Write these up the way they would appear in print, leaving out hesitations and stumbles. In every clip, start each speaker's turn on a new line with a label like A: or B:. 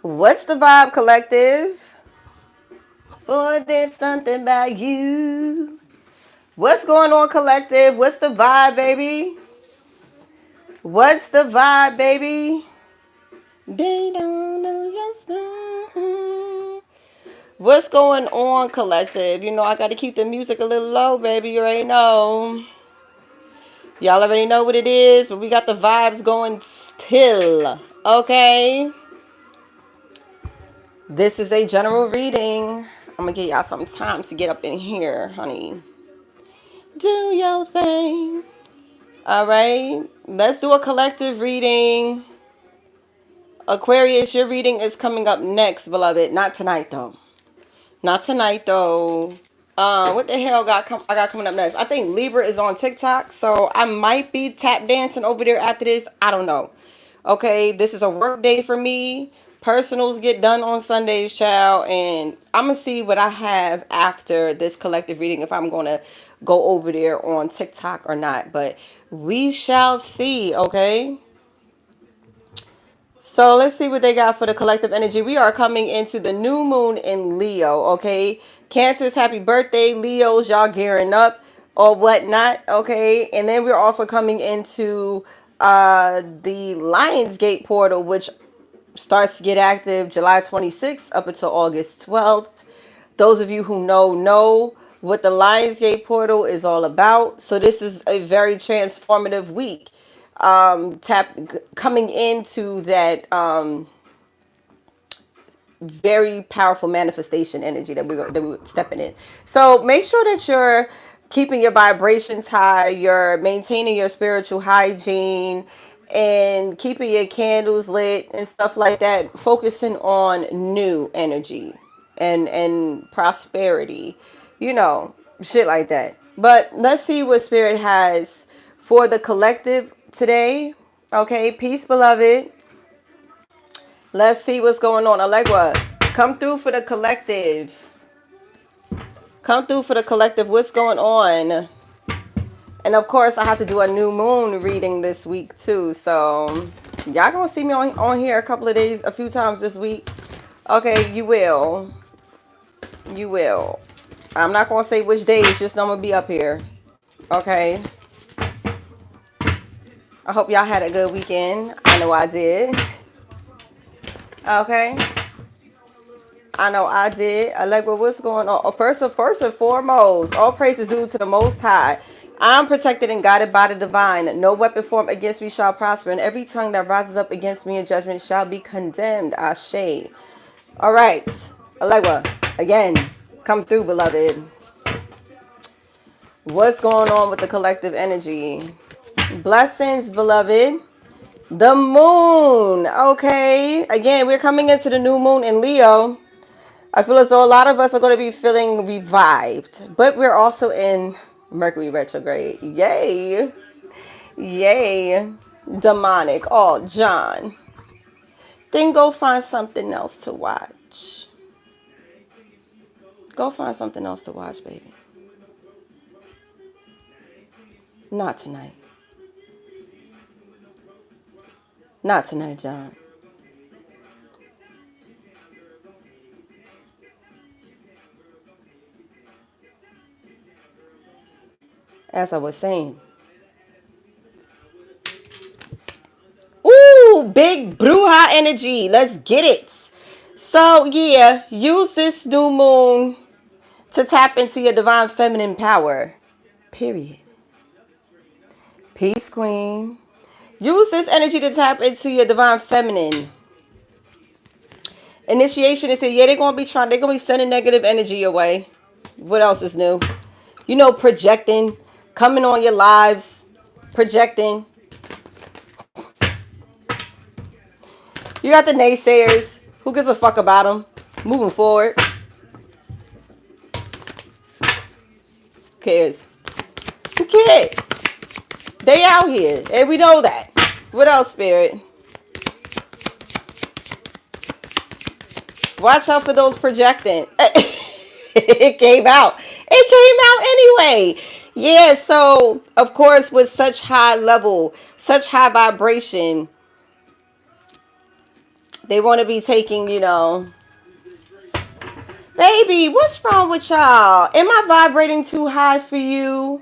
A: What's the vibe, collective? Boy, there's something about you. What's going on, collective? What's the vibe, baby? What's the vibe, baby? They don't know your song. What's going on, collective? You know, I got to keep the music a little low, baby. You already know. Y'all already know what it is, but we got the vibes going still. Okay? This is a general reading. I'm going to give y'all some time to get up in here, honey. Do your thing. All right? Let's do a collective reading. Aquarius, your reading is coming up next, beloved. Not tonight, though. Not tonight, though. What the hell I got coming up next? I think Libra is on TikTok, so I might be tap dancing over there after this. I don't know. Okay, this is a work day for me. Personals get done on Sundays, child, and I'm gonna see what I have after this collective reading if I'm gonna go over there on TikTok or not. But we shall see. Okay. So let's see what they got for the collective energy. We are coming into the new moon in Leo, okay? Cancers, happy birthday. Leos, y'all gearing up or whatnot, okay? And then we're also coming into the Lionsgate portal, which starts to get active July 26th up until August 12th. Those of you who know what the Lionsgate portal is all about. So this is a very transformative week. Coming into that very powerful manifestation energy that we're stepping in. So make sure that you're keeping your vibrations high, you're maintaining your spiritual hygiene, and keeping your candles lit and stuff like that, focusing on new energy and prosperity, you know, shit like that. But let's see what spirit has for the collective today. Okay, peace, beloved. Let's see what's going on. Allegra, come through for the collective. Come through for the collective. What's going on? And of course, I have to do a new moon reading this week too. So y'all gonna see me on here a couple of days, a few times this week. Okay, you will. You will. I'm not gonna say which days, just know I'm gonna be up here. Okay. I hope y'all had a good weekend. I know I did. Okay. I know I did. I like what's going on. First and foremost, all praise is due to the Most High. I'm protected and guided by the divine. No weapon formed against me shall prosper, and every tongue that rises up against me in judgment shall be condemned. Ashe. All right. Allegra, again, come through, beloved. What's going on with the collective energy? Blessings, beloved. The moon. Okay. Again, we're coming into the new moon in Leo. I feel as though a lot of us are going to be feeling revived, but we're also in Mercury retrograde. Yay. Yay. Demonic. Oh, John. Then go find something else to watch. Go find something else to watch, baby. Not tonight. Not tonight, John. As I was saying. Ooh, big bruja energy. Let's get it. So, yeah, use this new moon to tap into your divine feminine power. Period. Peace, queen. Use this energy to tap into your divine feminine. Initiation is here. Yeah, they're going to be sending negative energy your way. What else is new? You know, projecting, coming on your lives, projecting. You got the naysayers. Who gives a fuck about them? Moving forward. Who cares? Who cares? They out here, and we know that. What else, spirit? Watch out for those projecting. It came out. It came out anyway. Yeah, so, of course, with such high level, such high vibration, They want to be taking, baby, what's wrong with y'all? Am I vibrating too high for you?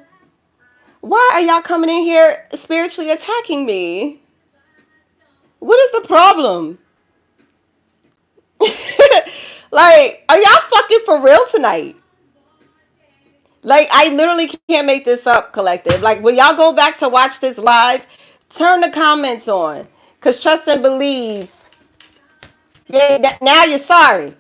A: Why are y'all coming in here spiritually attacking me? What is the problem? Like, are y'all fucking for real tonight? Like, I literally can't make this up, collective. Like, when y'all go back to watch this live, turn the comments on. Because trust and believe. Yeah, now you're sorry.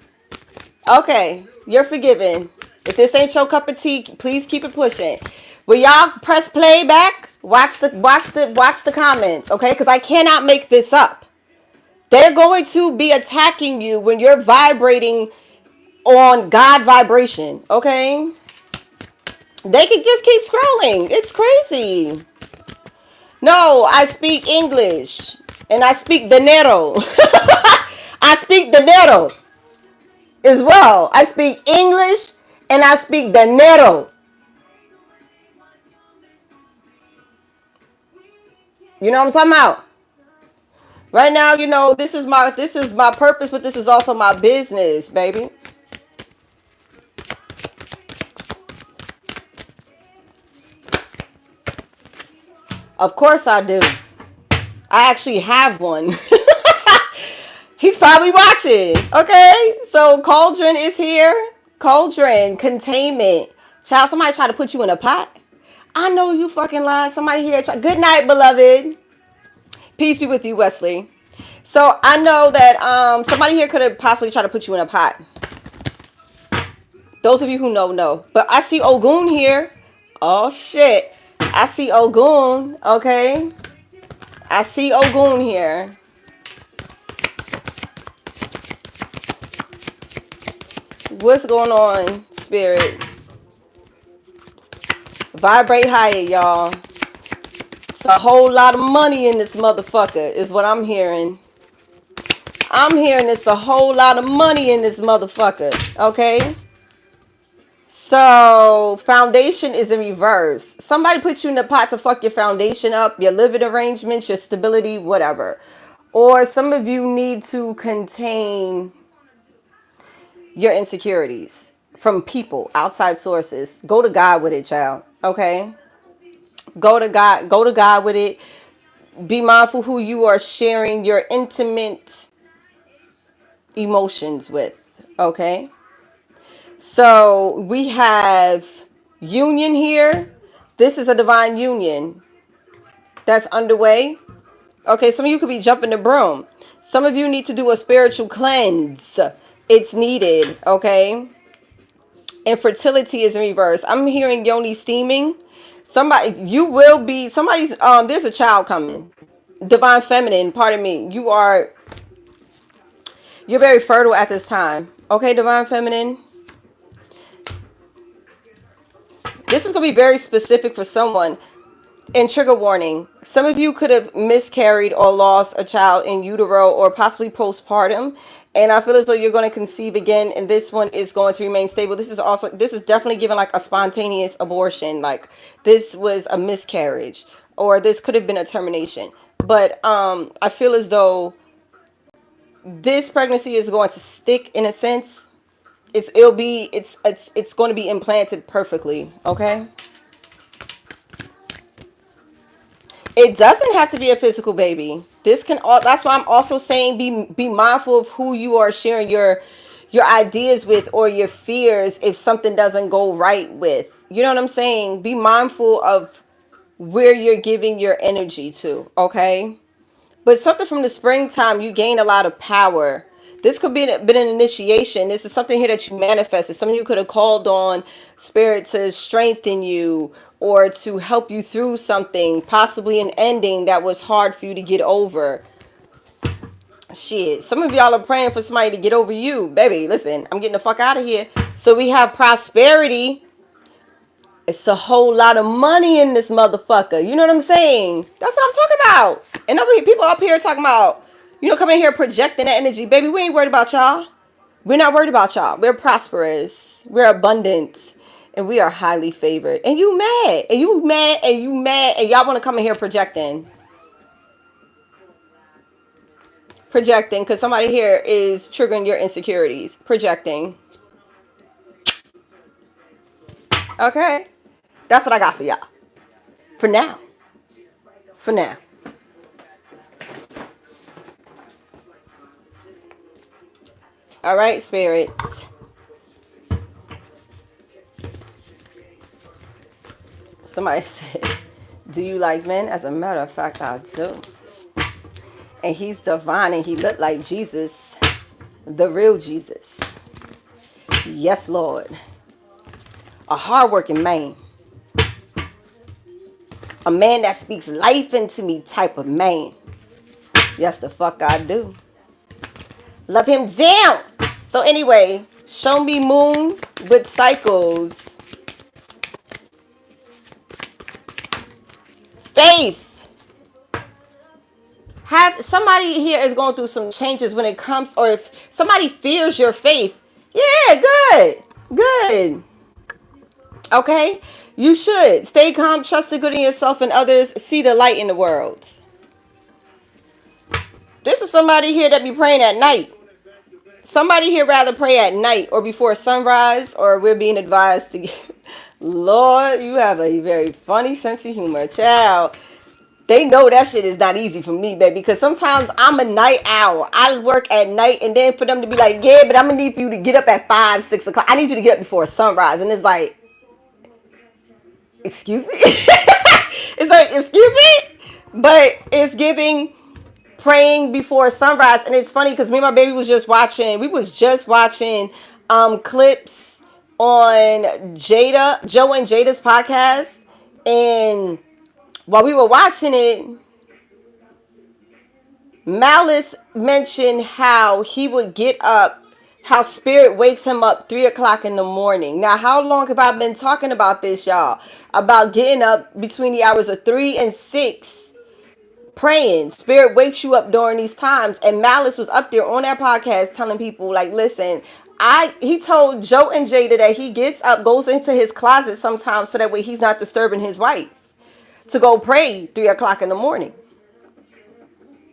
A: Okay, you're forgiven. If this ain't your cup of tea, please keep it pushing. Will y'all press play back? Watch the comments, okay? Because I cannot make this up. They're going to be attacking you when you're vibrating on God vibration, okay? They can just keep scrolling. It's crazy. No, I speak English and I speak dinero. I speak dinero as well. I speak English and I speak dinero. You know what I'm talking about? Right now, this is my purpose, but this is also my business, baby. Of course I do. I actually have one. He's probably watching. Okay, so Cauldron is here. Cauldron containment. Child, somebody try to put you in a pot. I know you fucking lying. Somebody here. Good night, beloved. Peace be with you, Wesley. So I know that somebody here could have possibly tried to put you in a pot. Those of you who know. But I see Ogun here. Oh shit. I see Ogun. Okay. I see Ogun here. What's going on, spirit? Vibrate higher, y'all. It's a whole lot of money in this motherfucker, is what I'm hearing. I'm hearing it's a whole lot of money in this motherfucker, okay? So, foundation is in reverse. Somebody put you in the pot to fuck your foundation up, your living arrangements, your stability, whatever. Or some of you need to contain your insecurities from people, outside sources. Go to God with it, child, okay? Go to God with it. Be mindful who you are sharing your intimate emotions with, okay? So we have union here. This is a divine union that's underway. Okay, some of you could be jumping the broom. Some of you need to do a spiritual cleanse. It's needed, okay? Infertility is in reverse. I'm hearing yoni steaming. There's a child coming. Divine feminine, pardon me. You're very fertile at this time. Okay, divine feminine. This is going to be very specific for someone. And trigger warning. Some of you could have miscarried or lost a child in utero or possibly postpartum. And I feel as though you're going to conceive again. And this one is going to remain stable. This is definitely given like a spontaneous abortion. Like this was a miscarriage or this could have been a termination. But I feel as this pregnancy is going to stick in a sense. It's going to be implanted perfectly. Okay. It doesn't have to be a physical baby. That's why I'm also saying be mindful of who you are sharing your ideas with or your fears if something doesn't go right with. You know what I'm saying? Be mindful of where you're giving your energy to, okay? But something from the springtime, you gain a lot of power. This could be been an initiation. This is something here that you manifested. Some of you could have called on spirit to strengthen you or to help you through something, possibly an ending that was hard for you to get over. Shit, some of y'all are praying for somebody to get over you. Baby, listen, I'm getting the fuck out of here. So we have prosperity. It's a whole lot of money in this motherfucker. You know what I'm saying? That's what I'm talking about. And people up here talking about, coming here projecting that energy. Baby, we ain't worried about y'all. We're not worried about y'all. We're prosperous. We're abundant. And we are highly favored. And you mad. And you mad. And you mad. And y'all want to come in here projecting. Projecting, because somebody here is triggering your insecurities. Projecting. Okay. That's what I got for y'all. For now. For now. All right, spirits. Somebody said, do you like men? As a matter of fact, I do. And he's divine and he looked like Jesus. The real Jesus. Yes, Lord. A hardworking man. A man that speaks life into me type of man. Yes, the fuck I do. Love him down. So anyway, show me moon with cycles. Faith. Have somebody here is going through some changes when it comes, or if somebody fears your faith. Yeah, good. Good. Okay? You should. Stay calm, trust the good in yourself and others. See the light in the world. This is somebody here that be praying at night. Somebody here rather pray at night or before sunrise, or we're being advised to Lord, you have a very funny sense of humor. Child, they know that shit is not easy for me, baby, because sometimes I'm a night owl. I work at night, and then for them to be like, yeah, but I'm going to need for you to get up at 5, 6 o'clock. I need you to get up before sunrise. And it's like, excuse me? It's like, excuse me? But it's giving praying before sunrise. And it's funny because me and my baby was just watching, clips on Joe and Jada's podcast. And while we were watching it, Malice mentioned how he would get up, how spirit wakes him up 3 o'clock in the morning. Now, how long have I been talking about this, y'all? About getting up between the hours of 3 and 6, praying. Spirit wakes you up during these times. And Malice was up there on that podcast telling people, like, listen, he told Joe and Jada that he gets up, goes into his closet sometimes so that way he's not disturbing his wife, to go pray 3 o'clock in the morning.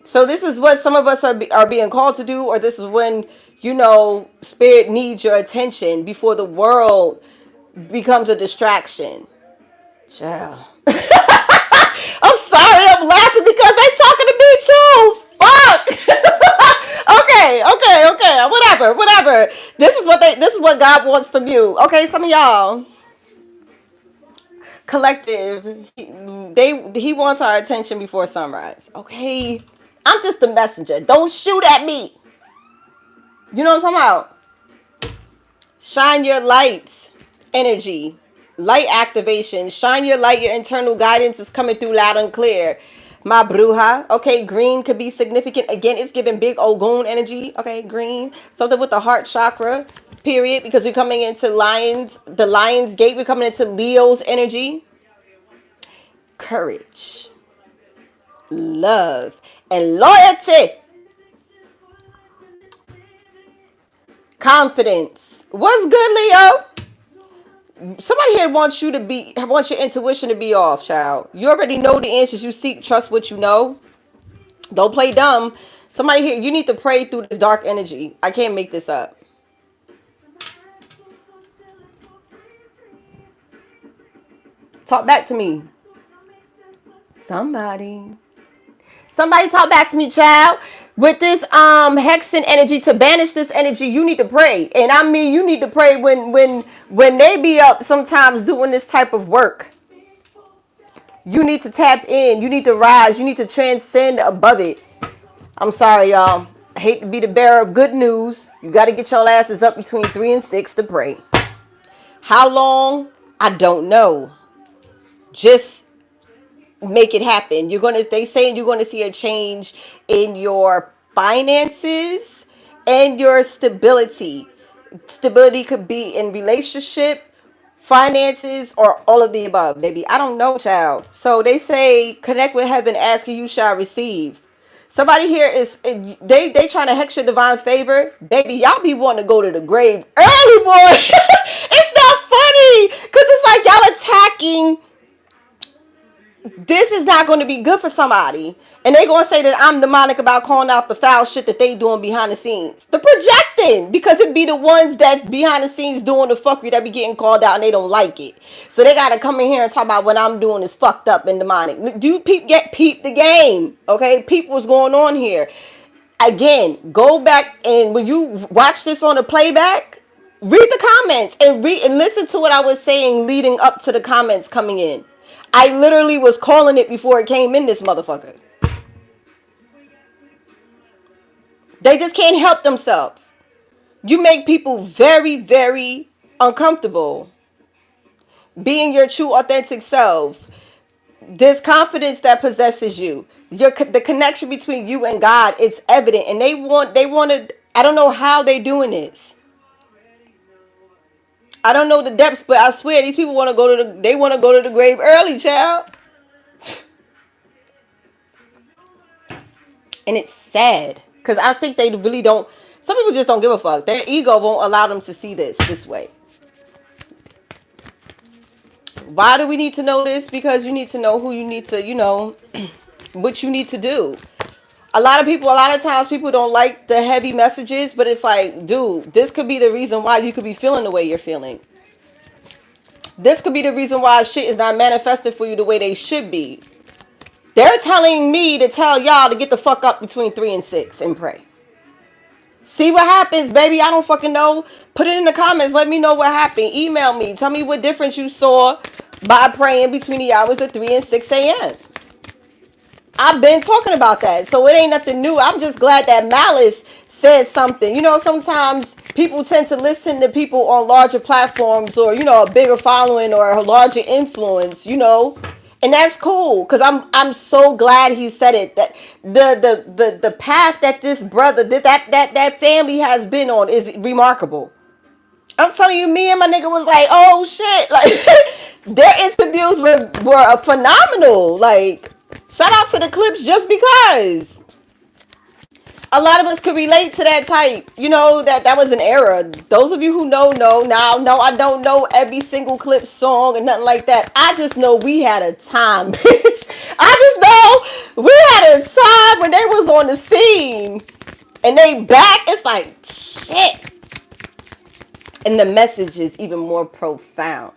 A: So this is what some of us are being called to do, or this is when, spirit needs your attention before the world becomes a distraction. Child. I'm sorry, I'm laughing because they talking to me too. Fuck. Okay. Whatever. This is what God wants from you. Okay, some of y'all. Collective, he wants our attention before sunrise. Okay, I'm just a messenger. Don't shoot at me. You know what I'm talking about? Shine your lights, energy, light activation. Shine your light. Your internal guidance is coming through loud and clear. My bruja. Okay, green could be significant. Again, it's giving big Ogun energy. Okay, green. Something with the heart chakra. Period. Because we're coming into the lion's gate. We're coming into Leo's energy. Courage. Love. And loyalty. Confidence. What's good, Leo? Somebody here wants your intuition to be off, child. You already know the answers you seek. Trust what you know. Don't play dumb. Somebody here, you need to pray through this dark energy. I can't make this up. Talk back to me. Somebody talk back to me, child. With this hexen energy, to banish this energy, you need to pray. And I mean, you need to pray when they be up sometimes doing this type of work. You need to tap in. You need to rise. You need to transcend above it. I'm sorry, y'all. I hate to be the bearer of good news. You got to get your asses up between 3 and 6 to pray. How long? I don't know. Just make it happen. They saying you're going to see a change in your finances and your stability. Stability could be in relationship, finances, or all of the above, baby. I don't know, child. So they say connect with heaven, ask and you shall receive. Somebody here is they trying to hex your divine favor, baby. Y'all be wanting to go to the grave early, boy. It's not funny because it's like y'all attacking This is not going to be good for somebody. And they going to say that I'm demonic about calling out the foul shit that they doing behind the scenes. The projecting, because it be the ones that's behind the scenes doing the fuckery that be getting called out and they don't like it. So they got to come in here and talk about what I'm doing is fucked up and demonic. Do you peep the game? Okay, peep what's going on here. Again, go back and when you watch this on the playback, read the comments and read and listen to what I was saying leading up to the comments coming in. I literally was calling it before it came in this motherfucker. They just can't help themselves. You make people very, very uncomfortable. Being your true, authentic self. This confidence that possesses you. The connection between you and God, it's evident. And they want to, I don't know how they doing this. I don't know the depths, but I swear these people they want to go to the grave early, child. And it's sad because I think they really don't. Some people just don't give a fuck. Their ego won't allow them to see this way. Why do we need to know this? Because you need to know who you need to, what you need to do. A lot of times people don't like the heavy messages, but it's like, dude, this could be the reason why you could be feeling the way you're feeling. This could be the reason why shit is not manifested for you the way they should be. They're telling me to tell y'all to get the fuck up between 3 and 6 and pray. See what happens, baby. I don't fucking know. Put it in the comments. Let me know what happened. Email me. Tell me what difference you saw by praying between the hours of 3 and 6 a.m. I've been talking about that. So it ain't nothing new. I'm just glad that Malice said something. Sometimes people tend to listen to people on larger platforms or, a bigger following or a larger influence. And that's cool because I'm so glad he said it. That the path that this brother that family has been on is remarkable. I'm telling you, me and my nigga was like, oh shit, like their interviews were phenomenal. Like, shout out to the clips just because. A lot of us could relate to that type. That was an era. Those of you who know. Now, no, I don't know every single clip song and nothing like that. I just know we had a time, bitch. I just know we had a time when they was on the scene and they back. It's like, shit. And the message is even more profound.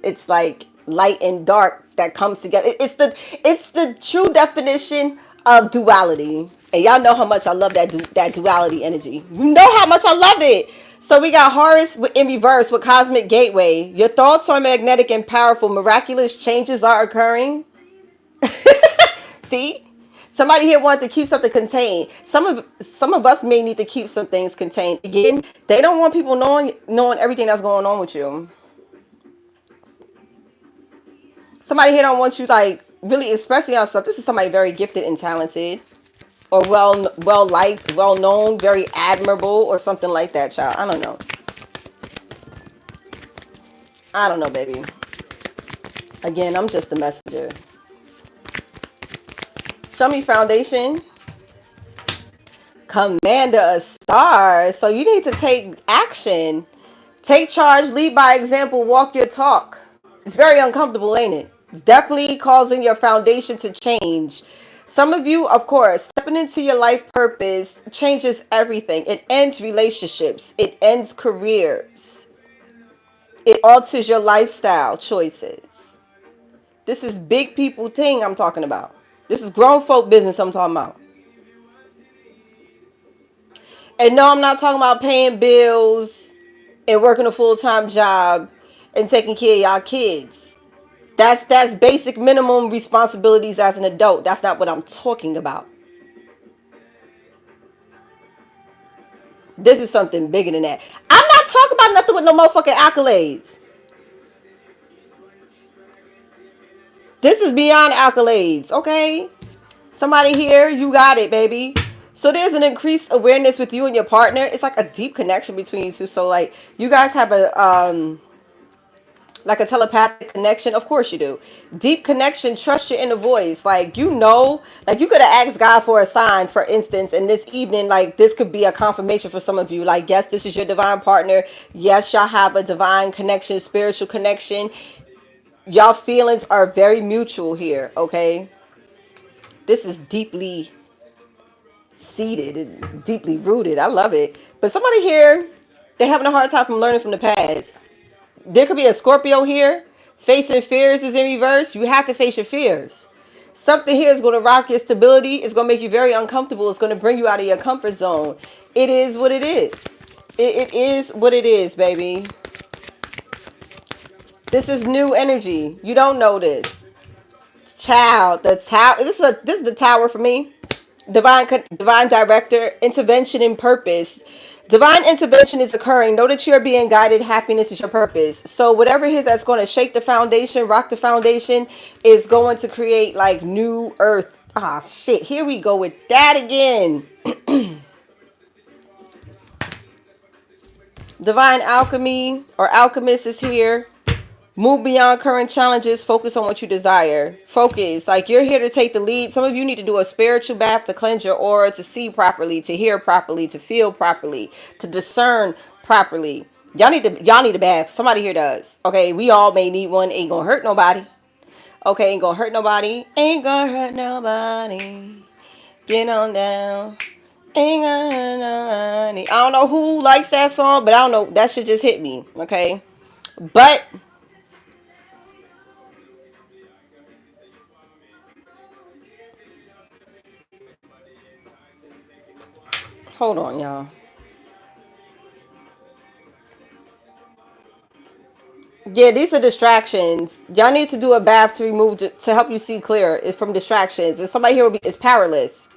A: It's like light and dark that comes together. It's the true definition of duality. And y'all know how much I love that duality energy. You know how much I love it. So we got Horus in reverse with Cosmic Gateway. Your thoughts are magnetic and powerful. Miraculous changes are occurring. See? Somebody here wanted to keep something contained. Some of us may need to keep some things contained. Again, they don't want people knowing everything that's going on with you. Somebody here don't want you like really expressing yourself. This is somebody very gifted and talented, or well liked, well known, very admirable, or something like that, child. I don't know, baby. Again, I'm just the messenger. Show me foundation. Commander of stars. So you need to take action. Take charge, lead by example, walk your talk. It's very uncomfortable, ain't it? It's definitely causing your foundation to change. Some of you, of course, stepping into your life purpose changes everything. It ends relationships. It ends careers. It alters your lifestyle choices. This is big people thing I'm talking about. This is grown folk business I'm talking about. And no, I'm not talking about paying bills and working a full-time job and taking care of y'all kids. That's basic minimum responsibilities as an adult. That's not what I'm talking about. This is something bigger than that. I'm not talking about nothing with no motherfucking accolades. This is beyond accolades, okay? Somebody here, you got it, baby. So there's an increased awareness with you and your partner. It's like a deep connection between you two. So like you guys have a like a telepathic connection. Of course you do. Deep connection, trust your inner voice. Like you could have asked God for a sign, for instance, and this evening, like this could be a confirmation for some of you. Like, yes, this is your divine partner. Yes, y'all have a divine connection, spiritual connection. Y'all feelings are very mutual here, okay? This is deeply seated and deeply rooted. I love it. But somebody here, they're having a hard time from learning from the past. There could be a Scorpio here. Facing fears is in reverse. You have to face your fears. Something here is going to rock your stability. It's going to make you very uncomfortable. It's going to bring you out of your comfort zone. It is what it is. It is what it is, baby. This is new energy. You don't know this. Child, the tower. This is the tower for me. Divine director, intervention and purpose. Divine intervention is occurring. Know that you're being guided. Happiness is your purpose. So whatever it is that's going to shake the foundation, rock the foundation, is going to create like new earth. Ah, shit. Here we go with that again. Divine alchemy or alchemist is here. Move beyond current challenges. Focus on what you desire. Focus. Like you're here to take the lead. Some of you need to do a spiritual bath to cleanse your aura, to see properly, to hear properly, to feel properly, to discern properly. Y'all need a bath. Somebody here does. Okay, we all may need one. Ain't gonna hurt nobody. Okay, ain't gonna hurt nobody. Ain't gonna hurt nobody. Get on down. Ain't gonna hurt nobody. I don't know who likes that song, but I don't know. That shit just hit me. Okay, but hold on, y'all. Yeah, these are distractions. Y'all need to do a bath to remove to help you see clear. It's from distractions. And somebody here is powerless.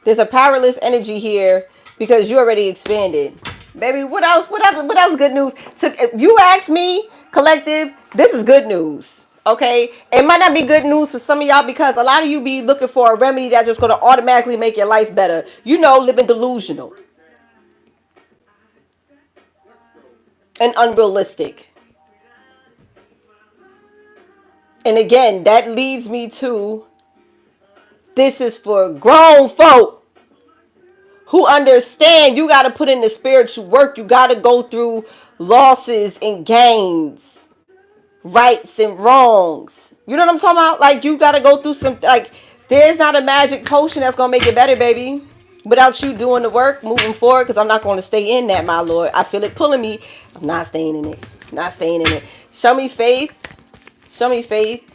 A: There's a powerless energy here because you already expanded. Baby, what else? What else good news? If you ask me, collective, this is good news. Okay? It might not be good news for some of y'all because a lot of you be looking for a remedy that's just gonna automatically make your life better. You know, living delusional and unrealistic. And again, that leads me to this is for grown folk who understand you got to put in the spiritual work. You got to go through losses and gains, rights and wrongs. You know what I'm talking about? Like you got to go through some, like there's not a magic potion that's going to make it better, baby. Without you doing the work, moving forward, because I'm not going to stay in that, my Lord. I feel it pulling me. I'm not staying in it. Not staying in it. Show me faith. Show me faith.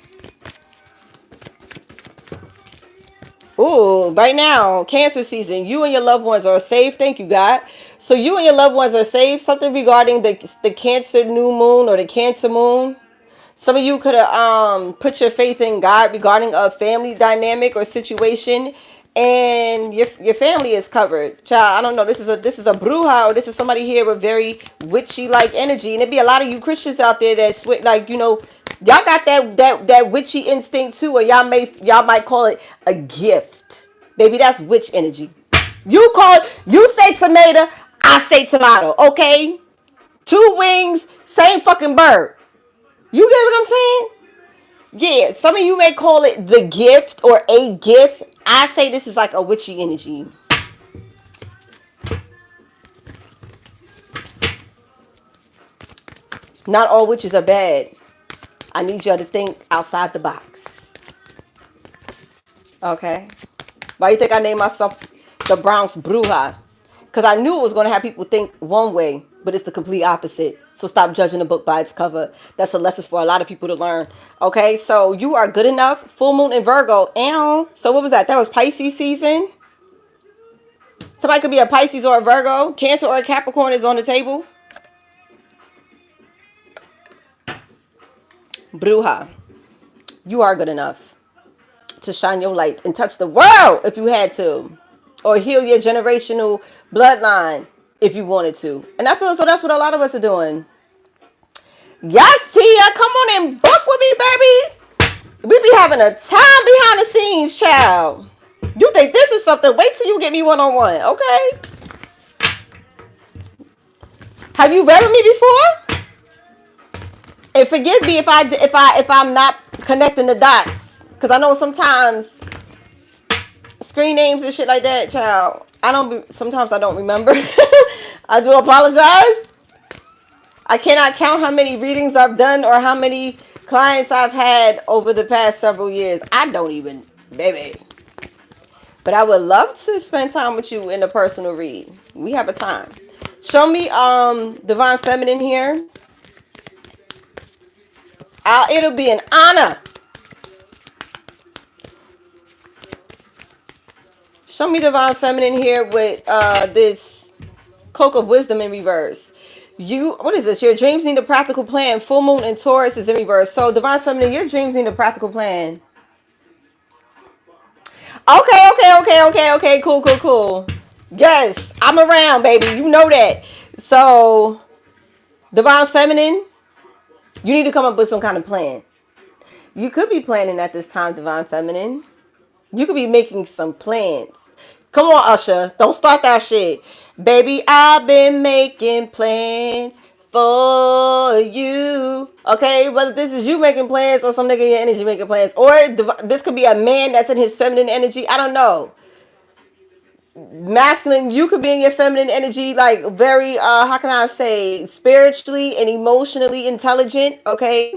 A: Ooh, right now, Cancer season, you and your loved ones are saved. Thank you, God. So you and your loved ones are saved. Something regarding the Cancer new moon or the Cancer moon. Some of you could have put your faith in God regarding a family dynamic or situation, and your family is covered. Child, I don't know. This is a bruja, or this is somebody here with very witchy like energy, and there be a lot of you Christians out there that's like y'all got that witchy instinct too, or y'all might call it a gift. Baby, that's witch energy. You say tomato, I say tomato. Okay, two wings, same fucking bird. You get what I'm saying? Yeah, some of you may call it the gift or a gift. I say this is like a witchy energy. Not all witches are bad. I need y'all to think outside the box. Okay? Why you think I named myself the Bronx Bruja? Because I knew it was going to have people think one way, but it's the complete opposite. So stop judging a book by its cover. That's a lesson for a lot of people to learn. Okay, so you are good enough. Full moon in Virgo. Ow. So what was that? That was Pisces season. Somebody could be a Pisces or a Virgo. Cancer or a Capricorn is on the table. Bruja. You are good enough to shine your light and touch the world if you had to. Or heal your generational bloodline if you wanted to. And I feel so that's what a lot of us are doing. Yes, Tia, come on and book with me, baby. We be having a time behind the scenes, child. You think this is something? Wait till you get me one-on-one, okay? Have you read with me before? And forgive me if I'm not connecting the dots, because I know sometimes screen names and shit like that, child. Sometimes I don't remember. I do apologize. I cannot count how many readings I've done or how many Clients I've had over the past several years, I don't even, baby. But I would love to spend time with you in a personal read. We have a time. Show me Divine Feminine here. It'll be an honor. Show me Divine Feminine here with this Cloak of Wisdom in reverse. What is this? Your dreams need a practical plan. Full moon in Taurus is in reverse. So Divine Feminine, your dreams need a practical plan. Okay. Cool. Yes, I'm around, baby. You know that. So Divine Feminine, you need to come up with some kind of plan. You could be planning at this time, Divine Feminine. You could be making some plans. Come on, Usher. Don't start that shit. Baby, I've been making plans for you. Okay? Whether this is you making plans or some nigga in your energy making plans. Or this could be a man that's in his feminine energy. I don't know. Masculine, you could be in your feminine energy, like very, how can I say, spiritually and emotionally intelligent, okay?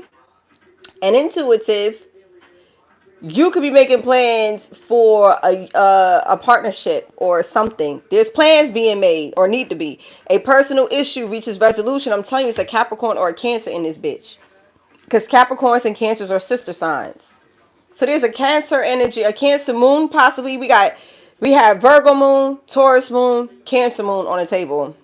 A: And intuitive. You could be making plans for a partnership or something. There's plans being made or need to be. A personal issue reaches resolution. I'm telling you, it's a Capricorn or a Cancer in this bitch. Because Capricorns and Cancers are sister signs. So there's a Cancer energy, a Cancer moon possibly. We have Virgo moon, Taurus moon, Cancer moon on the table.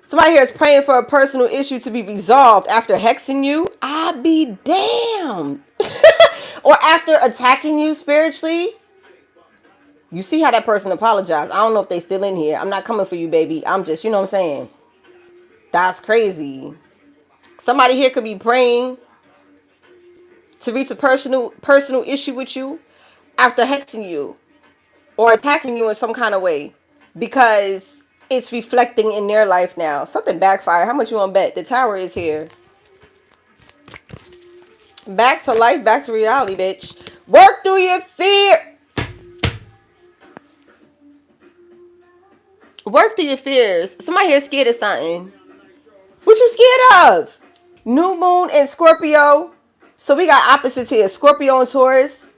A: Somebody here is praying for a personal issue to be resolved after hexing you. I be damned. Or after attacking you spiritually. You see how that person apologized. I don't know if they still in here. I'm not coming for you, baby. I'm just, you know what I'm saying? That's crazy. Somebody here could be praying to reach a personal issue with you after hexing you or attacking you in some kind of way because it's reflecting in their life now. Something backfired. How much you want to bet? The Tower is here. Back to life, back to reality, bitch. Work through your fear. Work through your fears. Somebody here scared of something. What you scared of? New moon in Scorpio. So we got opposites here. Scorpio and Taurus.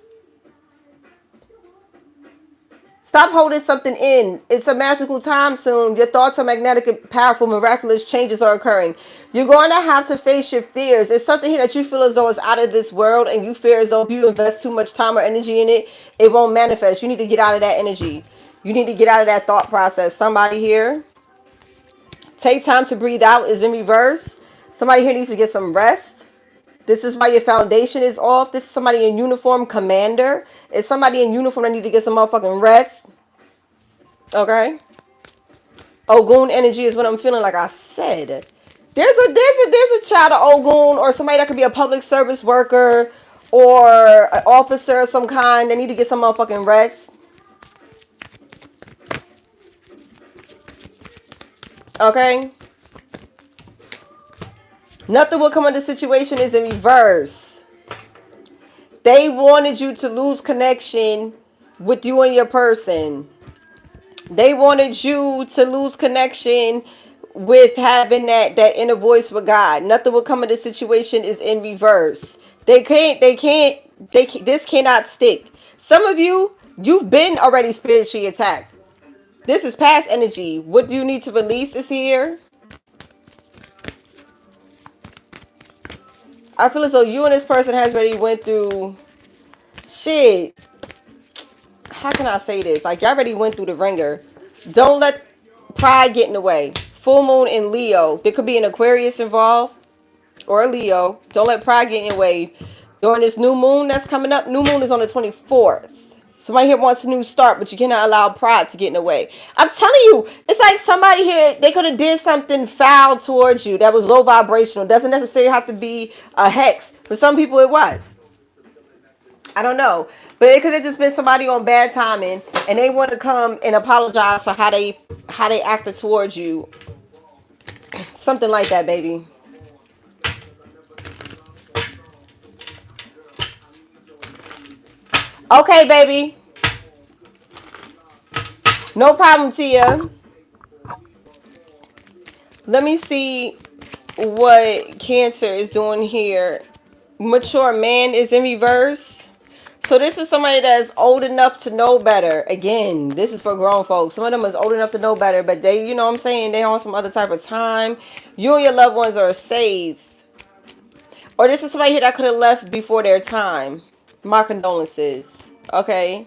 A: Stop holding something in. It's a magical time soon. Your thoughts are magnetic and powerful. Miraculous changes are occurring. You're going to have to face your fears. It's something here that you feel as though it's out of this world and you fear as though if you invest too much time or energy in it, it won't manifest. You need to get out of that energy. You need to get out of that thought process. Somebody here, take time to breathe out is in reverse. Somebody here needs to get some rest. This is why your foundation is off. This is somebody in uniform, commander. It's somebody in uniform that need to get some motherfucking rest. Okay? Ogun energy is what I'm feeling, like I said. There's a child of Ogun or somebody that could be a public service worker or an officer of some kind. They need to get some motherfucking rest. Okay? Nothing will come of the situation is in reverse. They wanted you to lose connection with you and your person. They wanted you to lose connection with having that inner voice with God. Nothing will come of the situation is in reverse. They can't, this cannot stick. Some of you, you've been already spiritually attacked. This is past energy. What do you need to release is here. I feel as though you and this person has already went through shit. How can I say this? Like, y'all already went through the ringer. Don't let pride get in the way. Full moon in Leo. There could be an Aquarius involved or a Leo. Don't let pride get in your way. During this new moon that's coming up, new moon is on the 24th. Somebody here wants a new start, but you cannot allow pride to get in the way. I'm telling you, it's like somebody here, they could have did something foul towards you that was low vibrational. Doesn't necessarily have to be a hex. For some people, it was. I don't know. But it could have just been somebody on bad timing, and they want to come and apologize for how they acted towards you. Something like that, baby. Okay, baby. No problem, Tia. Let me see what Cancer is doing here. Mature man is in reverse. So this is somebody that's old enough to know better. Again, this is for grown folks. Some of them is old enough to know better, but they, you know what I'm saying, they on some other type of time. You and your loved ones are safe. Or this is somebody here that could have left before their time. My condolences. Okay.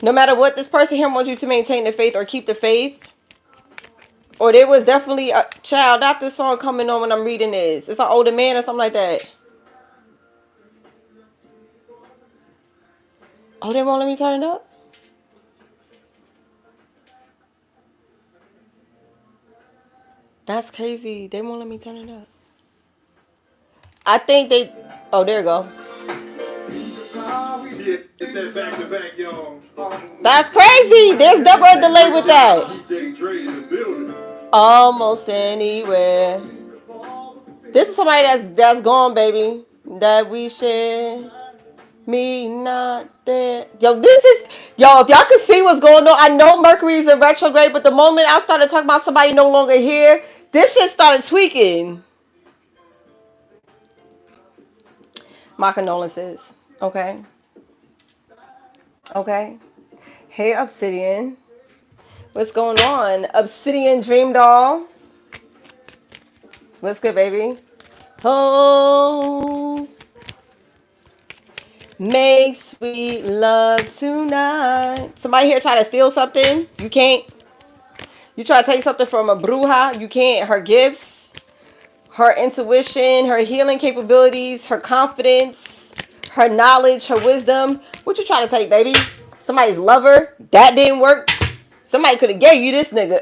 A: No matter what, this person here wants you to maintain the faith or keep the faith. Or there was definitely a child, not this song coming on when I'm reading this. It's an older man or something like that. Oh, they won't let me turn it up? That's crazy. They won't let me turn it up. I think they. Oh, there you go. Yeah, it's that back to back, y'all. That's crazy. There's never a delay with that. Almost anywhere. This is somebody that's gone, baby. That we share. Me not there. Yo, this is yo. If y'all can see what's going on, I know Mercury's in retrograde, but the moment I started talking about somebody no longer here, this shit started tweaking. My condolences. Okay. Okay. Hey, Obsidian. What's going on? Obsidian Dream Doll. What's good, baby? Oh, make sweet love tonight. Somebody here try to steal something? You can't. You try to take something from a bruja? You can't. Her gifts, her intuition, her healing capabilities, her confidence, her knowledge, her wisdom. What you trying to take, baby? Somebody's lover? That didn't work. Somebody could have gave you this nigga.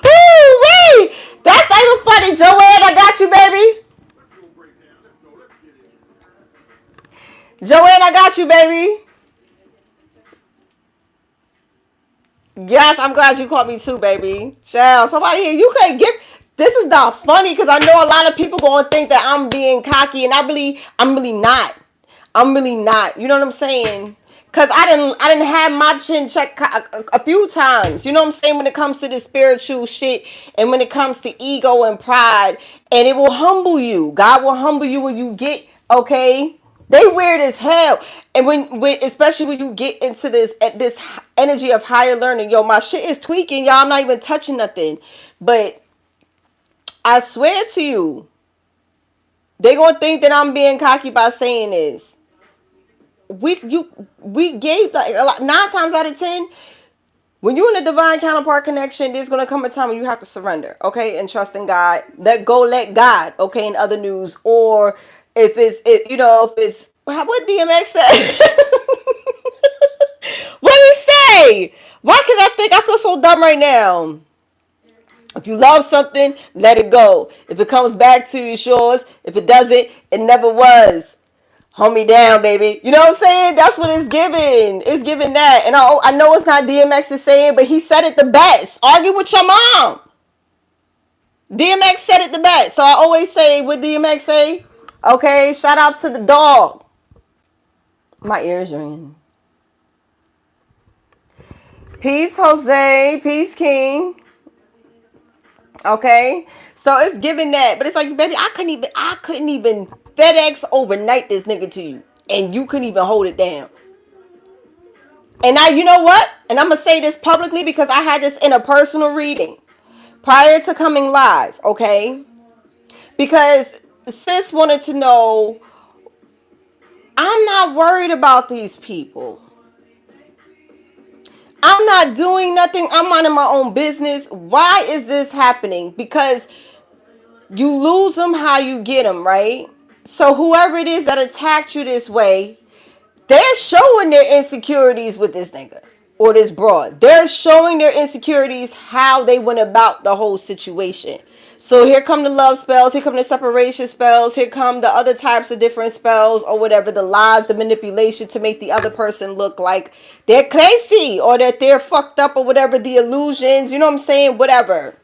A: Woo-wee! That's not even funny, Joanne. I got you, baby. Joanne, I got you, baby. Yes, I'm glad you called me too, baby. Child, somebody here, you couldn't get. This is not funny because I know a lot of people gonna think that I'm being cocky, and I'm really not. I'm really not. You know what I'm saying? Cause I didn't have my chin checked a few times. You know what I'm saying? When it comes to this spiritual shit, and when it comes to ego and pride, and it will humble you. God will humble you when you get okay. They weird as hell, and when especially when you get into this energy of higher learning, yo, my shit is tweaking, y'all. I'm not even touching nothing, but I swear to you, they gonna think that I'm being cocky by saying this. We gave like a lot, 9 times out of 10. When you're in a divine counterpart connection, there's gonna come a time when you have to surrender, okay, and trust in God. Let God, okay. In other news, or if if it's what DMX said. What did he say? Why can I think I feel so dumb right now? If you love something, let it go. If it comes back to you, it's yours. If it doesn't, it never was. Hold me down, baby. You know what I'm saying? That's what it's giving. It's giving that. And I know it's not DMX is saying, but he said it the best. Argue with your mom. DMX said it the best. So I always say what DMX say. Okay, shout out to the dog. My ears ringing. Peace, Jose. Peace, King. Okay, so it's giving that, but it's like, baby, I couldn't even FedEx overnight this nigga to you, and you couldn't even hold it down. And now, you know what? And I'm gonna say this publicly because I had this in a personal reading prior to coming live. Okay, because sis wanted to know, I'm not worried about these people. I'm not doing nothing. I'm minding my own business. Why is this happening? Because you lose them how you get them, right? So whoever it is that attacked you this way, they're showing their insecurities with this nigga or this broad. They're showing their insecurities how they went about the whole situation. So here come the love spells, here come the separation spells, here come the other types of different spells or whatever, the lies, the manipulation to make the other person look like they're crazy or that they're fucked up or whatever, the illusions, you know what I'm saying? Whatever.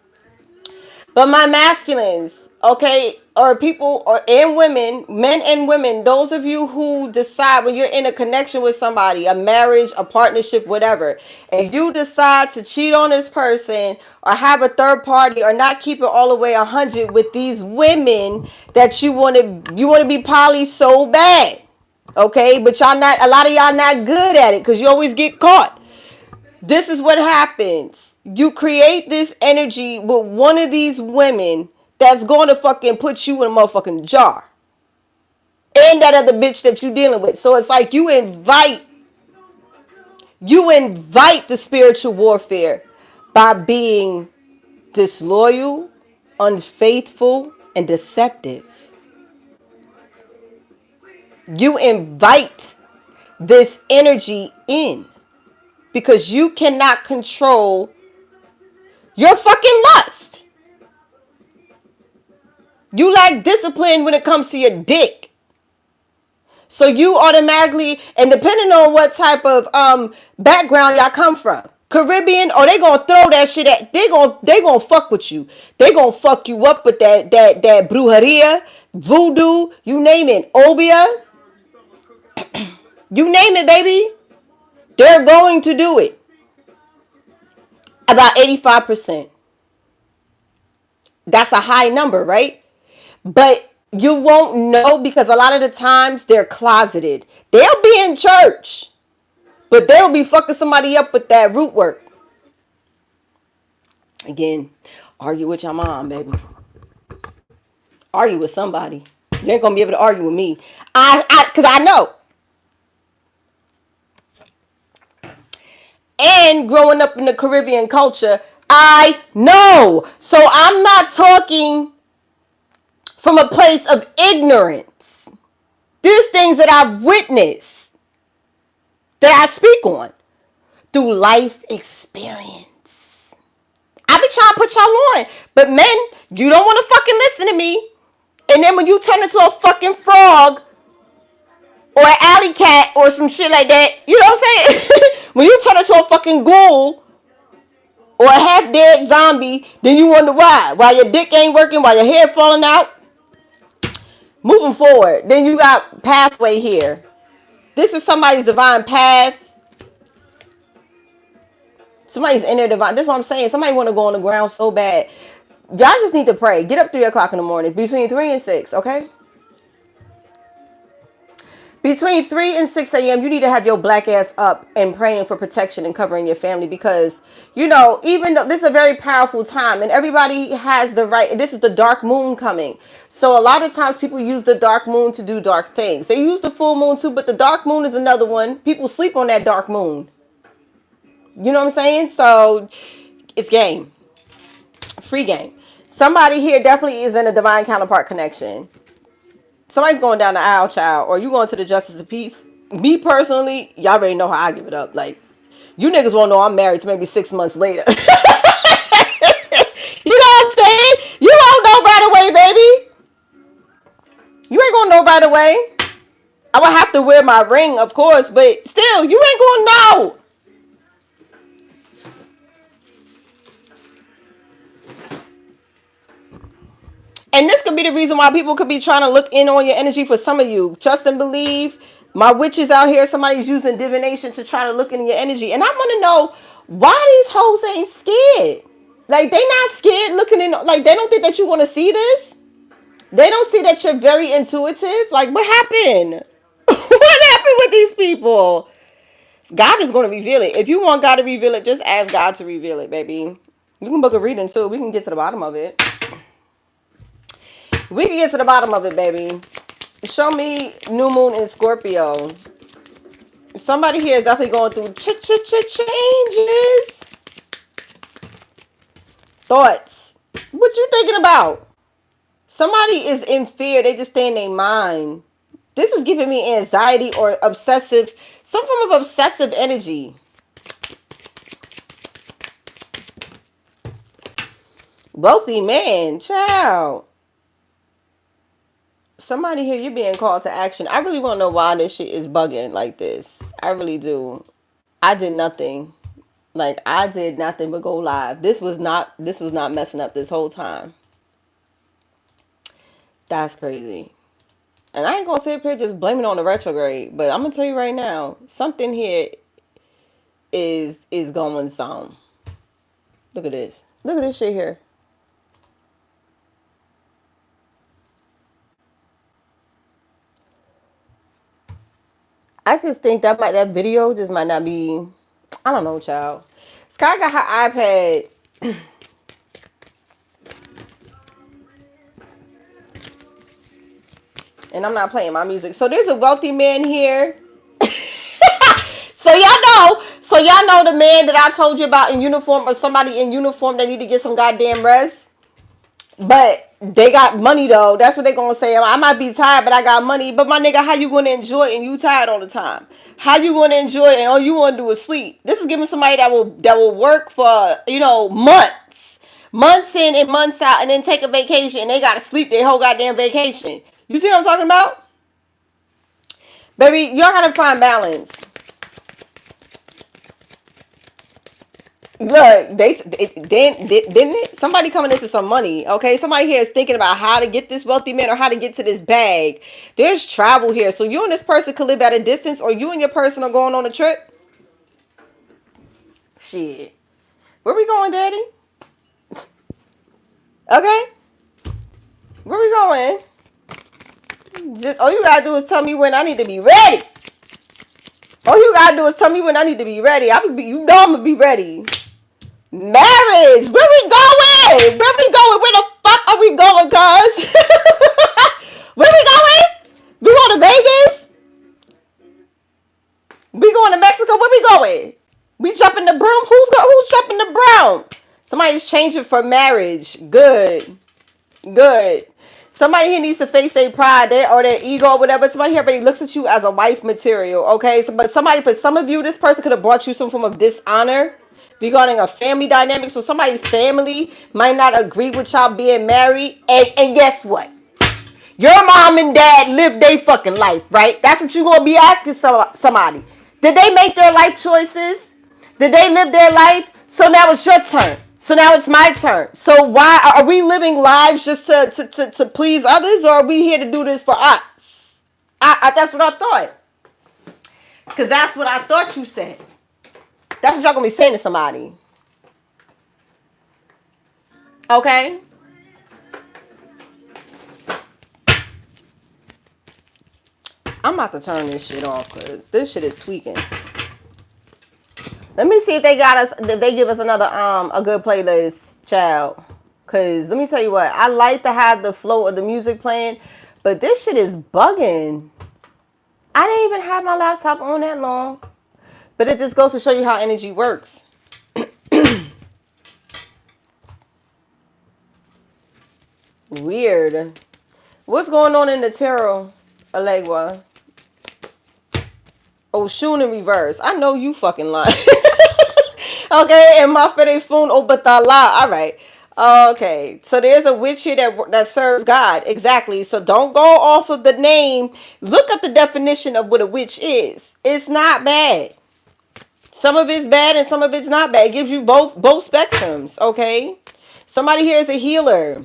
A: But my masculines, okay, or people or and women, men and women, those of you who decide when you're in a connection with somebody, a marriage, a partnership, whatever, and you decide to cheat on this person or have a third party or not keep it all the way 100 with these women that you want to be poly so bad. Okay, but y'all not, a lot of y'all not good at it because you always get caught. This is what happens. You create this energy with one of these women that's going to fucking put you in a motherfucking jar. And that other bitch that you dealing with. So it's like you invite the spiritual warfare by being disloyal, unfaithful, and deceptive. You invite this energy in because you cannot control your fucking lust. You lack discipline when it comes to your dick. So you automatically, and depending on what type of background y'all come from, Caribbean, or they gonna throw that shit at, they gonna fuck with you. They gonna fuck you up with that brujeria, voodoo, you name it, obia, you name it, baby. They're going to do it. About 85%. That's a high number, right? But you won't know because a lot of the times they're closeted. They'll be in church, but they'll be fucking somebody up with that root work. Again, argue with your mom, baby. Argue with somebody. You ain't gonna be able to argue with me. Cause I know. And growing up in the Caribbean culture, I know. So I'm not talking from a place of ignorance. There's things that I've witnessed that I speak on through life experience. I be trying to put y'all on. But men, you don't want to fucking listen to me. And then when you turn into a fucking frog or an alley cat or some shit like that, you know what I'm saying? When you turn into a fucking ghoul or a half dead zombie, then you wonder why. Why your dick ain't working, why your hair falling out. Moving forward, then you got pathway here. This is somebody's divine path. Somebody's in their divine. That's what I'm saying. Somebody want to go on the ground so bad. Y'all just need to pray. Get up 3 o'clock in the morning. Between 3 and 6, okay? Between 3 and 6 a.m., you need to have your black ass up and praying for protection and covering your family because, even though this is a very powerful time and everybody has the right, this is the dark moon coming. So a lot of times people use the dark moon to do dark things. They use the full moon too, but the dark moon is another one. People sleep on that dark moon. You know what I'm saying? So it's game. Free game. Somebody here definitely is in a divine counterpart connection. Somebody's going down the aisle, child, or you going to the justice of peace. Me personally, y'all already know how I give it up. Like, you niggas won't know I'm married to maybe 6 months later. You know what I'm saying? You won't know right away, baby. You ain't gonna know right away. I would have to wear my ring, of course, but still, you ain't gonna know. And this could be the reason why people could be trying to look in on your energy for some of you. Trust and believe. My witches out here, somebody's using divination to try to look in your energy. And I want to know why these hoes ain't scared. Like, they not scared looking in. Like, they don't think that you want to see this. They don't see that you're very intuitive. Like, what happened? What happened with these people? God is going to reveal it. If you want God to reveal it, just ask God to reveal it, baby. You can book a reading too. We can get to the bottom of it. We can get to the bottom of it, baby. Show me new moon in Scorpio. Somebody here is definitely going through changes. Thoughts. What you thinking about? Somebody is in fear. They just stay in their mind. This is giving me anxiety or obsessive, some form of obsessive energy. Wealthy man, child. Somebody here, you're being called to action. I really want to know why this shit is bugging like this. I really do. I did nothing. Like, I did nothing but go live. This was not messing up this whole time. That's crazy. And I ain't gonna sit up here just blaming it on the retrograde, but I'm gonna tell you right now, something here is going some. Look at this. Look at this shit here. I just think that video just might not be. I don't know, child. Sky got her iPad. And I'm not playing my music. So there's a wealthy man here. So y'all know the man that I told you about in uniform, or somebody in uniform that need to get some goddamn rest. But they got money though. That's what they gonna say. I might be tired, but I got money. But my nigga, how you gonna enjoy it and you tired all the time? How you gonna enjoy it and all you wanna do is sleep? This is giving somebody that will work for months in and months out, and then take a vacation and they gotta sleep their whole goddamn vacation. You see what I'm talking about? Baby, y'all gotta find balance. Look, didn't it? Somebody coming into some money, okay? Somebody here is thinking about how to get this wealthy man or how to get to this bag. There's travel here. So you and this person could live at a distance, or you and your person are going on a trip. Shit. Where we going, daddy? Okay. Where we going? Just all you gotta do is tell me when I need to be ready. All you gotta do is tell me when I need to be ready. You know I'm gonna be ready. Marriage. Where we going? Where we going? Where the fuck are we going, cuz? Where we going? We going to Vegas? We going to Mexico? Where we going? We jumping the broom? Who's jumping the broom? Somebody's changing for marriage. Good. Good. Somebody here needs to face their pride or their ego or whatever. Somebody here already looks at you as a wife material, okay? So, but some of you, this person could have brought you some form of dishonor regarding a family dynamic. So somebody's family might not agree with y'all being married. And guess what? Your mom and dad lived their fucking life, right? That's what you're going to be asking somebody. Did they make their life choices? Did they live their life? So now it's your turn. So now it's my turn. So why are we living lives just to please others, or are we here to do this for us? That's what I thought. Because that's what I thought you said. That's what y'all going to be saying to somebody. Okay? I'm about to turn this shit off because this shit is tweaking. Let me see if they give us another a good playlist, child. Cause let me tell you what, I like to have the flow of the music playing, but this shit is bugging. I didn't even have my laptop on that long. But it just goes to show you how energy works. Weird. What's going on in the tarot, Alegua? Oh, Shun in reverse. I know you fucking lying. Okay, and Mafere Fun Obatala. All right. Okay, so there's a witch here that serves God. Exactly. So don't go off of the name. Look up the definition of what a witch is. It's not bad. Some of it's bad and some of it's not bad. It gives you both spectrums, okay? Somebody here is a healer.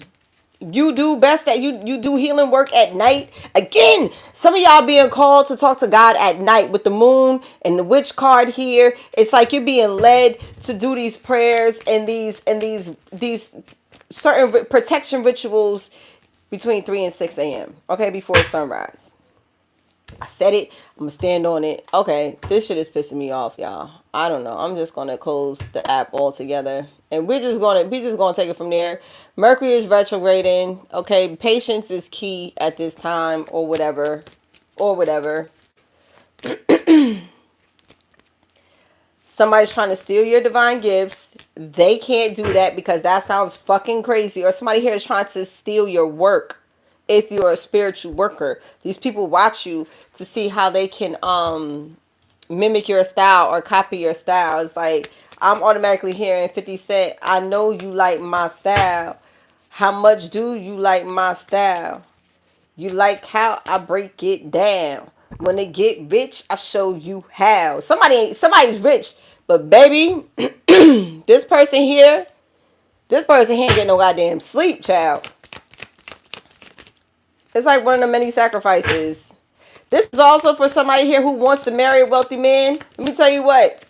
A: You do best that you do healing work at night. Again, some of y'all being called to talk to God at night with the moon and the witch card here. It's like you're being led to do these prayers and these certain protection rituals between 3 and 6 a.m. Okay, before sunrise. I said it. I'm gonna stand on it. Okay, this shit is pissing me off, y'all. I don't know. I'm just gonna close the app altogether, and we're just gonna take it from there. Mercury is retrograding. Okay, patience is key at this time, or whatever, Somebody's trying to steal your divine gifts. They can't do that because that sounds fucking crazy. Or somebody here is trying to steal your work. If you're a spiritual worker, these people watch you to see how they can mimic your style or copy your style. It's like I'm automatically hearing 50 Cent. I know you like my style. How much do you like my style? You like how I break it down. When they get rich, I show you how. Somebody's rich, but baby, this person here ain't getting no goddamn sleep, child. It's like one of the many sacrifices. This is also for somebody here who wants to marry a wealthy man. Let me tell you what.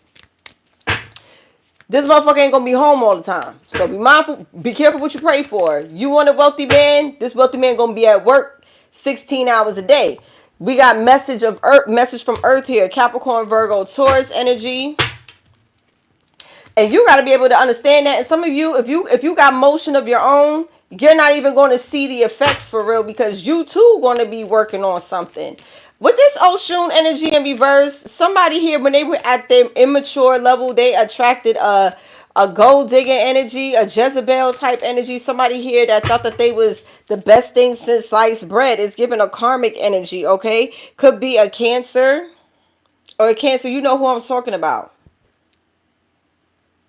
A: This motherfucker ain't gonna be home all the time. So be mindful, be careful what you pray for. You want a wealthy man, this wealthy man gonna be at work 16 hours a day. We got message from Earth here. Capricorn, Virgo, Taurus energy. And you got to be able to understand that. And some of you, if you got motion of your own, you're not even going to see the effects for real, because you too going to be working on something. With this Oshun energy in reverse, somebody here, when they were at their immature level, they attracted a gold digger energy, a Jezebel type energy. Somebody here that thought that they was the best thing since sliced bread is given a karmic energy, okay? Could be a Cancer or a Cancer. You know who I'm talking about.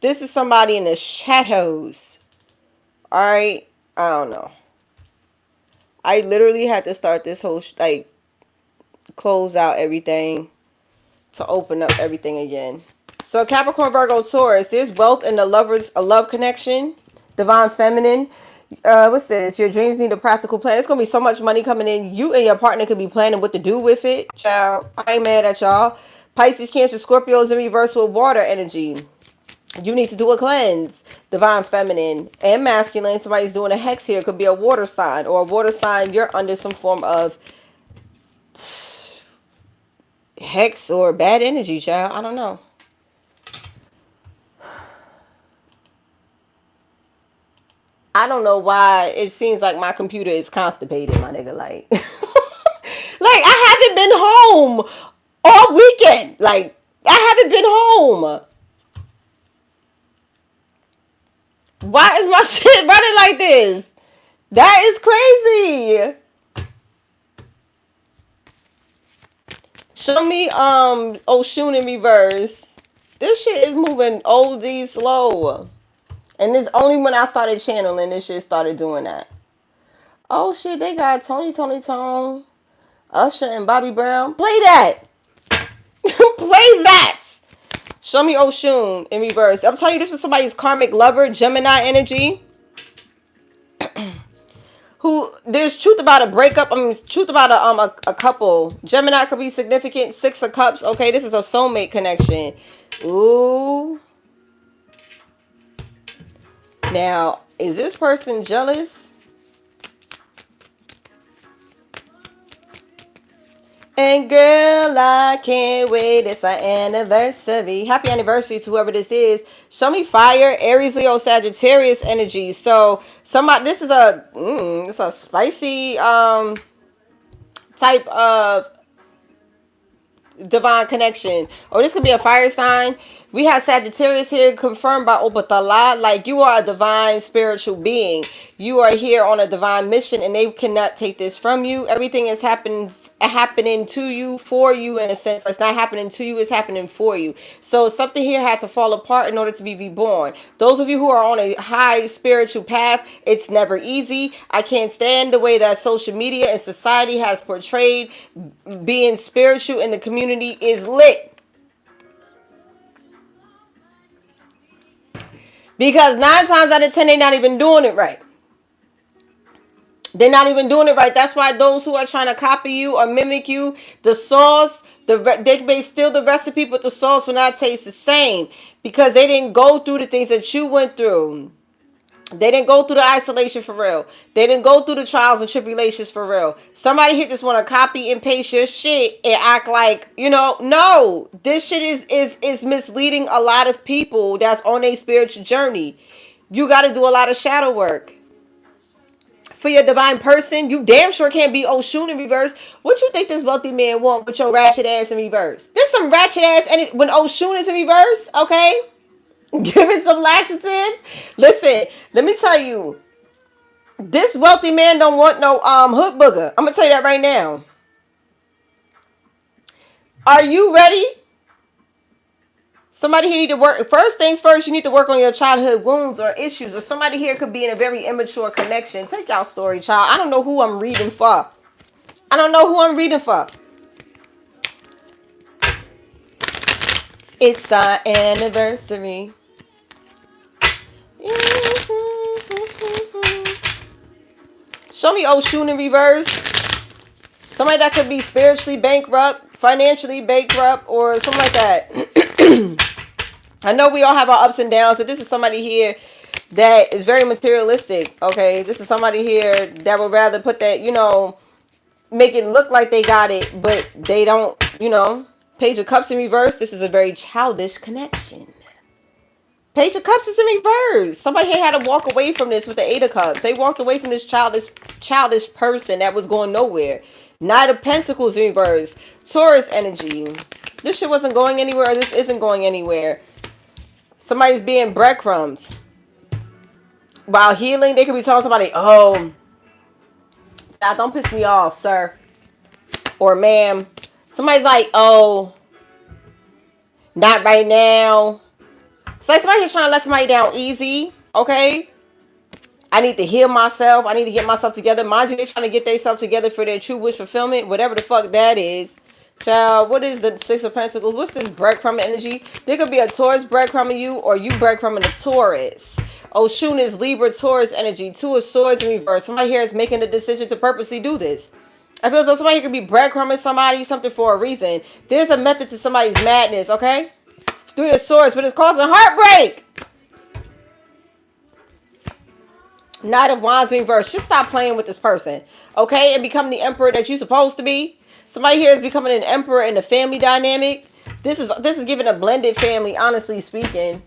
A: This is somebody in the shadows. All right. I don't know. I literally had to start this whole, close out everything to open up everything again. So Capricorn, Virgo, Taurus, there's wealth in the lovers, a love connection, divine feminine. What's this? Your dreams need a practical plan. It's going to be so much money coming in. You and your partner could be planning what to do with it. Child, I ain't mad at y'all. Pisces, Cancer, Scorpios in reverse with water energy. You need to do a cleanse. Divine feminine and masculine. Somebody's doing a hex here. It could be a water sign, or a water sign you're under some form of hex or bad energy, child. I don't know. I don't know why it seems like my computer is constipated, my nigga. Like, like I haven't been home all weekend. Like, I haven't been home. Why is my shit running like this? That is crazy. Show me Oshun in reverse. This shit is moving OD slow. And it's only when I started channeling this shit started doing that. Oh shit, they got Tony Tone, Usher and Bobby Brown. Play that. Play that. Show me Oshun in reverse. I'm telling you, this is somebody's karmic lover, Gemini energy. Who, there's truth about a breakup. I mean, truth about a couple. Gemini could be significant. 6 of Cups. Okay, this is a soulmate connection. Ooh. Now, is this person jealous? And girl, I can't wait. It's our anniversary. Happy anniversary to whoever this is. Show me fire, Aries, Leo, Sagittarius energy. So somebody, this is it's a spicy type of divine connection. Or this could be a fire sign. We have Sagittarius here confirmed by Obatala. Like, you are a divine spiritual being. You are here on a divine mission, and they cannot take this from you. Everything is happening to you, for you, in a sense. It's not happening to you, it's happening for you. So something here had to fall apart in order to be reborn. Those of you who are on a high spiritual path, it's never easy. I can't stand the way that social media and society has portrayed being spiritual in the community is lit. Because 9 times out of 10, they're not even doing it right. They're not even doing it right. That's why those who are trying to copy you or mimic you, the sauce, they may steal the recipe, but the sauce will not taste the same. Because they didn't go through the things that you went through. They didn't go through the isolation for real. They didn't go through the trials and tribulations for real. Somebody here just want to copy and paste your shit and act like, no. This shit is misleading a lot of people that's on a spiritual journey. You got to do a lot of shadow work. For your divine person, you damn sure can't be Oshun in reverse. What you think this wealthy man want with your ratchet ass in reverse? There's some ratchet ass when Oshun is in reverse, okay? Give it some laxatives. Listen, let me tell you, this wealthy man don't want no hood booger. I'm gonna tell you that right now. Are you ready? Somebody here need to work. First things first, you need to work on your childhood wounds or issues. Or somebody here could be in a very immature connection. Take y'all story, child. I don't know who I'm reading for. It's our anniversary. Show me Oshun in reverse. Somebody that could be spiritually bankrupt, financially bankrupt, or something like that. I know we all have our ups and downs, but this is somebody here that is very materialistic, okay? This is somebody here that would rather put that, make it look like they got it, but they don't, Page of Cups in reverse. This is a very childish connection. Page of Cups is in reverse. Somebody here had to walk away from this with the Eight of Cups. They walked away from this childish person that was going nowhere. Knight of Pentacles in reverse. Taurus energy. This shit wasn't going anywhere. This isn't going anywhere. Somebody's being breadcrumbs. While healing, they could be telling somebody, oh, now don't piss me off, sir. Or ma'am. Somebody's like, oh, not right now. It's like somebody who's trying to let somebody down easy, okay? I need to heal myself. I need to get myself together. Mind you, they're trying to get themselves together for their true wish fulfillment, whatever the fuck that is. Child, what is the Six of Pentacles? What's this breadcrumb energy? There could be a Taurus breadcrumbing you, or you breadcrumbing a Taurus. Oshun is Libra, Taurus energy. Two of Swords in reverse. Somebody here is making the decision to purposely do this. I feel as though somebody could be breadcrumbing somebody, something for a reason. There's a method to somebody's madness, okay? Three of Swords, but it's causing heartbreak. Knight of Wands in reverse. Just stop playing with this person, okay? And become the emperor that you're supposed to be. Somebody here is becoming an emperor in the family dynamic. This is giving a blended family, honestly speaking.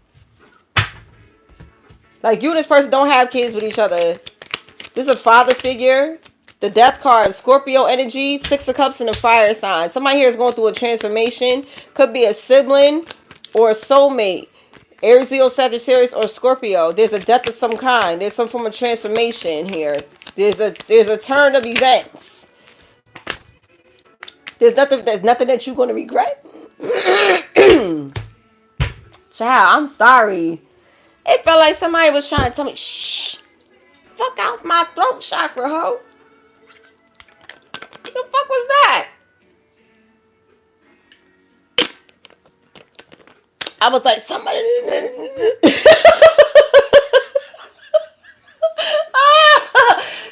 A: Like, you and this person don't have kids with each other. This is a father figure. The Death card, Scorpio energy, Six of Cups, and a fire sign. Somebody here is going through a transformation. Could be a sibling or a soulmate. Aries, Leo, Sagittarius, or Scorpio. There's a death of some kind. There's some form of transformation here. There's a turn of events. There's nothing that you're going to regret. Child, I'm sorry. It felt like somebody was trying to tell me, shh, fuck out my throat chakra, ho. What the fuck was that? I was like, somebody.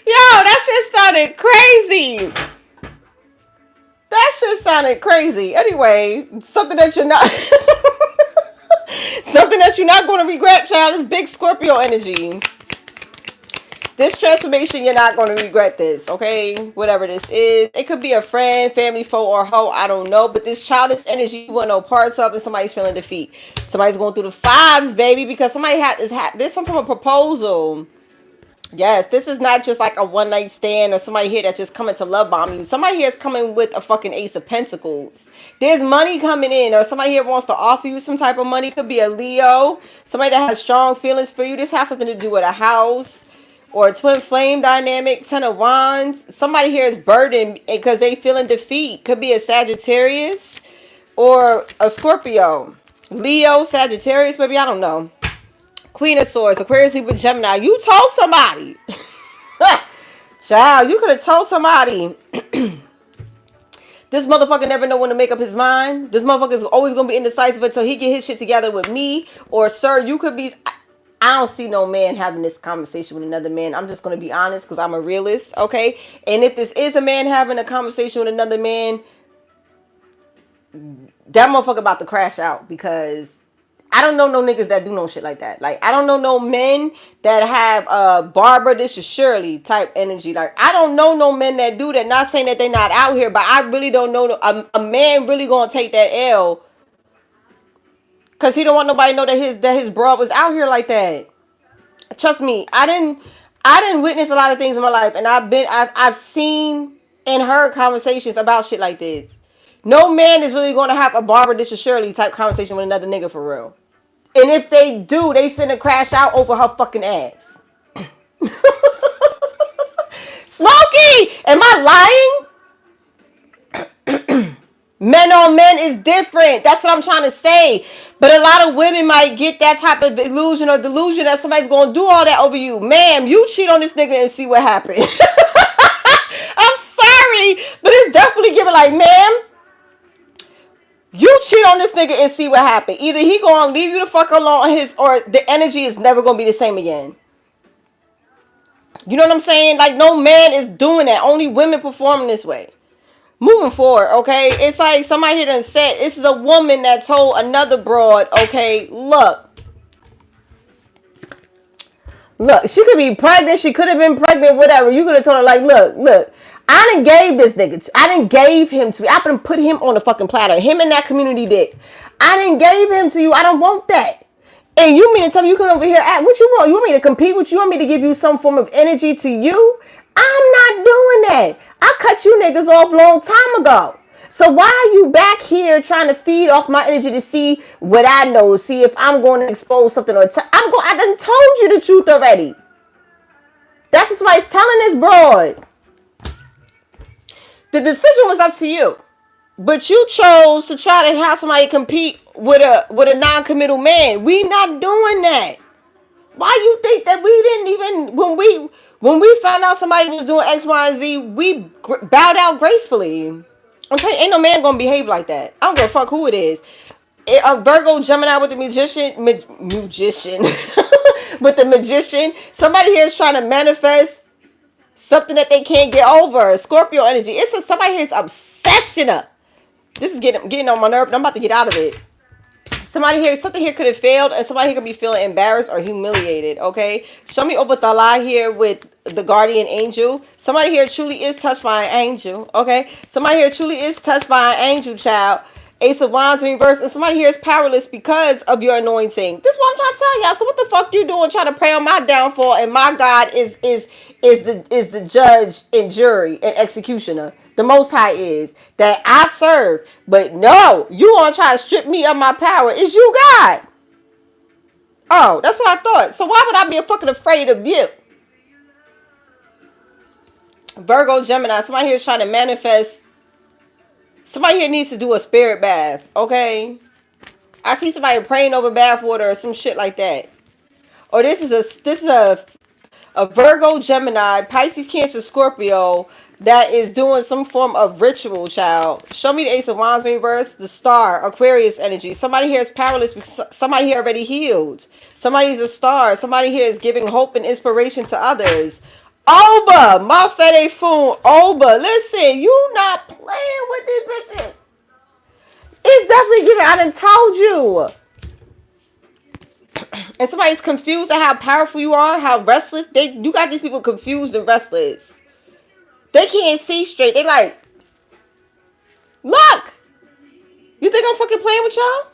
A: Yo, that shit sounded crazy. That shit sounded crazy. Anyway, something that you're not something that you're not going to regret, child, is big Scorpio energy. This transformation, you're not going to regret this, okay? Whatever this is. It could be a friend, family, foe, or hoe. I don't know. But this childish energy you want no parts of, and somebody's feeling defeat. Somebody's going through the fives, baby, because somebody there's some from a proposal. Yes, this is not just like a one-night stand or somebody here that's just coming to love bomb you. Somebody here is coming with a fucking Ace of Pentacles. There's money coming in, or somebody here wants to offer you some type of money. Could be a Leo. Somebody that has strong feelings for you. This has something to do with a house or a twin flame dynamic. Ten of Wands. Somebody here is burdened because they feeling defeat. Could be a Sagittarius or a Scorpio. Leo, Sagittarius, maybe, I don't know. Queen of Swords, Aquarius, Libra, Gemini. You told somebody. Child, you could have told somebody. This motherfucker never know when to make up his mind. This motherfucker is always going to be indecisive until he get his shit together with me. Or, sir, you could be... I don't see no man having this conversation with another man. I'm just going to be honest because I'm a realist, okay? And if this is a man having a conversation with another man, that motherfucker about to crash out, because I don't know no niggas that do no shit like that. Like, I don't know no men that have Barbara, this is Shirley type energy. Like, I don't know no men that do that. Not saying that they not out here, but I really don't know a man really gonna take that L because he don't want nobody to know that his broad was out here like that. Trust me, I didn't witness a lot of things in my life, and I've seen and heard conversations about shit like this. No man is really going to have a Barbara, this is Shirley type conversation with another nigga for real. And if they do, they finna crash out over her fucking ass. Smokey! Am I lying? Men on men is different. That's what I'm trying to say. But a lot of women might get that type of illusion or delusion that somebody's going to do all that over you. Ma'am, you cheat on this nigga and see what happens. I'm sorry, but it's definitely giving like, ma'am, you cheat on this nigga and see what happens. Either he gonna leave you the fuck alone, or the energy is never gonna be the same again. You know what I'm saying? Like, no man is doing that. Only women performing this way. Moving forward, okay? It's like somebody here done said, this is a woman that told another broad, okay, look, she could be pregnant, she could have been pregnant, whatever. You could have told her, like, look, I done gave this nigga, I done gave him to you. I done put him on the fucking platter. Him and that community dick. I done gave him to you. I don't want that. And you mean to tell me you come over here at what you want? You want me to compete with you? You want me to give you some form of energy to you? I'm not doing that. I cut you niggas off long time ago. So why are you back here trying to feed off my energy to see what I know, see if I'm going to expose something or I done told you the truth already. That's just why it's telling this broad. The decision was up to you. But you chose to try to have somebody compete with a non-committal man. We not doing that. Why you think that we didn't even when we found out somebody was doing X, Y, and Z, we bowed out gracefully. I'm telling you, ain't no man gonna behave like that. I don't give a fuck who it is. A Virgo, Gemini with the magician, with the magician. Somebody here is trying to manifest something that they can't get over. Scorpio energy. Somebody here's obsession up. This is getting on my nerve, but I'm about to get out of it. Something here could have failed, and somebody here could be feeling embarrassed or humiliated, okay? Show me Obatala here with the guardian angel. Somebody here truly is touched by an angel, okay? Somebody here truly is touched by an angel, child. Ace of Wands in reverse, and somebody here is powerless because of your anointing. This is what I'm trying to tell y'all. So what the fuck you doing trying to pray on my downfall, and my God is the judge and jury and executioner. The Most High is that I serve, but no, you want to try to strip me of my power. Is you God? Oh, that's what I thought. So why would I be fucking afraid of you? Virgo, Gemini. Somebody here is trying to manifest. Somebody here needs to do a spirit bath. Okay, I see somebody praying over bath water or some shit like that. Or this is a Virgo, Gemini, Pisces, Cancer, Scorpio that is doing some form of ritual, child. Show me the Ace of Wands reverse, the Star, Aquarius energy. Somebody here is powerless because somebody here already healed. Somebody's a star. Somebody here is giving hope and inspiration to others. Oba, my fede fool, Oba. Listen, you not playing with these bitches. It's definitely giving. I done told you. And somebody's confused at how powerful you are, how restless. You got these people confused and restless. They can't see straight. They like, look. You think I'm fucking playing with y'all?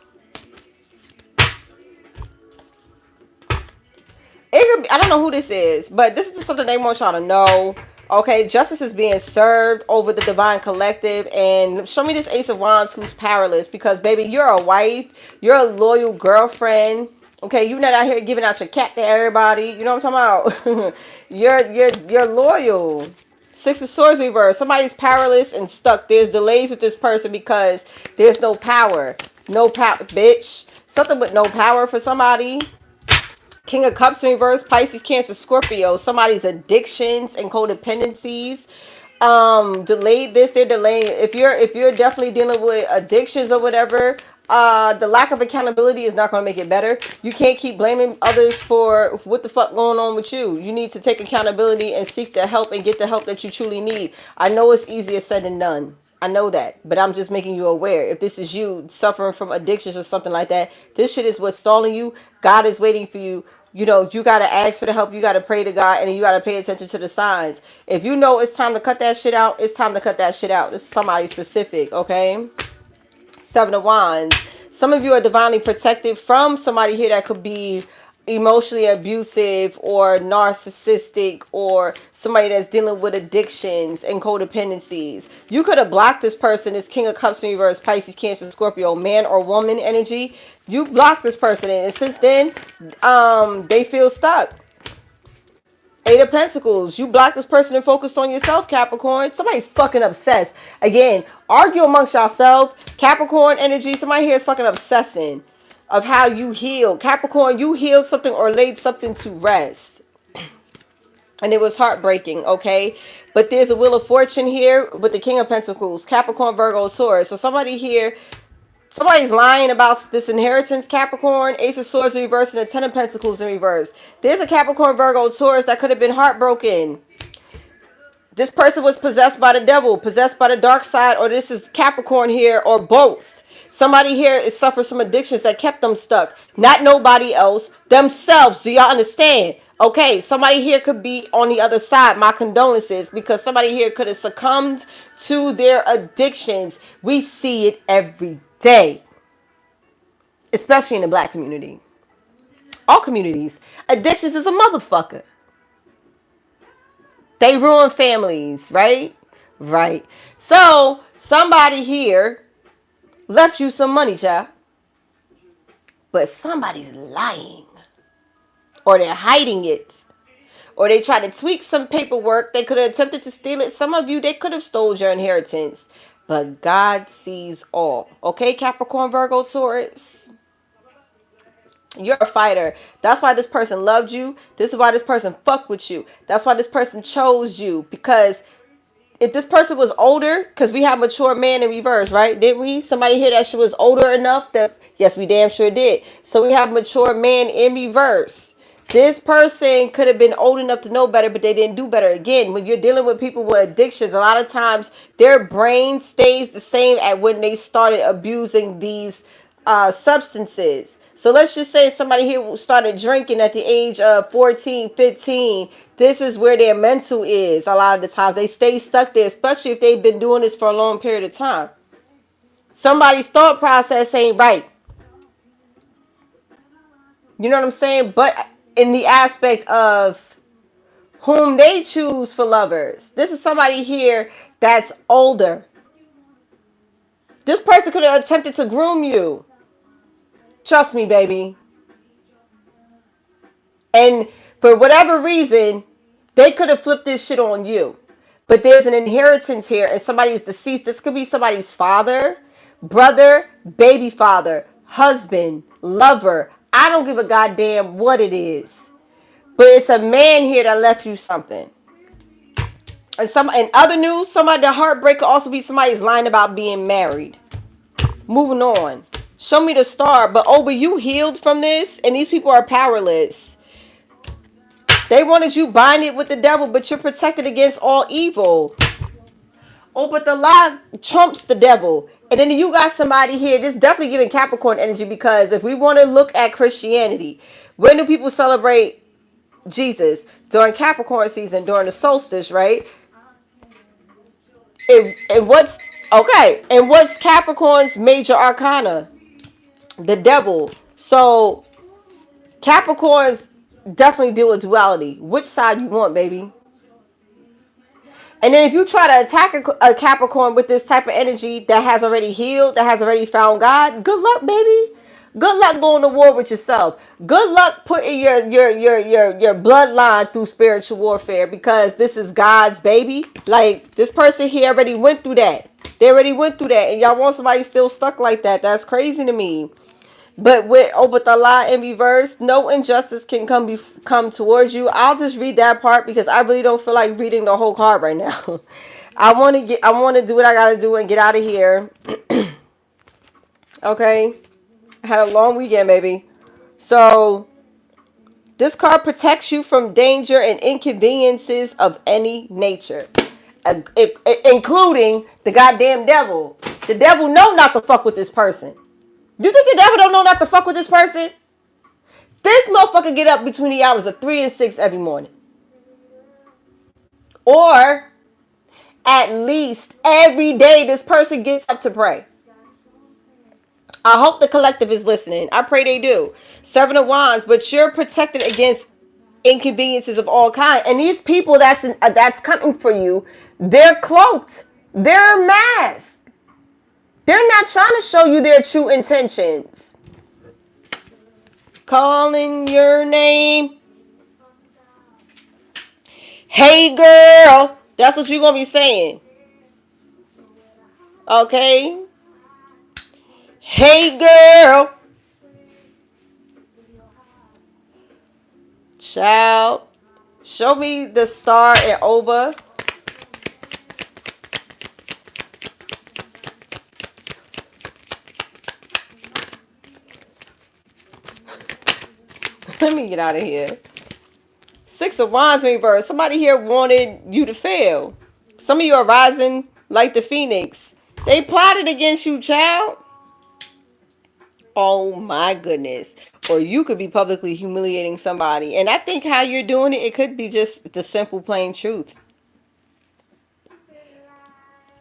A: I don't know who this is, but this is just something they want y'all to know. Okay, justice is being served over the divine collective. And show me this Ace of Wands who's powerless. Because, baby, you're a wife. You're a loyal girlfriend. Okay, you're not out here giving out your cat to everybody. You know what I'm talking about? you're loyal. Six of Swords reverse. Somebody's powerless and stuck. There's delays with this person because there's no power. No power, bitch. Something with no power for somebody. King of Cups in reverse, Pisces, Cancer, Scorpio. Somebody's addictions and codependencies. Delayed this, they're delaying. If you're definitely dealing with addictions or whatever, the lack of accountability is not going to make it better. You can't keep blaming others for what the fuck going on with you. You need to take accountability and seek the help and get the help that you truly need. I know it's easier said than done. I know that, but I'm just making you aware. If this is you suffering from addictions or something like that, this shit is what's stalling you. God is waiting for you. You know, you got to ask for the help. You got to pray to God, and then you got to pay attention to the signs. If you know it's time to cut that shit out, it's time to cut that shit out. This is somebody specific, okay? Seven of Wands. Some of you are divinely protected from somebody here that could be emotionally abusive or narcissistic, or somebody that's dealing with addictions and codependencies. You could have blocked this person. This King of Cups in reverse, Pisces, Cancer, Scorpio, man or woman energy. You blocked this person, and since then they feel stuck. Eight of Pentacles. You blocked this person and focused on yourself, Capricorn. Somebody's fucking obsessed. Again, argue amongst yourself. Capricorn energy. Somebody here is fucking obsessing of how you healed. Capricorn, you healed something or laid something to rest. And it was heartbreaking, okay? But there's a Wheel of Fortune here with the King of Pentacles. Capricorn, Virgo, Taurus. So somebody here, somebody's lying about this inheritance, Capricorn. Ace of Swords in reverse and the Ten of Pentacles in reverse. There's a Capricorn, Virgo, Taurus that could have been heartbroken. This person was possessed by the devil, possessed by the dark side, or this is Capricorn here, or both. Somebody here is suffers from addictions that kept them stuck. Not nobody else, themselves. Do y'all understand? Okay, somebody here could be on the other side. My condolences, because somebody here could have succumbed to their addictions. We see it every day, especially in the black community. All communities. Addictions is a motherfucker. They ruin families, right? Right. So somebody here left you some money, child. But somebody's lying. Or they're hiding it. Or they try to tweak some paperwork. They could have attempted to steal it. Some of you, they could have stole your inheritance. But God sees all. Okay, Capricorn, Virgo, Taurus? You're a fighter. That's why this person loved you. This is why this person fucked with you. That's why this person chose you. Because if this person was older, because we have mature man in reverse, right? Didn't we? Somebody here that she was older enough that, yes, we damn sure did. So we have mature man in reverse. This person could have been old enough to know better, but they didn't do better. Again, when you're dealing with people with addictions, a lot of times their brain stays the same at when they started abusing these substances. So let's just say somebody here started drinking at the age of 14, 15. This is where their mental is. A lot of the times they stay stuck there, especially if they've been doing this for a long period of time. Somebody's thought process ain't right. You know what I'm saying? But in the aspect of whom they choose for lovers. This is somebody here that's older. This person could have attempted to groom you. Trust me, baby. And for whatever reason, they could have flipped this shit on you. But there's an inheritance here and somebody's deceased. This could be somebody's father, brother, baby father, husband, lover. I don't give a goddamn what it is. But it's a man here that left you something. And in other news, somebody, the heartbreak could also be somebody's lying about being married. Moving on. Show me the star. But oh, but you healed from this? And these people are powerless. They wanted you bind it with the devil, but you're protected against all evil. Oh, but the lie trumps the devil. And then you got somebody here. This definitely giving Capricorn energy, because if we want to look at Christianity, when do people celebrate Jesus? During Capricorn season, during the solstice, right? And what's okay? And what's Capricorn's major arcana? The devil. So Capricorns definitely deal with duality. Which side you want, baby? And then if you try to attack a Capricorn with this type of energy that has already healed, that has already found God, good luck, baby. Good luck going to war with yourself. Good luck putting your bloodline through spiritual warfare, because this is God's baby. Like, this person here already went through that. They already went through that. And y'all want somebody still stuck like that. That's crazy to me. But with Allah in reverse, no injustice can come towards you. I'll just read that part because I really don't feel like reading the whole card right now. I want to do what I gotta do and get out of here. Okay. I had a long weekend, baby. So this card protects you from danger and inconveniences of any nature, including the goddamn devil. The devil know not to fuck with this person. You think the devil don't know not to fuck with this person? This motherfucker get up between the hours of 3 and 6 every morning. Or at least every day this person gets up to pray. I hope the collective is listening. I pray they do. 7 of Wands, but you're protected against inconveniences of all kinds. And these people that's coming for you, they're cloaked. They're masked. They're not trying to show you their true intentions. Calling your name. Hey, girl. That's what you're going to be saying. Okay? Hey, girl. Child. Show me the star and Oba. Let me get out of here. 6 of Wands in reverse. Somebody here wanted you to fail. Some of you are rising like the phoenix. They plotted against you, child. Oh my goodness. Or you could be publicly humiliating somebody. And I think how you're doing it, it could be just the simple, plain truth.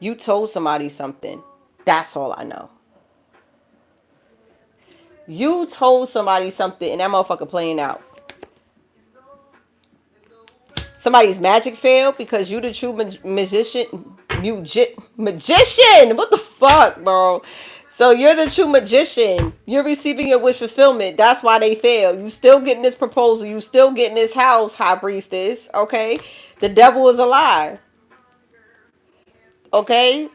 A: You told somebody something. That's all I know. You told somebody something and that motherfucker playing out. Somebody's magic failed because you the true magician. Magician! What the fuck, bro? So you're the true magician. You're receiving your wish fulfillment. That's why they fail. You still getting this proposal. You still getting this house, high priestess. Okay? The devil is a lie. Okay?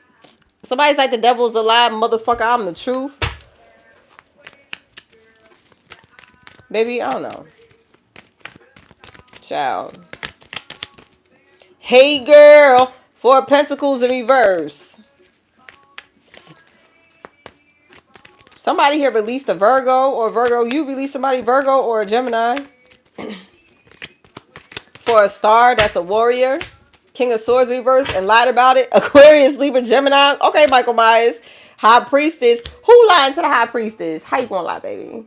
A: Somebody's like, the devil's a lie, motherfucker. I'm the truth. Baby, I don't know. Child. Hey, girl. Four of Pentacles in reverse. Somebody here released a Virgo, or Virgo, you released somebody, Virgo or a Gemini. For a star, that's a warrior. King of Swords reverse and lied about it. Aquarius, Libra, Gemini. Okay, Michael Myers. High Priestess. Who lying to the High Priestess? How you gonna lie, baby?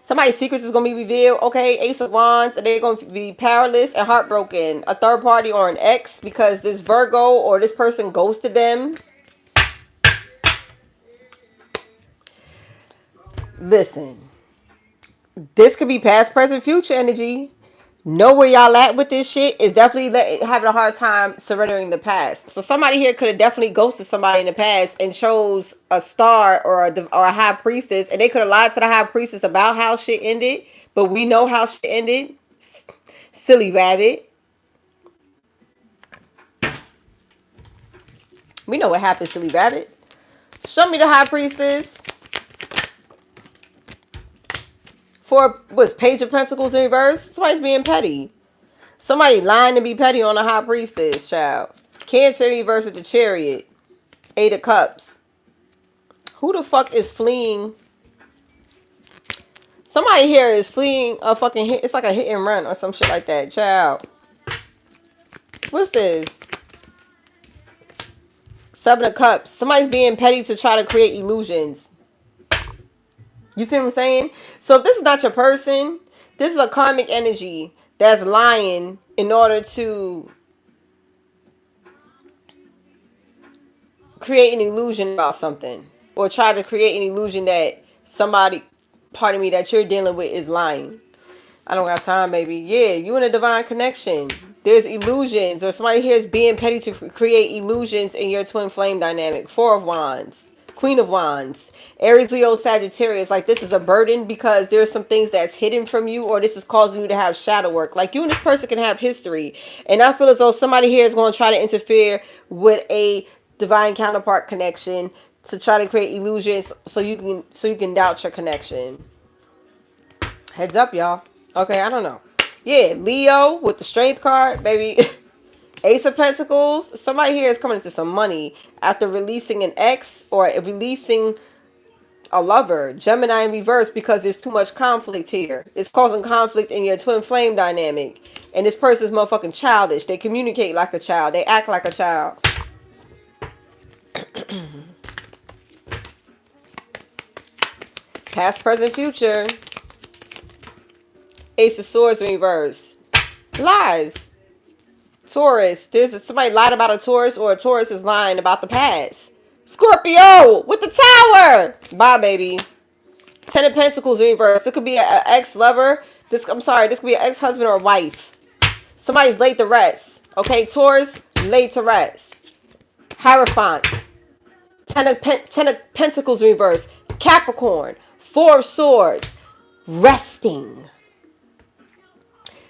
A: Somebody's secrets is gonna be revealed. Okay, Ace of Wands, and they're gonna be powerless and heartbroken. A third party or an ex because this Virgo or this person ghosted them. Listen, this could be past, present, future energy. Know where y'all at with this shit is definitely having a hard time surrendering the past. So somebody here could have definitely ghosted somebody in the past and chose a star or a high priestess, and they could have lied to the high priestess about how shit ended. But we know how shit ended. Silly rabbit. We know what happened, silly rabbit. Show me the high priestess. For what's Page of Pentacles in reverse? Somebody's being petty. Somebody lying to be petty on a high priestess, child. Cancer in reverse with the Chariot. Eight of Cups. Who the fuck is fleeing? Somebody here is fleeing a fucking hit. It's like a hit and run or some shit like that, child. What's this? Seven of Cups. Somebody's being petty to try to create illusions. You see what I'm saying? So if this is not your person, this is a karmic energy that's lying in order to create an illusion about something. Or try to create an illusion that somebody, pardon me, that you're dealing with is lying. I don't got time, baby. Yeah, you in a divine connection. There's illusions. Or somebody here is being petty to create illusions in your twin flame dynamic. Four of Wands. Queen of Wands, Aries, Leo, Sagittarius. Like this is a burden because there's some things that's hidden from you, or this is causing you to have shadow work. Like you and this person can have history, and I feel as though somebody here is going to try to interfere with a divine counterpart connection to try to create illusions so you can doubt your connection. Heads up, y'all. Okay, I don't know. Yeah, Leo with the Strength card, baby. Ace of Pentacles. Somebody here is coming into some money after releasing an ex or releasing a lover. Gemini in reverse because there's too much conflict here. It's causing conflict in your twin flame dynamic. And this person's motherfucking childish. They communicate like a child. They act like a child. Past, present, future. Ace of Swords in reverse. Lies. Taurus. There's somebody lied about a Taurus, or a Taurus is lying about the past. Scorpio with the tower. Bye, baby. Ten of Pentacles in reverse. It could be an ex-lover. This could be an ex-husband or wife. Somebody's laid to rest. Okay, Taurus, laid to rest. Hierophant. Ten of Pentacles in reverse. Capricorn. Four of Swords. Resting.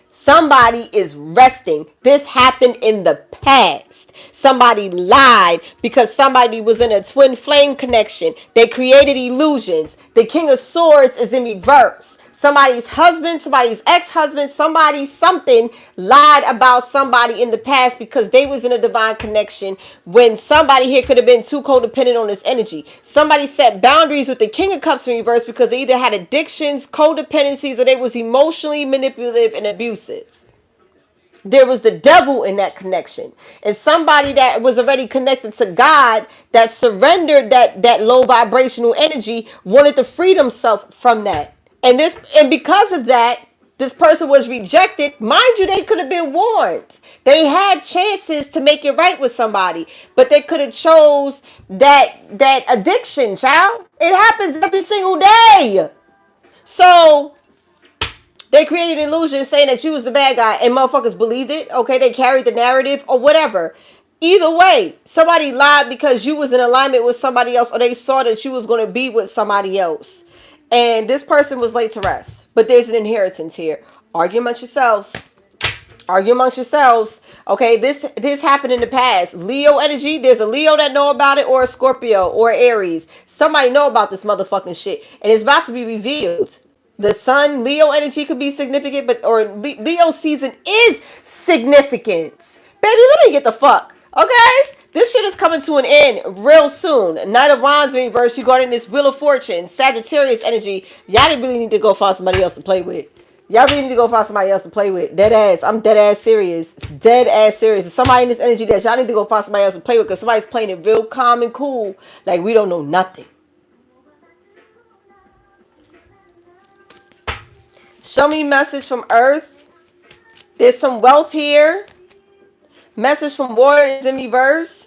A: Somebody is resting. This happened in the past. Somebody lied because somebody was in a twin flame connection. They created illusions. The King of Swords is in reverse. Somebody's husband, somebody's ex-husband, something lied about somebody in the past because they was in a divine connection when somebody here could have been too codependent on this energy. Somebody set boundaries with the King of Cups in reverse because they either had addictions, codependencies, or they was emotionally manipulative and abusive. There was the devil in that connection, and somebody that was already connected to God, that surrendered that low vibrational energy, wanted to free themselves from that. And because of that, this person was rejected. Mind you, they could have been warned. They had chances to make it right with somebody, but they could have chose that addiction, child. It happens every single day. So they created an illusion saying that you was the bad guy, and motherfuckers believed it. Okay, they carried the narrative or whatever. Either way, somebody lied because you was in alignment with somebody else, or they saw that you was going to be with somebody else. And this person was laid to rest. But there's an inheritance here. Argue amongst yourselves. Argue amongst yourselves. Okay, this happened in the past. Leo energy. There's a Leo that know about it, or a Scorpio, or Aries. Somebody know about this motherfucking shit, and it's about to be revealed. The Sun Leo energy could be significant, but or Leo season is significant. Baby, let me get the fuck. Okay, this shit is coming to an end real soon. Knight of Wands in reverse. You got in this Wheel of Fortune, Sagittarius energy. Y'all didn't really need to go find somebody else to play with. Y'all really need to go find somebody else to play with. Dead ass. I'm dead ass serious. Dead ass serious. There's somebody in this energy that y'all need to go find somebody else to play with, because somebody's playing it real calm and cool. Like we don't know nothing. Show me message from Earth. There's some wealth here. Message from water is in reverse.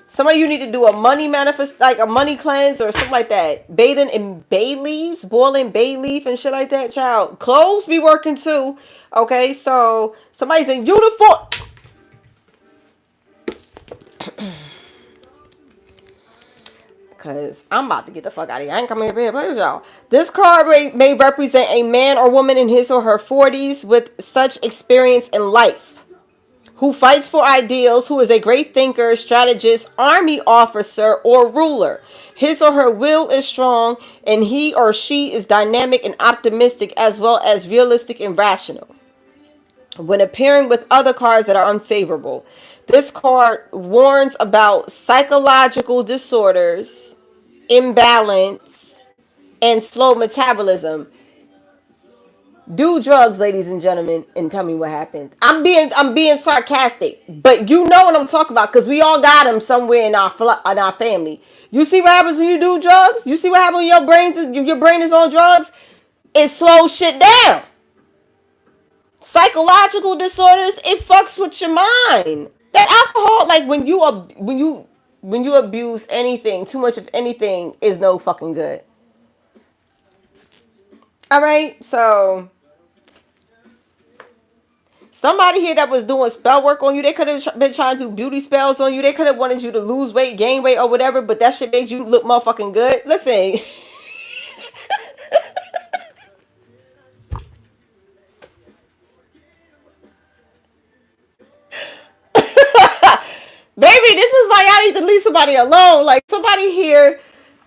A: Some of you need to do a money manifest, like a money cleanse or something like that. Bathing in bay leaves, boiling bay leaf and shit like that, child. Clothes be working too. Okay, so somebody's in uniform. Because I'm about to get the fuck out of here. I ain't coming here to play with y'all. This card may represent a man or woman in his or her 40s with such experience in life, who fights for ideals, who is a great thinker, strategist, army officer, or ruler. His or her will is strong, and he or she is dynamic and optimistic, as well as realistic and rational. When appearing with other cards that are unfavorable, this card warns about psychological disorders, imbalance, and slow metabolism. Do drugs, ladies and gentlemen, and tell me what happened. I'm being sarcastic, but you know what I'm talking about, because we all got them somewhere in our family. You see what happens when you do drugs? You see what happens when your brain is on drugs? It slows shit down. Psychological disorders, it fucks with your mind. That alcohol, like when you abuse anything, too much of anything is no fucking good. All right, so somebody here that was doing spell work on you, they could have been trying to do beauty spells on you. They could have wanted you to lose weight, gain weight, or whatever, but that shit made you look motherfucking good. Listen. Baby, this is why y'all need to leave somebody alone. Like, somebody here,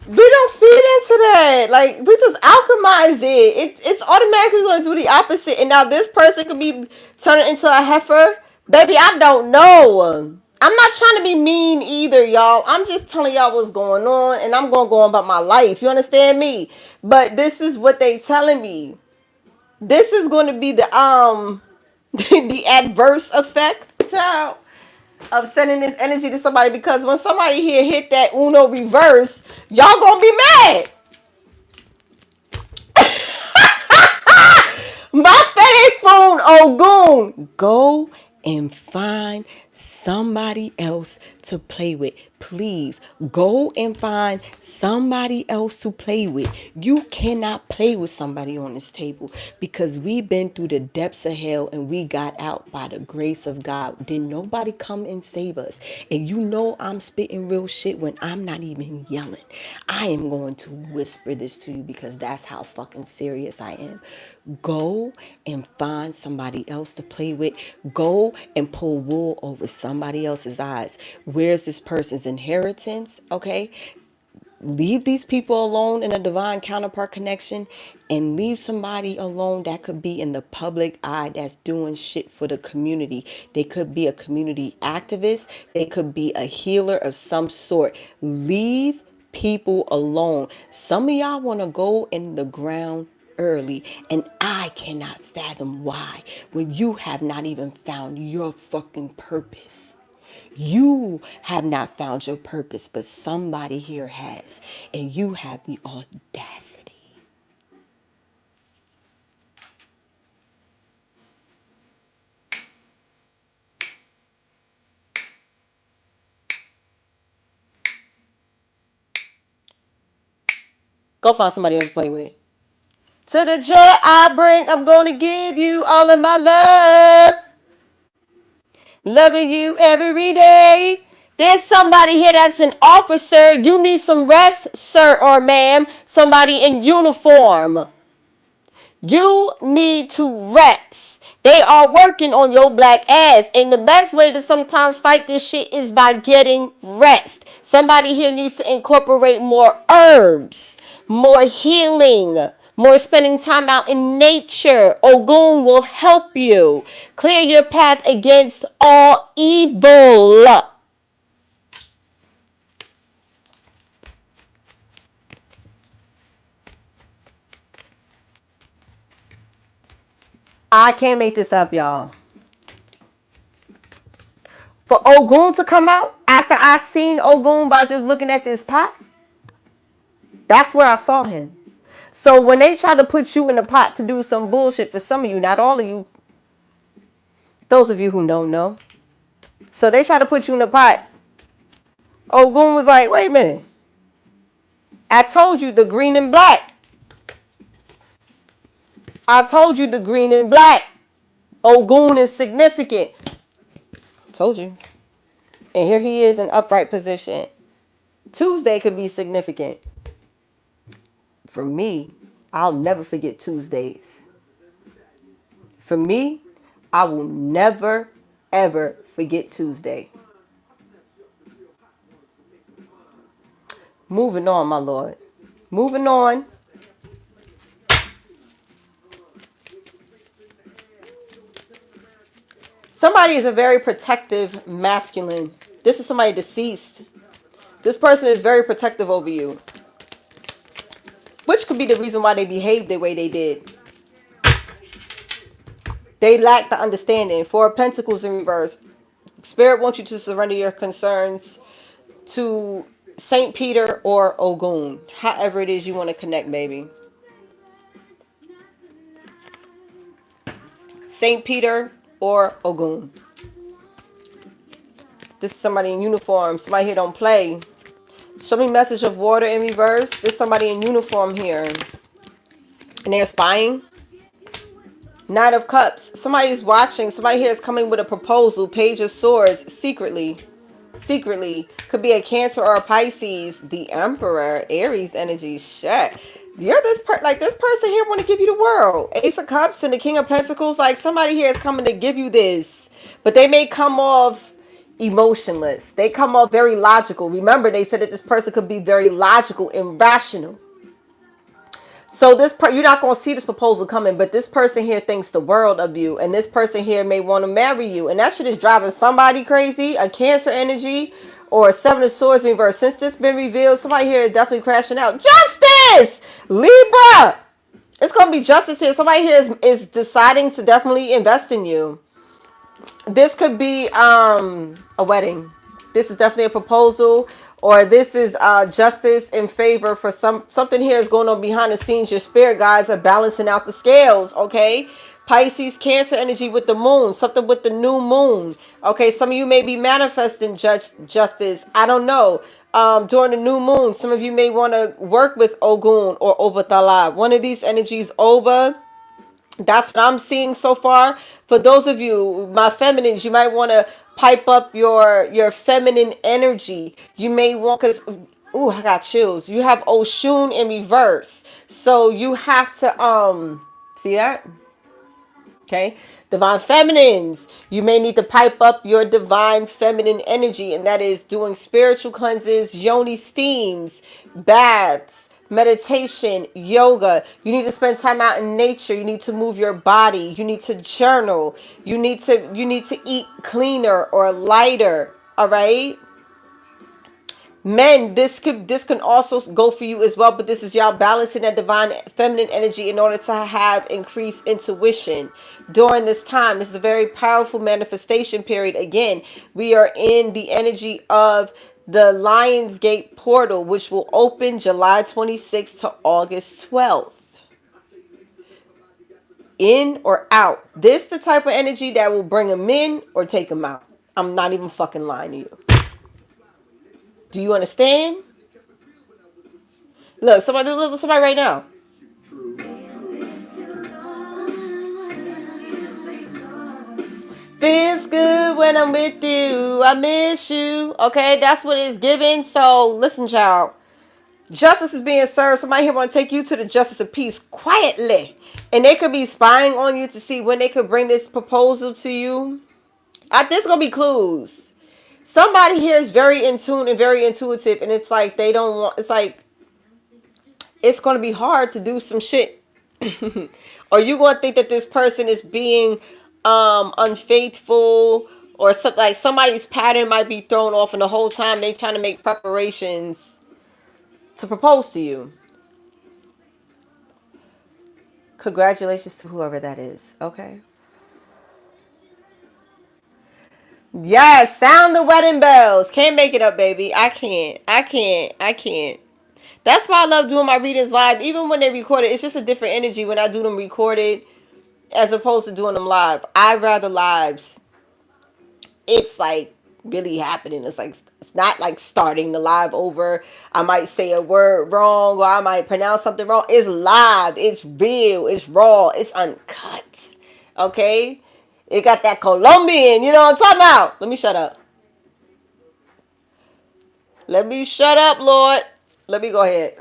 A: we don't feed into that. Like, we just alchemize it's automatically going to do the opposite. And now this person could be turning into a heifer. Baby, I don't know. I'm not trying to be mean either, y'all. I'm just telling y'all what's going on, and I'm going to go on about my life. You understand me? But this is what they telling me. This is going to be the the adverse effect, child, of sending this energy to somebody, because when somebody here hit that Uno reverse, y'all gonna be mad. My fede phone, Ogun. Go and find somebody else to play with. Please go and find somebody else to play with. You cannot play with somebody on this table, because we've been through the depths of hell and we got out by the grace of God. Didn't nobody come and save us. And you know I'm spitting real shit when I'm not even yelling. I am going to whisper this to you because that's how fucking serious I am. Go and find somebody else to play with. Go and pull wool over somebody else's eyes. Where's this person's inheritance? Okay. Leave these people alone in a divine counterpart connection, and leave somebody alone that could be in the public eye, that's doing shit for the community. They could be a community activist. They could be a healer of some sort. Leave people alone. Some of y'all want to go in the ground early, and I cannot fathom why when you have not even found your fucking purpose. You have not found your purpose, but somebody here has, and you have the audacity. Go find somebody else to play with. To the joy I bring, I'm gonna give you all of my love. Loving you every day. There's somebody here that's an officer. You need some rest, sir or ma'am. Somebody in uniform. You need to rest. They are working on your black ass. And the best way to sometimes fight this shit is by getting rest. Somebody here needs to incorporate more herbs, more healing, more spending time out in nature. Ogun will help you clear your path against all evil. I can't make this up, y'all. For Ogun to come out after I seen Ogun by just looking at this pot, that's where I saw him. So when they try to put you in the pot to do some bullshit, for some of you, not all of you, those of you who don't know. So they try to put you in the pot. Ogun was like, wait a minute. I told you the green and black. I told you the green and black. Ogun is significant. Told you. And here he is in upright position. Tuesday could be significant. For me, I'll never forget Tuesdays. For me, I will never, ever forget Tuesday. Moving on, my Lord. Moving on. Somebody is a very protective masculine. This is somebody deceased. This person is very protective over you, which could be the reason why they behaved the way they did. They lack the understanding. Four of Pentacles in reverse. Spirit wants you to surrender your concerns to Saint Peter or Ogun. However it is you want to connect, baby. Saint Peter or Ogun. This is somebody in uniform. Somebody here don't play. Show me message of water in reverse. There's somebody in uniform here. And they're spying. Knight of Cups. Somebody's watching. Somebody here is coming with a proposal. Page of Swords. Secretly. Secretly. Could be a Cancer or a Pisces. The Emperor. Aries energy. Shit. You're this this person here want to give you the world. Ace of Cups and the King of Pentacles. Like somebody here is coming to give you this. But they may come off emotionless. They come off very logical. Remember, they said that this person could be very logical and rational. So you're not going to see this proposal coming, but this person here thinks the world of you, and this person here may want to marry you, and that shit is driving somebody crazy. A Cancer energy or a Seven of Swords reverse. Since this been revealed, somebody here is definitely crashing out. Justice, Libra. It's going to be justice here. Somebody here is deciding to definitely invest in you. This could be a wedding. This is definitely a proposal, or this is justice in favor for something here is going on behind the scenes. Your spirit guides are balancing out the scales, okay? Pisces, Cancer energy with the moon, something with the new moon. Okay, some of you may be manifesting justice. I don't know. During the new moon, some of you may want to work with Ogun or Obatala. One of these energies, Oba. That's what I'm seeing so far. For those of you, my feminines, you might want to pipe up your feminine energy. You may want, because, ooh, I got chills. You have Oshun in reverse. So you have to, see that? Okay. Divine feminines, you may need to pipe up your divine feminine energy, and that is doing spiritual cleanses, yoni steams, baths, meditation, yoga. You need to spend time out in nature. You need to move your body. You need to journal. You need to eat cleaner or lighter. All right. Men, this can also go for you as well, but this is y'all balancing that divine feminine energy in order to have increased intuition during this time. This is a very powerful manifestation period. Again, we are in the energy of the Lionsgate portal, which will open July 26th to August 12th. In or out. This the type of energy that will bring them in or take them out. I'm not even fucking lying to you. Do you understand? Look, somebody right now. Feels good when I'm with you. I miss you. Okay, that's what it's giving. So listen, child. Justice is being served. Somebody here want to take you to the justice of peace quietly. And they could be spying on you to see when they could bring this proposal to you. There's going to be clues. Somebody here is very in tune and very intuitive. And it's like they don't want, it's like, it's going to be hard to do some shit. Or you going to think that this person is being unfaithful, or something, like somebody's pattern might be thrown off, and the whole time they trying to make preparations to propose to you. Congratulations to whoever that is. Okay. Yes, sound the wedding bells. Can't make it up, baby. I can't. That's why I love doing my readings live, even when they record it. It's just a different energy when I do them recorded as opposed to doing them live. I rather lives. It's like really happening. It's like, it's not like starting the live over. I might say a word wrong, or I might pronounce something wrong. It's live. It's real. It's raw. It's uncut. Okay? It got that Colombian. You know what I'm talking about? Let me shut up. Let me shut up, Lord. Let me go ahead.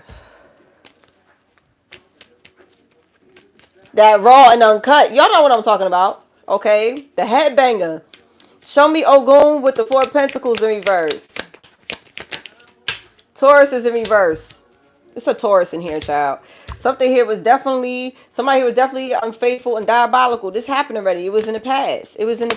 A: That raw and uncut. Y'all know what I'm talking about. Okay? The headbanger. Show me Ogun with the Four of Pentacles in reverse. Taurus is in reverse. It's a Taurus in here, child. Somebody here was definitely unfaithful and diabolical. This happened already. It was in the past. It's in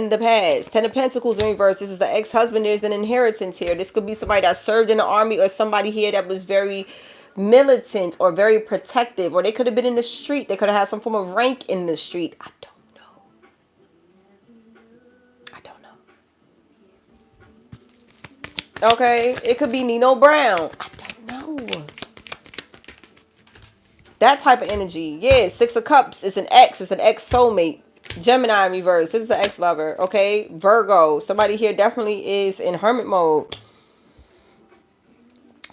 A: the past. Ten of Pentacles in reverse. This is the ex-husband. There's an inheritance here. This could be somebody that served in the army, or somebody here that was very militant or very protective, or they could have been in the street. They could have had some form of rank in the street. I don't know. Okay, it could be Nino Brown. I don't know. That type of energy. Yeah, Six of Cups. It's an ex. It's an ex soulmate. Gemini in reverse. This is an ex lover. Okay, Virgo. Somebody here definitely is in hermit mode.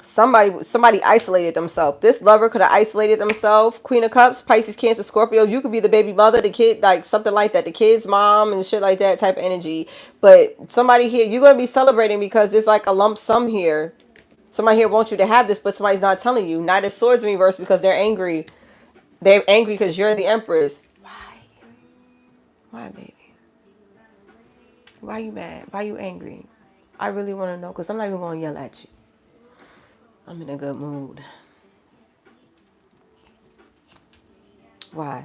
A: Somebody isolated themselves. This lover could have isolated themselves. Queen of Cups, Pisces, Cancer, Scorpio. You could be the baby mother, the kid, like something like that. The kid's mom and shit like that type of energy. But somebody here, you're going to be celebrating because there's like a lump sum here. Somebody here wants you to have this, but somebody's not telling you. Knight of Swords in reverse because they're angry. They're angry because you're the Empress. Why? Why, baby? Why are you mad? Why are you angry? I really want to know, because I'm not even going to yell at you. I'm in a good mood. Why?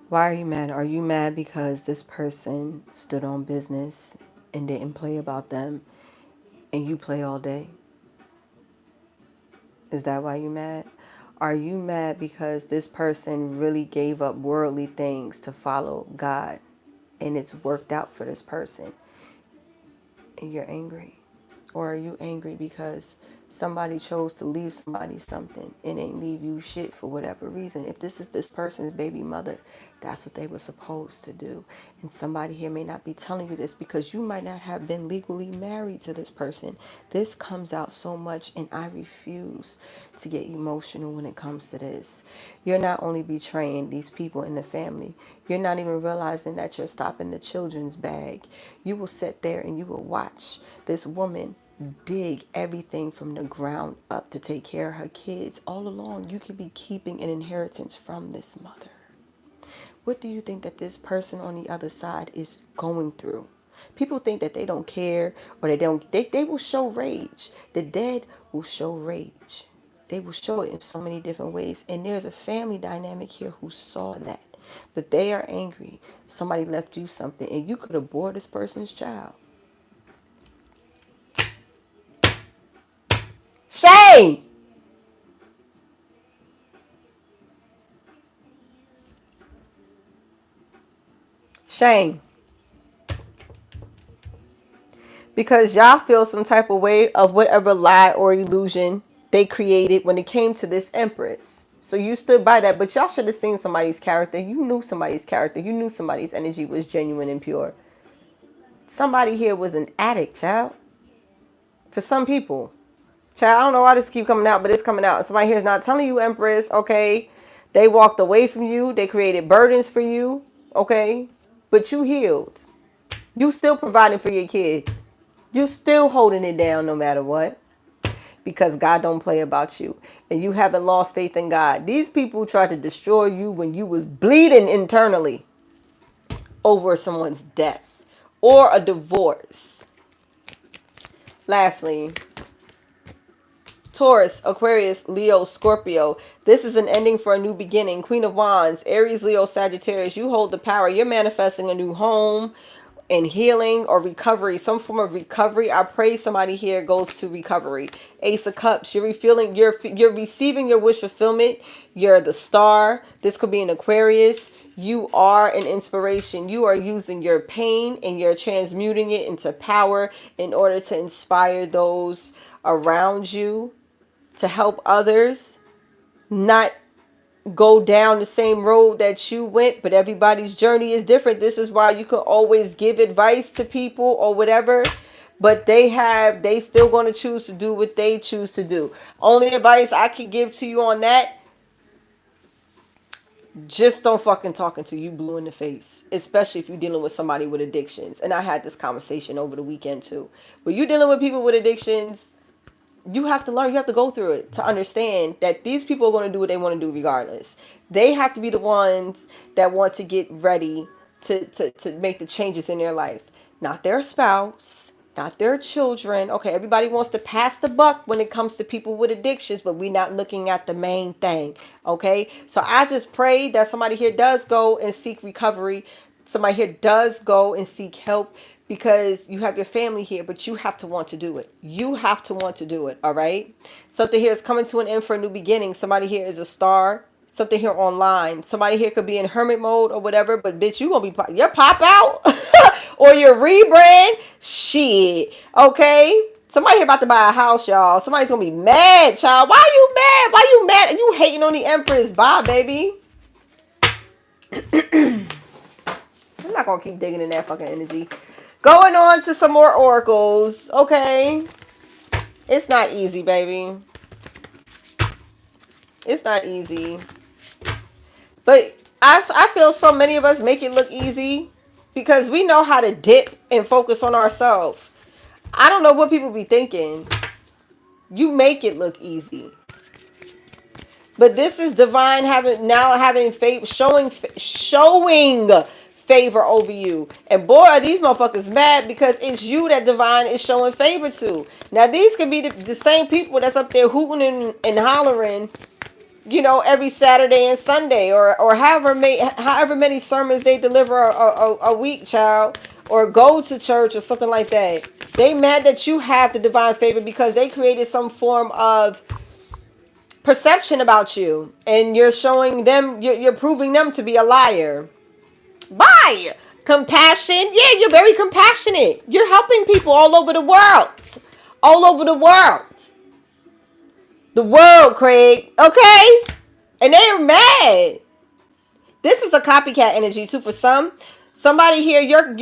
A: Why are you mad? Are you mad because this person stood on business and didn't play about them, and you play all day? Is that why you mad? Are you mad because this person really gave up worldly things to follow God, and it's worked out for this person, and you're angry? Or are you angry because somebody chose to leave somebody something and ain't leave you shit for whatever reason? If this is this person's baby mother, that's what they were supposed to do. And somebody here may not be telling you this because you might not have been legally married to this person. This comes out so much, and I refuse to get emotional when it comes to this. You're not only betraying these people in the family, you're not even realizing that you're stopping the children's bag. You will sit there and you will watch this woman dig everything from the ground up to take care of her kids. All along, you could be keeping an inheritance from this mother. What do you think that this person on the other side is going through? People think that they don't care, or they will show rage. The dead will show rage. They will show it in so many different ways. And there's a family dynamic here who saw that. But they are angry. Somebody left you something, and you could have bore this person's child. Shame. Shame. Because y'all feel some type of way of whatever lie or illusion they created when it came to this empress. So you stood by that, but y'all should have seen somebody's character. You knew somebody's character. You knew somebody's energy was genuine and pure. Somebody here was an addict, child. For some people. Child, I don't know why this keep coming out, but it's coming out. Somebody here is not telling you, Empress, okay? They walked away from you. They created burdens for you, okay? But you healed. You still providing for your kids. You still holding it down no matter what. Because God don't play about you. And you haven't lost faith in God. These people tried to destroy you when you was bleeding internally over someone's death or a divorce. Lastly, Taurus, Aquarius, Leo, Scorpio. This is an ending for a new beginning. Queen of Wands, Aries, Leo, Sagittarius. You hold the power. You're manifesting a new home and healing or recovery, some form of recovery. I pray somebody here goes to recovery. Ace of Cups. You're refilling. You're receiving your wish fulfillment. You're the star. This could be an Aquarius. You are an inspiration. You are using your pain and you're transmuting it into power in order to inspire those around you, to help others not go down the same road that you went, but everybody's journey is different. This is why you can always give advice to people or whatever, but they still going to choose to do what they choose to do. Only advice I could give to you on that, just don't fucking talk until you blue in the face, especially if you're dealing with somebody with addictions. And I had this conversation over the weekend too. But you dealing with people with addictions, you have to learn, you have to go through it to understand that these people are going to do what they want to do regardless. They have to be the ones that want to get ready to make the changes in their life, not their spouse, not their children. Okay, everybody wants to pass the buck when it comes to people with addictions, but we're not looking at the main thing. Okay, so I just pray that somebody here does go and seek recovery. Somebody here does go and seek help, because you have your family here, but you have to want to do it. You have to want to do it, all right? Something here is coming to an end for a new beginning. Somebody here is a star. Something here online. Somebody here could be in hermit mode or whatever, but bitch, you going to be, your pop out or your rebrand. Shit, okay? Somebody here about to buy a house, y'all. Somebody's going to be mad, child. Why are you mad? Why you mad? And you hating on the Empress. Bye, baby. I'm not going to keep digging in that fucking energy. Going on to some more oracles. Okay. It's not easy, baby. It's not easy. But I feel so many of us make it look easy because we know how to dip and focus on ourselves. I don't know what people be thinking. You make it look easy. But this is divine having faith, showing favor over you. And boy, are these motherfuckers mad because it's you that divine is showing favor to. Now, these could be the same people that's up there hooting and hollering, you know, every Saturday and Sunday, or however many sermons they deliver a week, child, or go to church or something like that. They mad that you have the divine favor because they created some form of perception about you, and you're showing them, you're proving them to be a liar. By compassion, yeah, you're very compassionate. You're helping people all over the world, all over the world, Craig. Okay, and they're mad. This is a copycat energy too for somebody here. You're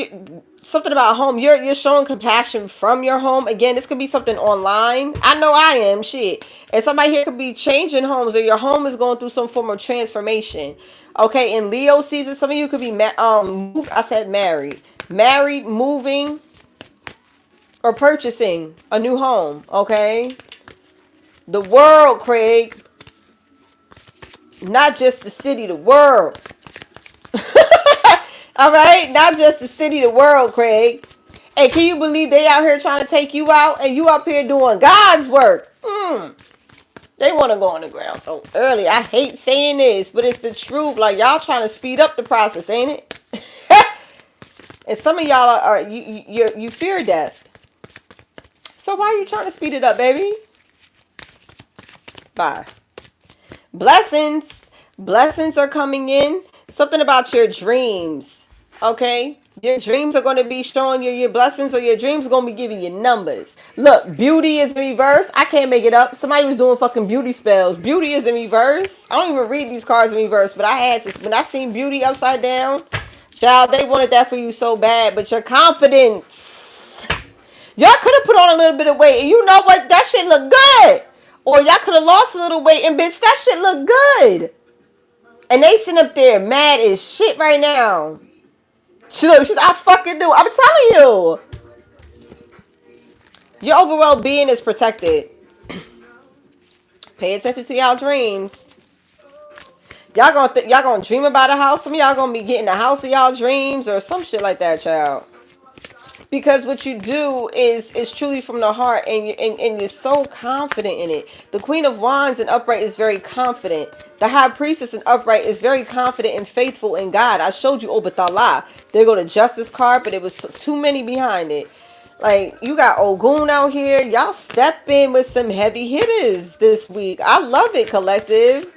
A: something about home. You're showing compassion from your home. Again, this could be something online. I know I am. Shit. And somebody here could be changing homes, or your home is going through some form of transformation. Okay, in Leo season, some of you could be married, moving, or purchasing a new home. Okay, the world, Craig. Not just the city, the world. All right, not just the city, the world, Craig. Hey, can you believe they out here trying to take you out and you up here doing God's work? They want to go on the ground so early. I hate saying this, but it's the truth. Like, y'all trying to speed up the process, ain't it? And some of y'all are you fear death. So why are you trying to speed it up, baby? Bye. Blessings. Blessings are coming in. Something about your dreams. Okay? Your dreams are going to be showing you your blessings, or your dreams are going to be giving you numbers. Look, beauty is in reverse. I can't make it up. Somebody was doing fucking beauty spells. Beauty is in reverse. I don't even read these cards in reverse, but I had to. When I seen beauty upside down, child, they wanted that for you so bad. But your confidence. Y'all could have put on a little bit of weight, and you know what? That shit look good. Or y'all could have lost a little weight, and bitch, that shit look good. And they sitting up there mad as shit right now. She's I fucking do. I'm telling you. Your overall being is protected. Pay attention to y'all dreams. Y'all gonna dream about a house. Some of y'all gonna be getting the house of y'all dreams or some shit like that, child. Because what you do is truly from the heart, and you're so confident in it. The Queen of Wands in upright is very confident. The High Priestess in upright is very confident and faithful in God. I showed you Obatala. There go the Justice card, but it was too many behind it. Like, you got Ogun out here. Y'all step in with some heavy hitters this week. I love it, collective.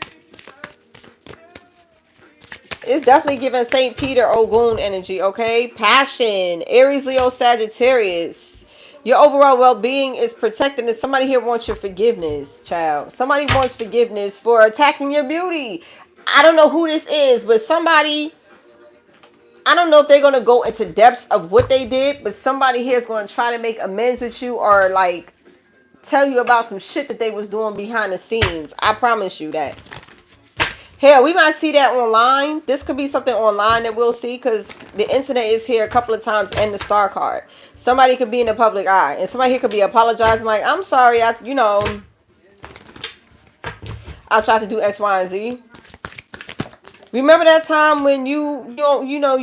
A: It's definitely giving St. Peter Ogun energy, okay? Passion, Aries, Leo, Sagittarius. Your overall well-being is protected, and somebody here wants your forgiveness, child. Somebody wants forgiveness for attacking your beauty. I don't know who this is, but somebody, I don't know if they're going to go into depths of what they did, but somebody here is going to try to make amends with you, or like tell you about some shit that they was doing behind the scenes. I promise you that. Hell, we might see that online. This could be something online that we'll see, because the internet is here a couple of times, and the star card. Somebody could be in the public eye, and somebody here could be apologizing like, I'm sorry, I tried to do X, Y, and Z. Remember that time when you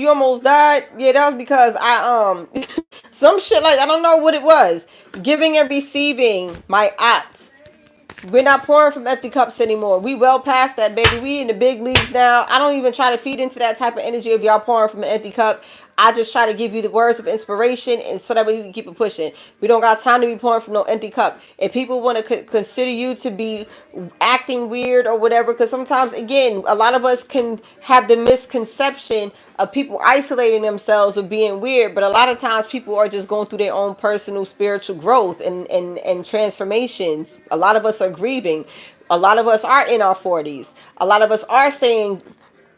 A: almost died? Yeah, that was because I some shit like, I don't know what it was. Giving and receiving, my aunt. We're not pouring from empty cups anymore. We well past that, baby. We in the big leagues now. I don't even try to feed into that type of energy of y'all pouring from an empty cup. I just try to give you the words of inspiration, and so that way we can keep it pushing. We don't got time to be pouring from no empty cup. If people want to consider you to be acting weird or whatever, because sometimes, again, a lot of us can have the misconception of people isolating themselves or being weird, but a lot of times people are just going through their own personal spiritual growth and transformations. A lot of us are grieving. A lot of us are in our 40s. A lot of us are saying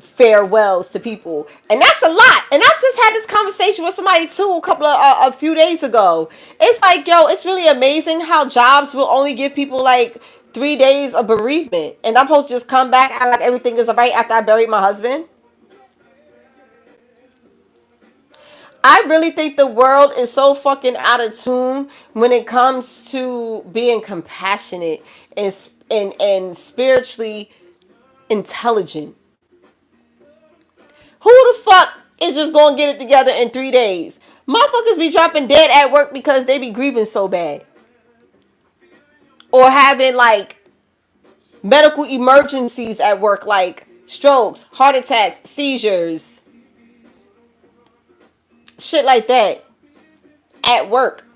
A: farewells to people, and that's a lot. And I just had this conversation with somebody too a few days ago. It's like, yo, it's really amazing how jobs will only give people like 3 days of bereavement, and I'm supposed to just come back and like everything is all right after I buried my husband. I really think the world is so fucking out of tune when it comes to being compassionate and spiritually intelligent. Who the fuck is just gonna get it together in 3 days? Motherfuckers be dropping dead at work because they be grieving so bad. Or having like medical emergencies at work, like strokes, heart attacks, seizures, shit like that at work.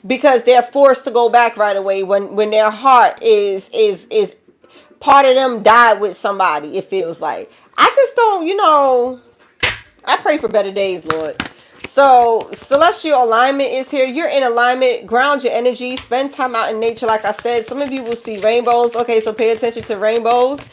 A: Because they're forced to go back right away when their heart is part of them died with somebody, it feels like. I just don't, I pray for better days, Lord. So, celestial alignment is here. You're in alignment. Ground your energy. Spend time out in nature, like I said. Some of you will see rainbows. Okay, so pay attention to rainbows.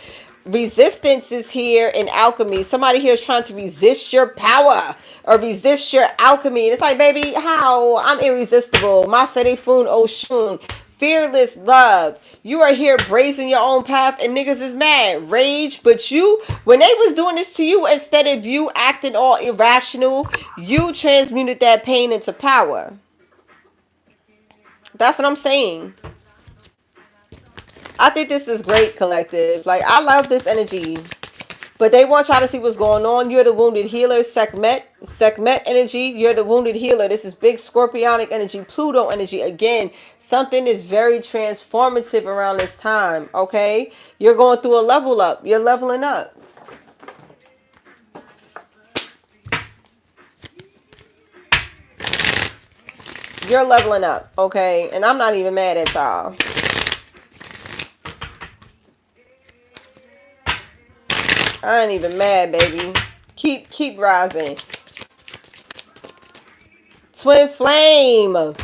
A: Resistance is here in alchemy. Somebody here is trying to resist your power or resist your alchemy. And it's like, baby, how? I'm irresistible. My Fede Fun Oshun. Fearless love. You are here blazing your own path, and niggas is mad. Rage. But you, when they was doing this to you, instead of you acting all irrational, you transmuted that pain into power. That's what I'm saying. I think this is great, collective. Like, I love this energy. But they want y'all to see what's going on. You're the wounded healer. Sekhmet energy. You're the wounded healer. This is big scorpionic energy. Pluto energy. Again, something is very transformative around this time. Okay? You're going through a level up. You're leveling up. You're leveling up. Okay? And I'm not even mad at y'all. I ain't even mad, baby. Keep rising. Twin flame.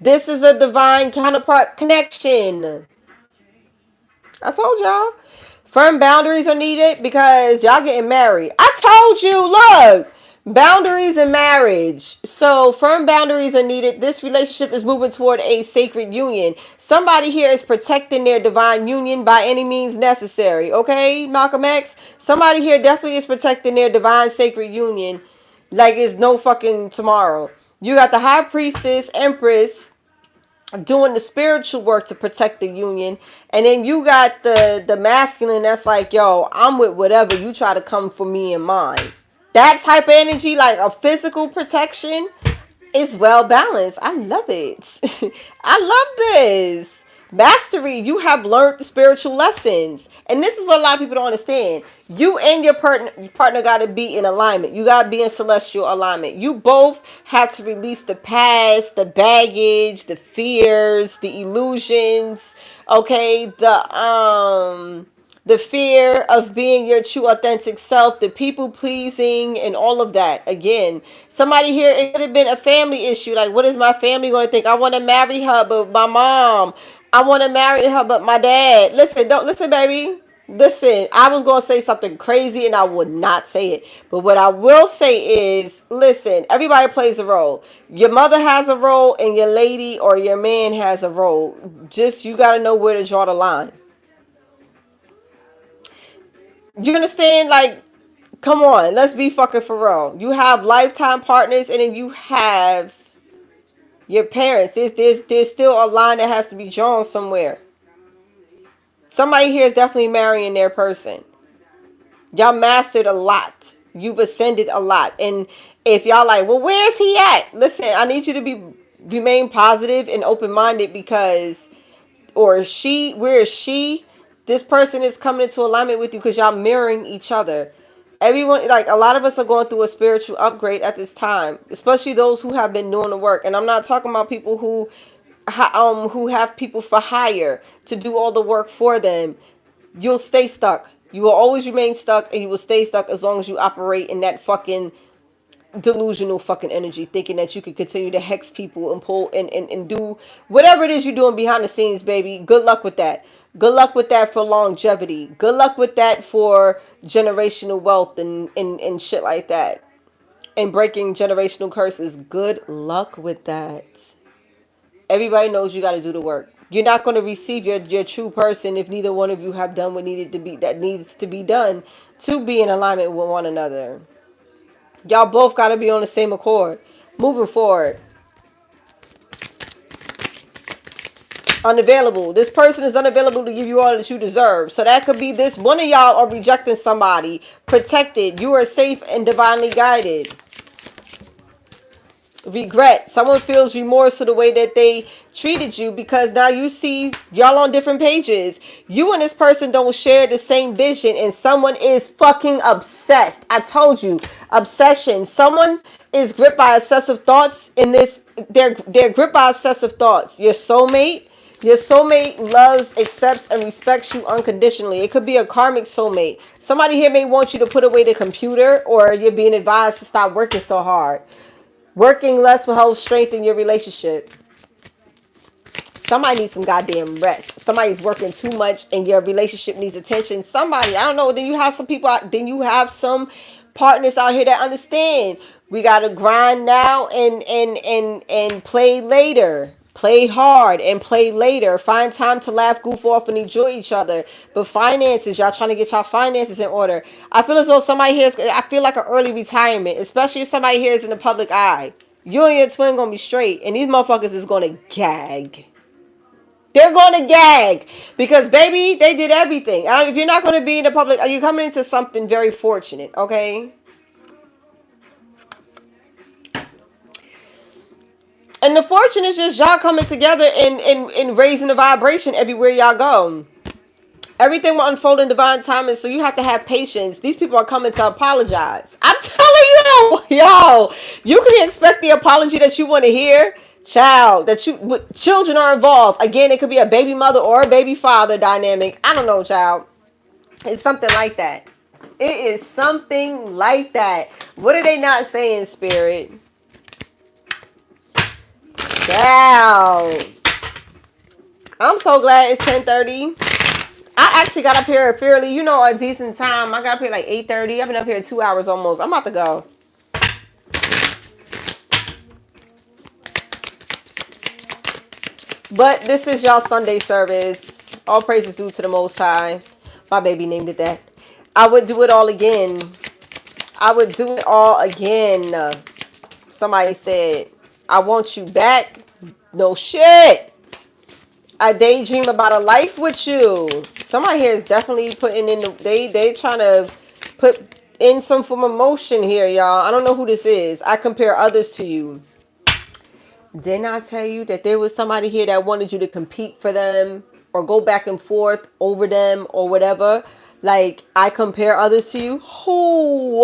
A: This is a divine counterpart connection. I told y'all. Firm boundaries are needed because y'all getting married. I told you, look. Boundaries in marriage. So firm boundaries are needed. This relationship is moving toward a sacred union. Somebody here is protecting their divine union by any means necessary. Okay, Malcolm X? Somebody here definitely is protecting their divine sacred union like it's no fucking tomorrow. You got the high priestess, empress, doing the spiritual work to protect the union, and then you got the masculine that's like, yo, I'm with whatever you try to come for me and mine. That type of energy, like a physical protection, is well balanced. I love it. I love this. Mastery, you have learned the spiritual lessons. And this is what a lot of people don't understand. You and your partner got to be in alignment. You got to be in celestial alignment. You both have to release the past, the baggage, the fears, the illusions, okay? The fear of being your true authentic self, the people pleasing, and all of that. Again, somebody here, it could have been a family issue. Like, what is my family going to think? I want to marry her, but my mom. I want to marry her, but my dad. Listen, don't listen, baby. Listen, I was going to say something crazy and I would not say it. But what I will say is, listen, everybody plays a role. Your mother has a role and your lady or your man has a role. Just, you got to know where to draw the line. You understand? Like, come on, let's be fucking for real. You have lifetime partners, and then you have your parents. There's still a line that has to be drawn somewhere. Somebody here is definitely marrying their person. Y'all mastered a lot. You've ascended a lot. And if y'all like, well, where is he at? Listen, I need you to remain positive and open-minded, because, or she, where is she? This person is coming into alignment with you because y'all mirroring each other. Everyone, like a lot of us are going through a spiritual upgrade at this time, especially those who have been doing the work. And I'm not talking about people who have people for hire to do all the work for them. You'll stay stuck. You will always remain stuck, and you will stay stuck as long as you operate in that fucking delusional fucking energy, thinking that you could continue to hex people and pull and do whatever it is you're doing behind the scenes, baby. Good luck with that. Good luck with that for longevity. Good luck with that for generational wealth and shit like that. And breaking generational curses. Good luck with that. Everybody knows you got to do the work. You're not going to receive your true person if neither one of you have done what needs to be done to be in alignment with one another. Y'all both got to be on the same accord. Moving forward. Unavailable. This person is unavailable to give you all that you deserve. So that could be this. One of y'all are rejecting somebody. Protected. You are safe and divinely guided. Regret. Someone feels remorse for the way that they treated you, because now you see y'all on different pages. You and this person don't share the same vision, and someone is fucking obsessed. I told you, obsession. Someone is gripped by obsessive thoughts in this. They're gripped by obsessive thoughts. Your soulmate loves, accepts, and respects you unconditionally. It could be a karmic soulmate. Somebody here may want you to put away the computer, or you're being advised to stop working so hard. Working less will help strengthen your relationship. Somebody needs some goddamn rest. Somebody's working too much and your relationship needs attention. Somebody, I don't know. Then you have some people then you have some partners out here that understand. We gotta grind now and play later. Play hard and play later. Find time to laugh, goof off, and enjoy each other. But finances, y'all trying to get y'all finances in order. I feel as though somebody here I feel like an early retirement, especially if somebody here is in the public eye. You and your twin gonna be straight, and these motherfuckers is gonna gag. They're gonna gag because, baby, they did everything. If you're not gonna be in the public, you're coming into something very fortunate, okay? And the fortune is just y'all coming together and raising the vibration everywhere y'all go. Everything will unfold in divine timing, so you have to have patience. These people are coming to apologize. I'm telling you, yo, you can expect the apology that you want to hear. Child, children are involved. Again, it could be a baby mother or a baby father dynamic. I don't know, child. It's something like that. It is something like that. What are they not saying, Spirit? Wow. I'm so glad it's 10:30. I actually got up here fairly, a decent time. I got up here like 8:30. I've been up here 2 hours almost. I'm about to go. But this is y'all Sunday service. All praises due to the Most High. My baby named it that. I would do it all again. I would do it all again. Somebody said, I want you back. No shit. I daydream about a life with you. Somebody here is definitely putting in they trying to put in some form of motion here, y'all. I don't know who this is. I compare others to you. Didn't I tell you that there was somebody here that wanted you to compete for them or go back and forth over them or whatever? Like, I compare others to you. Who?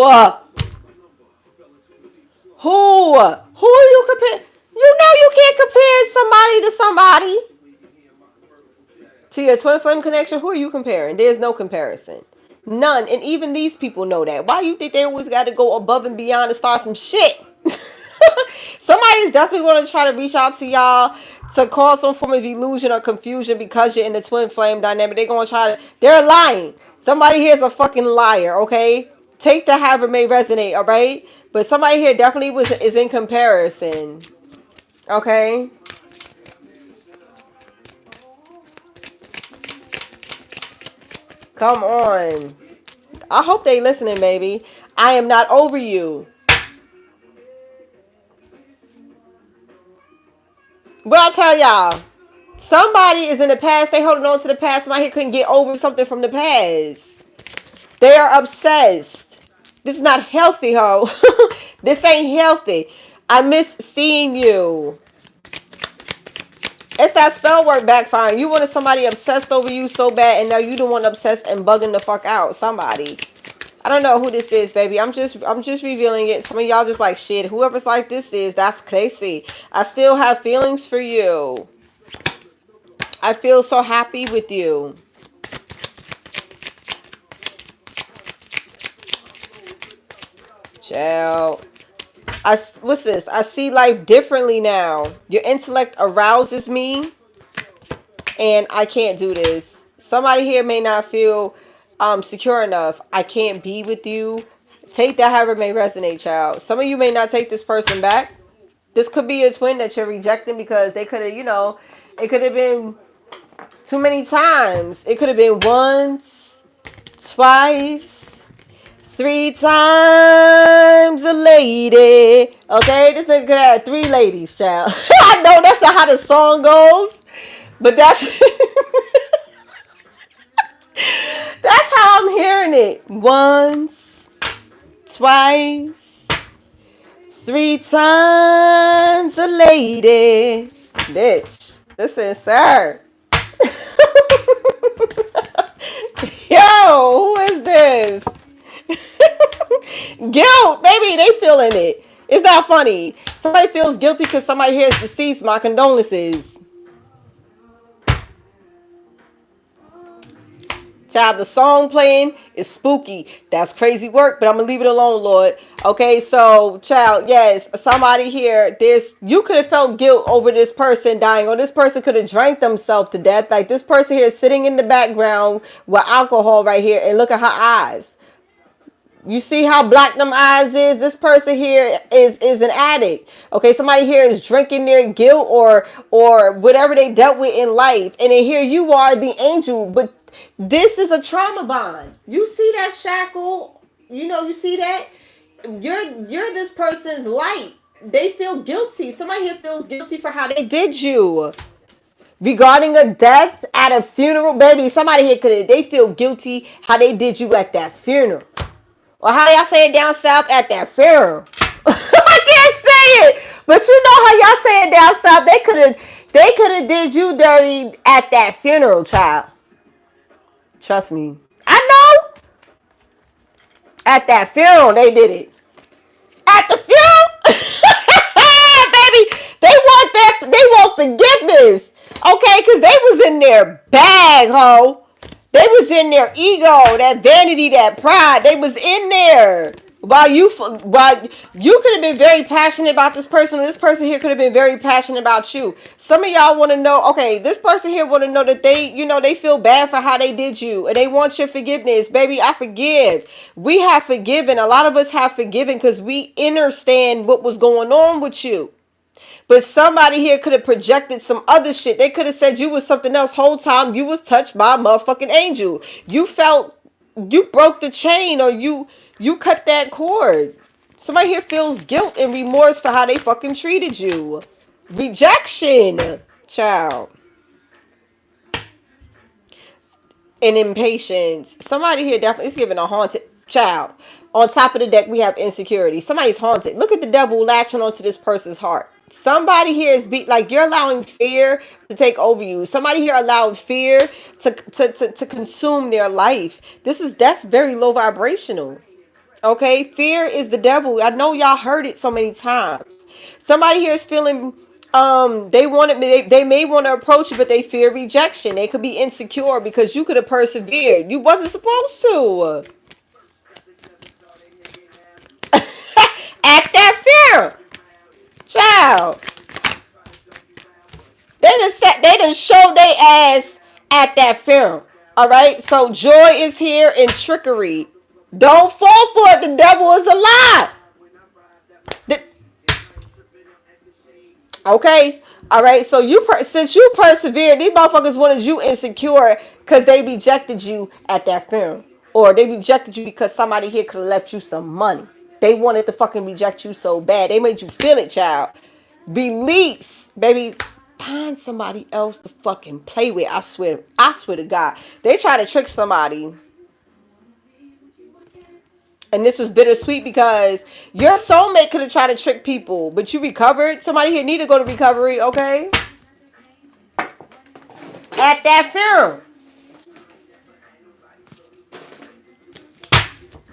A: Who? Who are you comparing? You know you can't compare somebody to somebody. To your twin flame connection, who are you comparing? There's no comparison. None. And even these people know that. Why you think they always got to go above and beyond to start some shit? Somebody is definitely going to try to reach out to y'all to cause some form of illusion or confusion because you're in the twin flame dynamic. They're going to try to, they're lying. Somebody here is a fucking liar, okay? Take the however may resonate, all right? But somebody here definitely is in comparison, okay? Come on. I hope they listening, baby. I am not over you. But I'll tell y'all, somebody is in the past. They holding on to the past. Somebody here couldn't get over something from the past. They are obsessed. This is not healthy, ho. This ain't healthy. I miss seeing you. It's that spell work backfiring. You wanted somebody obsessed over you so bad, and now you the one obsessed and bugging the fuck out. Somebody. I don't know who this is, baby. I'm just revealing it. Some of y'all just like, shit, whoever's like this is, that's crazy. I still have feelings for you. I feel so happy with you. Child. What's this? I see life differently now. Your intellect arouses me, and I can't do this. Somebody here may not feel secure enough. I can't be with you. Take that however may resonate, child. Some of you may not take this person back. This could be a twin that you're rejecting because they could have, it could have been too many times. It could have been once, twice, 3 times a lady. Okay, this nigga could have 3 ladies, child. I know that's not how the song goes, but that's that's how I'm hearing it. Once, twice, 3 times a lady. Bitch, listen, sir. Yo, who is this? Guilt, baby, they feeling it. It's not funny. Somebody feels guilty because somebody here is deceased. My condolences. Child, the song playing is spooky. That's crazy work, but I'm gonna leave it alone, Lord. Okay, so child, yes, somebody here, you could have felt guilt over this person dying, or this person could have drank themselves to death. Like this person here is sitting in the background with alcohol right here, and look at her eyes. You see how black them eyes is? This person here is an addict. Okay, somebody here is drinking their guilt or whatever they dealt with in life. And then here you are, the angel, but this is a trauma bond. You see that shackle? You see that? You're this person's light. They feel guilty. Somebody here feels guilty for how they did you. Regarding a death at a funeral, baby, somebody here they feel guilty how they did you at that funeral. Or how y'all say it down south, at that funeral. I can't say it. But you know how y'all say it down south. They could have did you dirty at that funeral, child. Trust me. I know. At that funeral, they did it. At the funeral? Baby, they want forgiveness. Okay, because they was in their bag, ho. They was in their ego, that vanity, that pride. They was in there. While you could have been very passionate about this person, and this person here could have been very passionate about you. Some of y'all want to know, okay, this person here want to know that they feel bad for how they did you, and they want your forgiveness. Baby, I forgive. We have forgiven. A lot of us have forgiven because we understand what was going on with you. But somebody here could have projected some other shit. They could have said you was something else whole time. You was touched by a motherfucking angel. You felt you broke the chain, or you cut that cord. Somebody here feels guilt and remorse for how they fucking treated you. Rejection, child. And impatience. Somebody here definitely is giving a haunted child. On top of the deck, we have insecurity. Somebody's haunted. Look at the devil latching onto this person's heart. Somebody here is like you're allowing fear to take over you. Somebody here allowed fear to consume their life. That's very low vibrational. Okay, fear is the devil. I know y'all heard it so many times. Somebody here is feeling they may want to approach you, but they fear rejection. They could be insecure because you could have persevered. You wasn't supposed to. Act that fear. Child. They done show they ass at that fear. Alright? So joy is here and trickery. Don't fall for it. The devil is a lie. Okay. All right. So since you persevered, these motherfuckers wanted you insecure because they rejected you at that film, or they rejected you because somebody here could have left you some money. They wanted to fucking reject you so bad. They made you feel it, child. Release, baby. Find somebody else to fucking play with. I swear to God. They try to trick somebody. And this was bittersweet because your soulmate could have tried to trick people, but you recovered. Somebody here need to go to recovery, okay? At that funeral.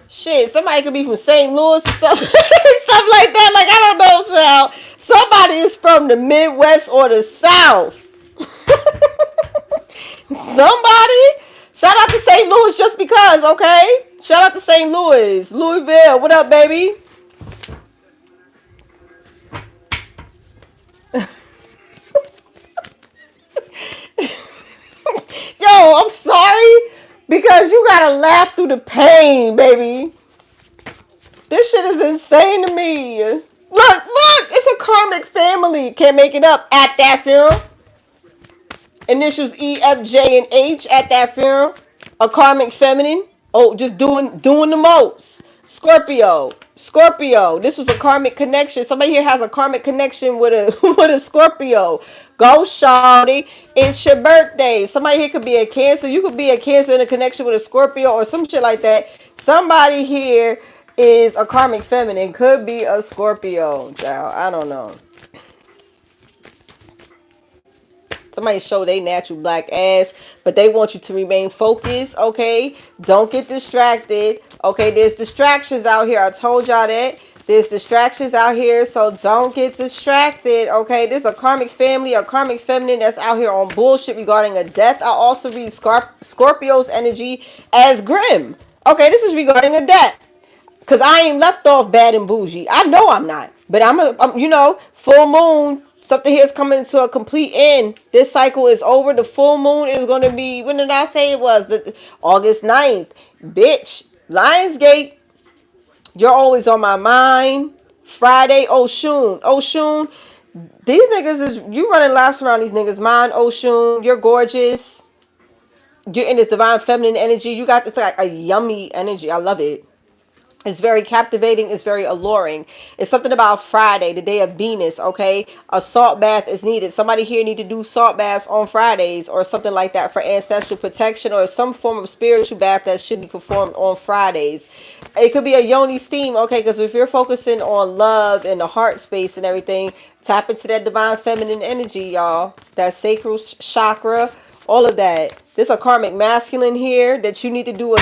A: Shit, somebody could be from St. Louis or something, something like that. Like, I don't know, child. Somebody is from the Midwest or the South. Somebody. Shout out to St. Louis just because, okay? Shout out to St. Louis. Louisville. What up, baby? Yo, I'm sorry because you gotta laugh through the pain, baby. This shit is insane to me. Look, it's a karmic family. Can't make it up at that funeral. Initials E, F, J, and H at that funeral. A karmic feminine. Oh, just doing the most. Scorpio. This was a karmic connection. Somebody here has a karmic connection with a with a Scorpio. Go, shawty. It's your birthday. Somebody here could be a Cancer. You could be a Cancer in a connection with a Scorpio or some shit like that. Somebody here is a karmic feminine. Could be a Scorpio. Child. I don't know. Somebody show they natural black ass, but they want you to remain focused, okay? Don't get distracted, okay? There's distractions out here. I told y'all that. There's distractions out here, so don't get distracted, okay? There's a karmic family, a karmic feminine that's out here on bullshit regarding a death. I also read Scorpio's energy as grim. Okay, this is regarding a death. Because I ain't left off bad and bougie. I know I'm not. But I'm full moon. Something here is coming to a complete end. This cycle is over. The full moon is going to be, when did I say it was? August 9th. Bitch. Lionsgate. You're always on my mind. Friday. Oshun. These niggas you running laps around these niggas' mind. Oshun. You're gorgeous. You're in this divine feminine energy. You got this like a yummy energy. I love it. It's very captivating. It's very alluring. It's something about Friday, the day of Venus, okay? A salt bath is needed. Somebody here need to do salt baths on Fridays or something like that for ancestral protection or some form of spiritual bath that should be performed on Fridays. It could be a yoni steam, okay? Because if you're focusing on love and the heart space and everything, tap into that divine feminine energy, y'all. That sacral chakra, all of that. There's a karmic masculine here that you need to do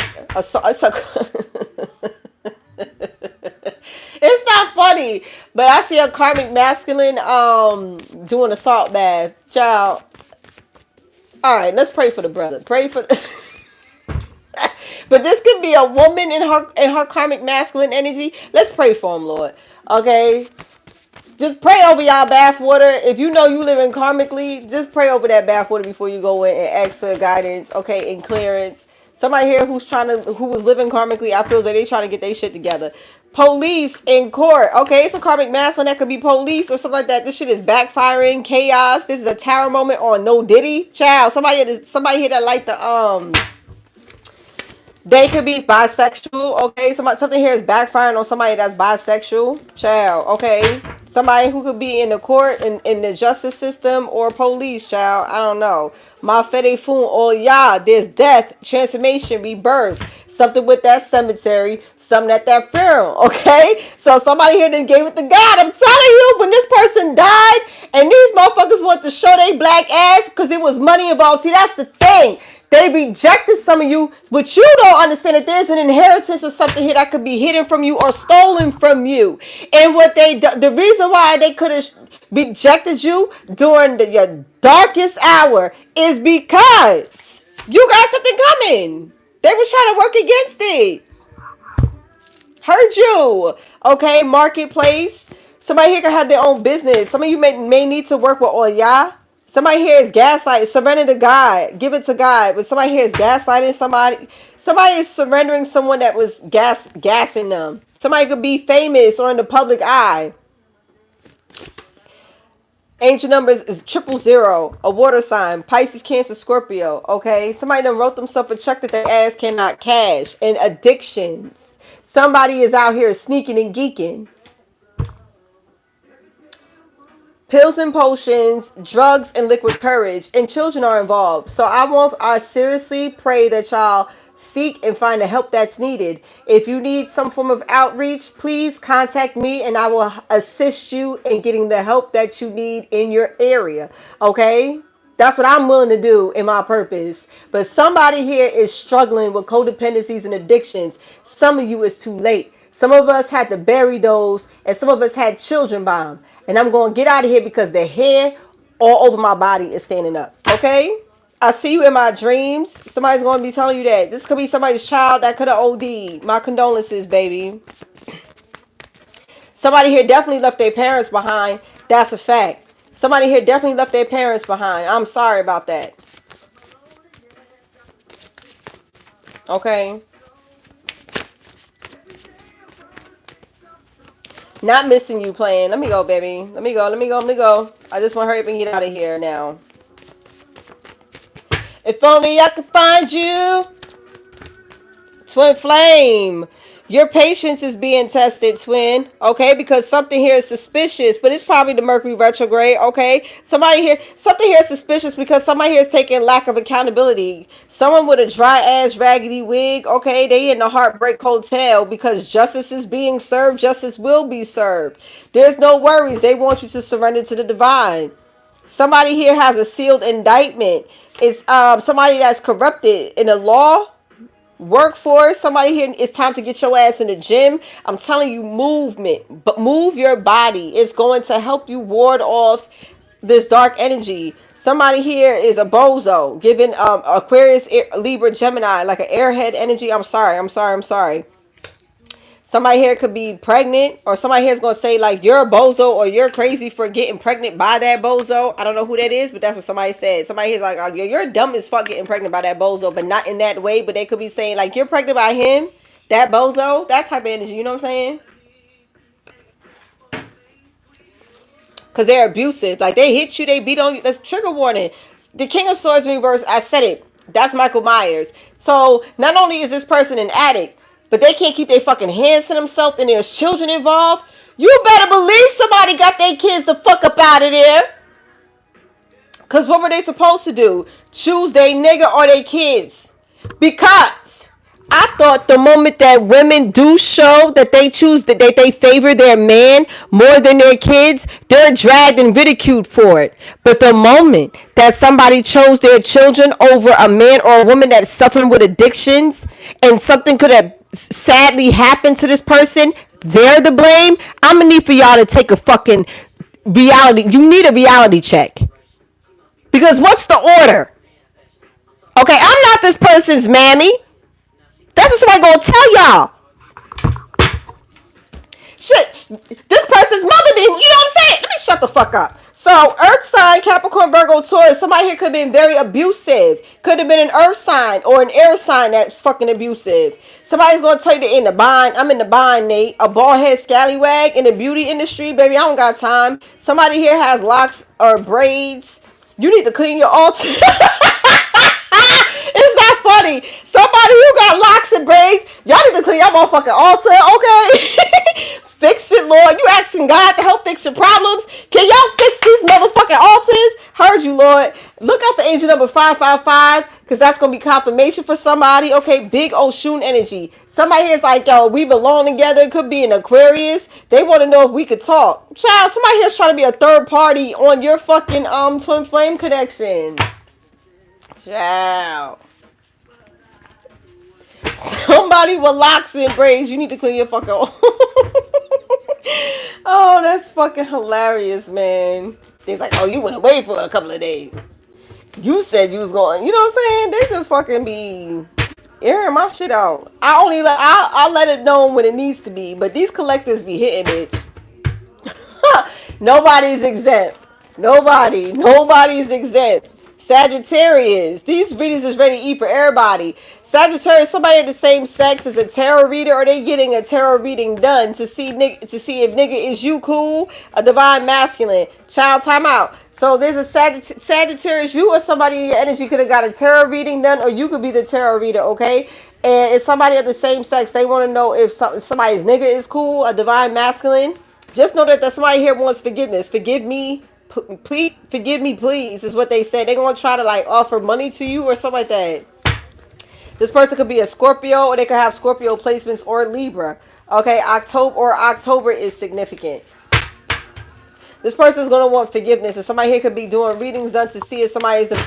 A: It's not funny, but I see a karmic masculine doing a salt bath. Child. All right, let's pray for the brother. Pray for But this could be a woman in her karmic masculine energy. Let's pray for him, Lord. Okay, just pray over y'all bathwater. If you know you live in karmically, just pray over that bathwater before you go in and ask for guidance, okay, and clearance. Somebody here who was living karmically, I feel like they trying to get their shit together. Police in court, okay, it's a karmic masculine that could be police or something like that. This shit is backfiring, chaos. This is a tower moment on No Diddy, child. Somebody here that like the they could be bisexual, okay? Something here is backfiring on somebody that's bisexual, child, okay? Somebody who could be in the court, in the justice system, or police, child. I don't know. Ma fede fun, oh yeah, there's death, transformation, rebirth. Something with that cemetery, something at that funeral, okay? So somebody here that gave it to God. I'm telling you, when this person died, and these motherfuckers want to show they black ass because it was money involved. See, that's the thing. They rejected some of you, but you don't understand that there's an inheritance or something here that could be hidden from you or stolen from you. And the reason why they could have rejected you during your darkest hour is because you got something coming. They was trying to work against it. Heard you. Okay, marketplace. Somebody here can have their own business. Some of you may need to work with Oya. Somebody here is gaslighting. Surrender to God. Give it to God. But somebody here is gaslighting somebody. Somebody is surrendering someone that was gassing them. Somebody could be famous or in the public eye. Angel numbers is 000, a water sign, Pisces, Cancer, Scorpio. Okay, somebody done wrote themselves a check that their ass cannot cash. And addictions. Somebody is out here sneaking and geeking. Pills and potions, drugs and liquid courage, and children are involved. So I seriously pray that y'all seek and find the help that's needed. If you need some form of outreach, please contact me and I will assist you in getting the help that you need in your area. Okay? That's what I'm willing to do in my purpose. But somebody here is struggling with codependencies and addictions. Some of you is too late. Some of us had to bury those, and some of us had children by them. And I'm going to get out of here because the hair all over my body is standing up. Okay? I see you in my dreams. Somebody's going to be telling you that. This could be somebody's child that could have OD'd. My condolences, baby. Somebody here definitely left their parents behind. That's a fact. Somebody here definitely left their parents behind. I'm sorry about that. Okay? Not missing you playing. Let me go, baby. Let me go. I just want to hurry up and get out of here now. If only I could find you. Twin Flame. Your patience is being tested, twin. Okay, because something here is suspicious, but it's probably the Mercury retrograde. Okay, something here is suspicious because somebody here is taking lack of accountability. Someone with a dry ass raggedy wig. Okay, they in the Heartbreak Hotel because justice is being served. Justice will be served. There's no worries. They want you to surrender to the divine. Somebody here has a sealed indictment. It's somebody that's corrupted in the law. Workforce, somebody here, it's time to get your ass in the gym. I'm telling you, movement, but move your body. It's going to help you ward off this dark energy. Somebody here is a bozo, giving Aquarius, Libra, Gemini, like an airhead energy. I'm sorry. Somebody here could be pregnant, or somebody here is going to say like you're a bozo or you're crazy for getting pregnant by that bozo. I don't know who that is, but that's what somebody said. Somebody here's like, oh, you're dumb as fuck getting pregnant by that bozo, but not in that way. But they could be saying like you're pregnant by him, that bozo, that type of energy. You know what I'm saying? Because they're abusive. Like they hit you, they beat on you. That's trigger warning. The King of Swords in reverse, I said it. That's Michael Myers. So not only is this person an addict, but they can't keep their fucking hands to themselves and there's children involved. You better believe somebody got their kids the fuck up out of there. Because what were they supposed to do? Choose their nigga or their kids? Because I thought the moment that women do show that they choose, that they favor their man more than their kids, they're dragged and ridiculed for it. But the moment that somebody chose their children over a man or a woman that's suffering with addictions and something could have sadly happened to this person, they're the blame. I'm gonna need for y'all to take a fucking reality. You need a reality check. Because what's the order? Okay, I'm not this person's mammy. That's what somebody gonna tell y'all. Shit, this person's mother didn't, you know what I'm saying? Let me shut the fuck up. So, Earth sign, Capricorn, Virgo, Taurus, somebody here could have been very abusive. Could have been an Earth sign or an air sign that's fucking abusive. Somebody's gonna tell you they're in the bind. I'm in the bind, Nate. A bald head scallywag in the beauty industry, baby. I don't got time. Somebody here has locks or braids. You need to clean your altar. It's not funny. Somebody who got locks and braids, y'all need to clean your motherfucking altar, okay? Fix it, Lord. You asking God to help fix your problems. Can y'all fix these motherfucking altars? Heard you, Lord. Look out for angel number 555, because that's going to be confirmation for somebody. Okay, big Oshun energy. Somebody here's like, yo, we belong together. It could be an Aquarius. They want to know if we could talk. Child, somebody here's trying to be a third party on your fucking twin flame connection. Child. Somebody with locks and braids. You need to clean your fucking. Oh, that's fucking hilarious, man. They's like, oh, you went away for a couple of days. You said you was going. You know what I'm saying? They just fucking be airing my shit out. I'll let it know when it needs to be. But these collectors be hitting it. Nobody's exempt. Nobody's exempt. Sagittarius. These readings is ready to eat for everybody. Sagittarius, somebody of the same sex is a tarot reader, or they getting a tarot reading done to see if nigga is you cool, a divine masculine. Child, time out. So there's a Sagittarius, you or somebody in your energy could have got a tarot reading done, or you could be the tarot reader, okay? And it's somebody of the same sex. They want to know if somebody's nigga is cool, a divine masculine. Just know that somebody here wants forgiveness. Forgive me. Please forgive me, please, is what they said. They're gonna try to like offer money to you or something like that. This person could be a Scorpio, or they could have Scorpio placements, or Libra. Okay, October is significant. This person is going to want forgiveness, and somebody here could be doing readings done to see if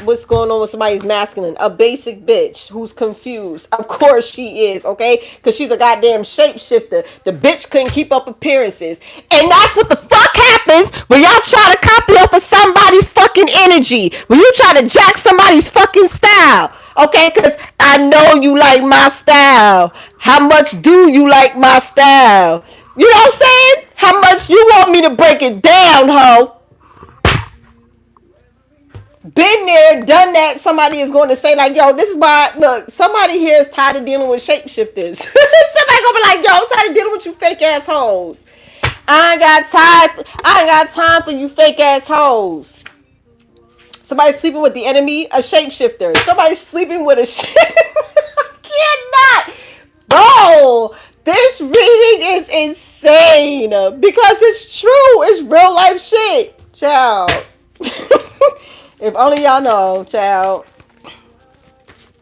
A: what's going on with somebody's masculine. A basic bitch who's confused. Of course she is, okay? Because she's a goddamn shapeshifter. The bitch couldn't keep up appearances. And that's what the fuck happens when y'all try to copy off of somebody's fucking energy. When you try to jack somebody's fucking style. Okay, because I know you like my style. How much do you like my style? You know what I'm saying? How much you want me to break it down, ho? Been there, done that. Somebody is going to say like, yo, this is why, look, somebody here is tired of dealing with shapeshifters. Somebody going to be like, yo, I'm tired of dealing with you fake assholes. I ain't got time for you fake assholes. Somebody sleeping with the enemy, a shapeshifter. Somebody sleeping with I cannot. Bro, this reading is insane because it's true. It's real life shit, child. If only y'all know, child.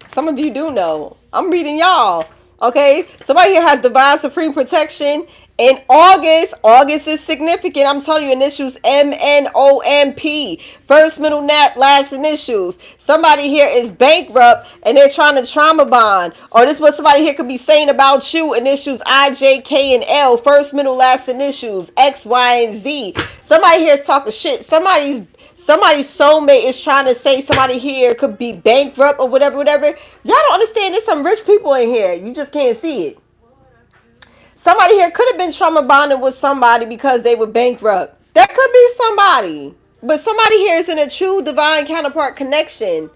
A: Some of you do know. I'm reading y'all. Okay? Somebody here has divine supreme protection. In August is significant. I'm telling you, initials MNOMP. First, middle, last initials. Somebody here is bankrupt and they're trying to trauma bond. Or this is what somebody here could be saying about you. Initials I, J, K, and L. First, middle, last initials X, Y, and Z. Somebody here is talking shit. Somebody's soulmate is trying to say somebody here could be bankrupt or whatever. Y'all don't understand. There's some rich people in here. You just can't see it. Somebody here could have been trauma bonded with somebody because they were bankrupt. That could be somebody. But somebody here is in a true divine counterpart connection.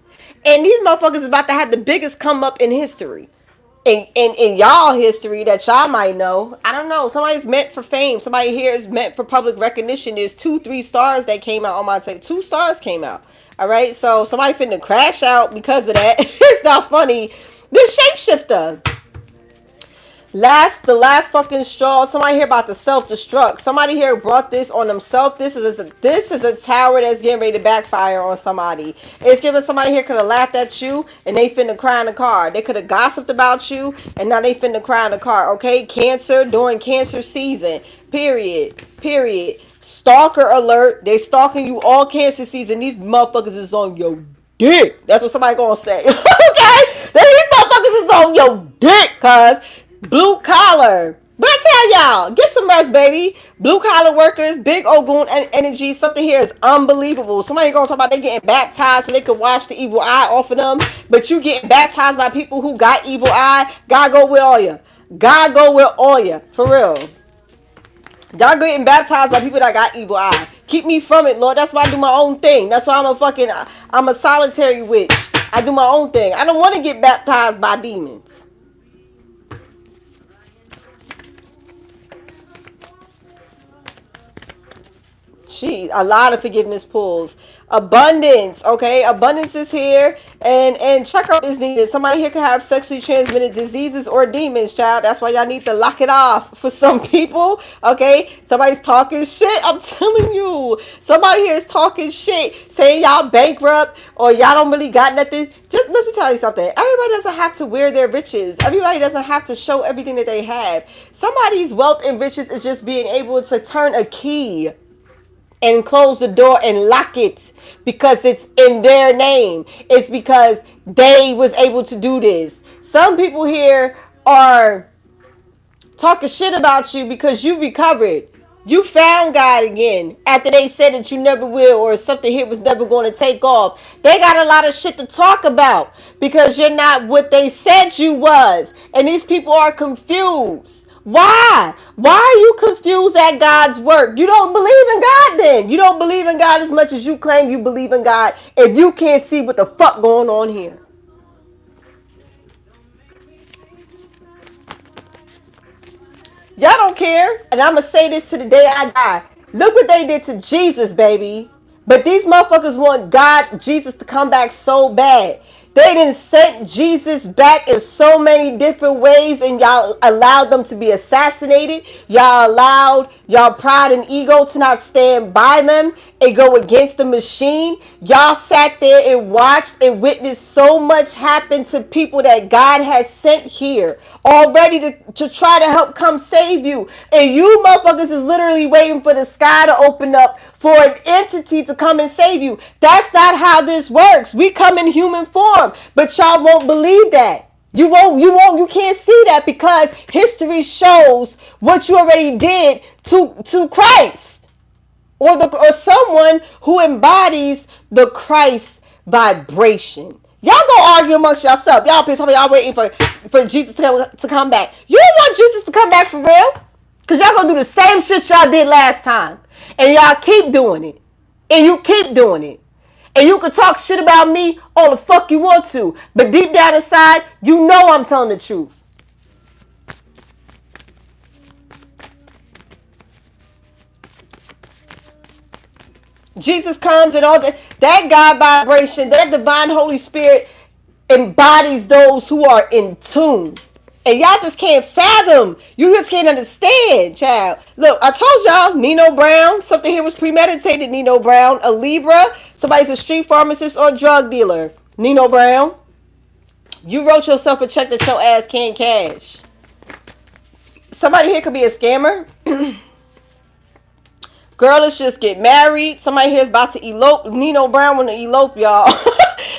A: And these motherfuckers is about to have the biggest come up in history. In y'all history that y'all might know. I don't know. Somebody's meant for fame. Somebody here is meant for public recognition. There's 2-3 stars that came out on my tape. 2 stars came out. All right. So somebody finna crash out because of that. It's not funny. This shapeshifter. The last fucking straw. Somebody here about to self-destruct. Somebody here brought this on themselves. This is a tower that's getting ready to backfire on somebody. It's giving somebody here could have laughed at you and they finna cry in the car. They could have gossiped about you and now they finna cry in the car. Okay, Cancer during Cancer season. Period. Stalker alert. They stalking you all Cancer season. These motherfuckers is on your dick. That's what somebody gonna say. Okay, these motherfuckers is on your dick, cuz. Blue collar. But I tell y'all, get some rest, baby. Blue collar workers, big Ogun energy. Something here is unbelievable. Somebody gonna talk about they getting baptized so they can wash the evil eye off of them. But you getting baptized by people who got evil eye. God go with all you. God go with all you. For real. Y'all getting baptized by people that got evil eye. Keep me from it, Lord. That's why I do my own thing. That's why I'm a solitary witch. I do my own thing. I don't want to get baptized by demons. Gee, a lot of forgiveness pools. Abundance, okay? Abundance is here, and checkup is needed. Somebody here can have sexually transmitted diseases or demons, child. That's why y'all need to lock it off for some people, okay? Somebody's talking shit. I'm telling you, somebody here is talking shit, saying y'all bankrupt or y'all don't really got nothing. Just let me tell you something. Everybody doesn't have to wear their riches. Everybody doesn't have to show everything that they have. Somebody's wealth and riches is just being able to turn a key and close the door and lock it because it's in their name. It's because they was able to do this. Some people here are talking shit about you because you recovered. You found God again after they said that you never will or something here was never going to take off. They got a lot of shit to talk about because you're not what they said you was. And these people are confused. Why? Why are you confused at God's work? You don't believe in God then. You don't believe in God as much as you claim you believe in God if you can't see what the fuck going on here. Y'all don't care. And I'm going to say this to the day I die. Look what they did to Jesus, baby. But these motherfuckers want God, Jesus to come back so bad. They didn't send Jesus back in so many different ways and y'all allowed them to be assassinated. Y'all allowed y'all pride and ego to not stand by them and go against the machine. Y'all sat there and watched and witnessed so much happen to people that God has sent here already to try to help come save you. And you motherfuckers is literally waiting for the sky to open up for an entity to come and save you. That's not how this works. We come in human form, but y'all won't believe that. You can't see that because history shows what you already did to Christ or someone who embodies the Christ vibration. Y'all go argue amongst yourselves. Y'all been talking, y'all waiting for Jesus to come back. You don't want Jesus to come back for real? Because y'all gonna do the same shit y'all did last time. And y'all keep doing it. And you keep doing it. And you can talk shit about me all the fuck you want to. But deep down inside, you know I'm telling the truth. Jesus comes and all that God vibration, that divine Holy Spirit embodies those who are in tune. And y'all just can't fathom. You just can't understand, child. Look, I told y'all, Nino Brown, something here was premeditated, Nino Brown. A Libra, somebody's a street pharmacist or drug dealer. Nino Brown, you wrote yourself a check that your ass can't cash. Somebody here could be a scammer. Girl, let's just get married. Somebody here is about to elope. Nino Brown want to elope, y'all.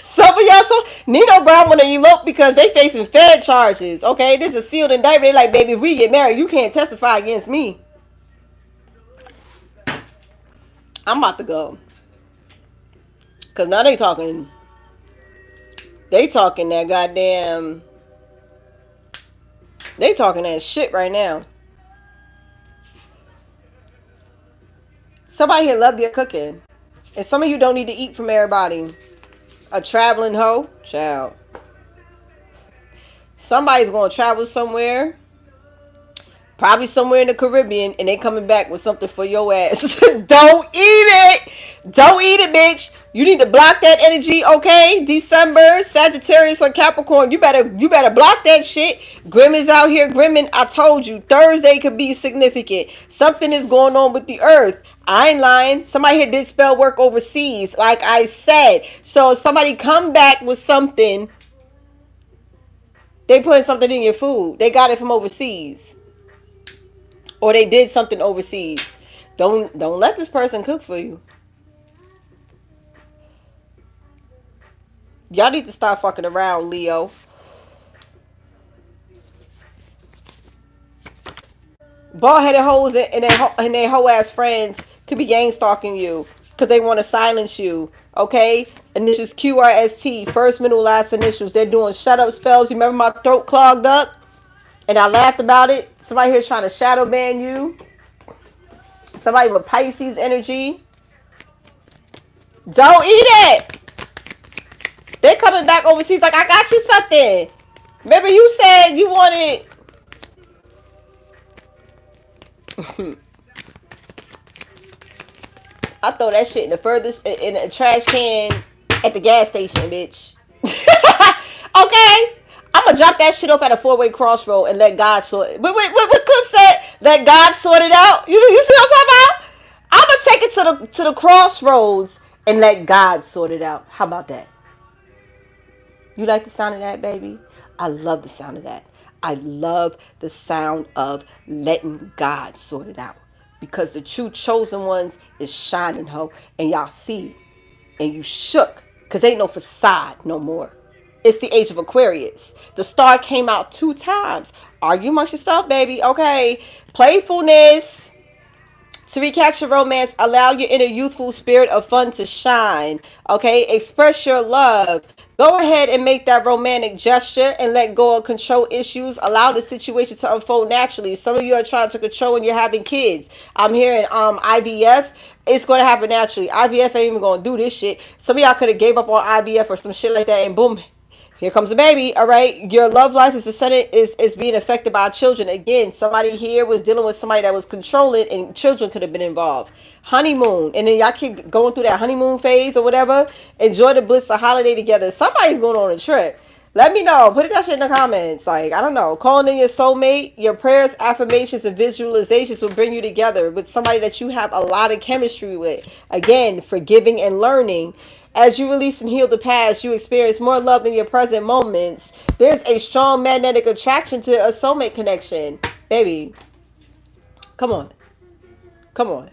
A: Some of y'all, Nino Brown want to elope because they facing Fed charges. Okay, this is a sealed indictment. They like, baby, if we get married, you can't testify against me. I'm about to go. Because now they talking that goddamn, they talking that shit right now. Somebody here love their cooking. And some of you don't need to eat from everybody. A traveling hoe? Child. Somebody's going to travel somewhere. Probably somewhere in the Caribbean. And they coming back with something for your ass. Don't eat it. Don't eat it, bitch. You need to block that energy, okay? December, Sagittarius or Capricorn. You better block that shit. Grim is out here grimming. I told you. Thursday could be significant. Something is going on with the earth. I ain't lying. Somebody here did spell work overseas, like I said. So if somebody come back with something, they putting something in your food. They got it from overseas. Or they did something overseas. Don't let this person cook for you. Y'all need to stop fucking around, Leo. Bald headed hoes and their hoe ass friends could be gang stalking you because they want to silence you. Okay? Initials QRST, first, middle, last initials. They're doing shut up spells. You remember my throat clogged up? And I laughed about it. Somebody here trying to shadow ban you. Somebody with Pisces energy. Don't eat it. They're coming back overseas like, I got you something. Remember you said you wanted. I throw that shit in the furthest in a trash can at the gas station, bitch. Okay, I'm gonna drop that shit off at a four-way crossroad and let God sort it. Wait, what Cliff said? Let God sort it out. You see what I'm talking about? I'm gonna take it to the crossroads and let God sort it out. How about that? You like the sound of that, baby? I love the sound of that. I love the sound of letting God sort it out. Because the true chosen ones is shining, ho. And y'all see. And you shook. Because ain't no facade no more. It's the age of Aquarius. The star came out 2 times. Argue amongst yourself, baby. Okay. Playfulness. To recapture romance, allow your inner youthful spirit of fun to shine. Okay, express your love. Go ahead and make that romantic gesture and let go of control issues. Allow the situation to unfold naturally. Some of you are trying to control when you're having kids. I'm hearing IVF. It's going to happen naturally. IVF ain't even going to do this shit. Some of y'all could have gave up on IVF or some shit like that, and boom, here comes the baby. All right, your love life is being affected by children. Again, somebody here was dealing with somebody that was controlling, and children could have been involved. Honeymoon, and then y'all keep going through that honeymoon phase or whatever. Enjoy the bliss of holiday together. Somebody's going on a trip. Let me know. Put that shit in the comments. Like, I don't know. Calling in your soulmate, your prayers, affirmations, and visualizations will bring you together with somebody that you have a lot of chemistry with. Again, forgiving and learning. As you release and heal the past, you experience more love in your present moments. There's a strong magnetic attraction to a soulmate connection. Baby, come on. Come on.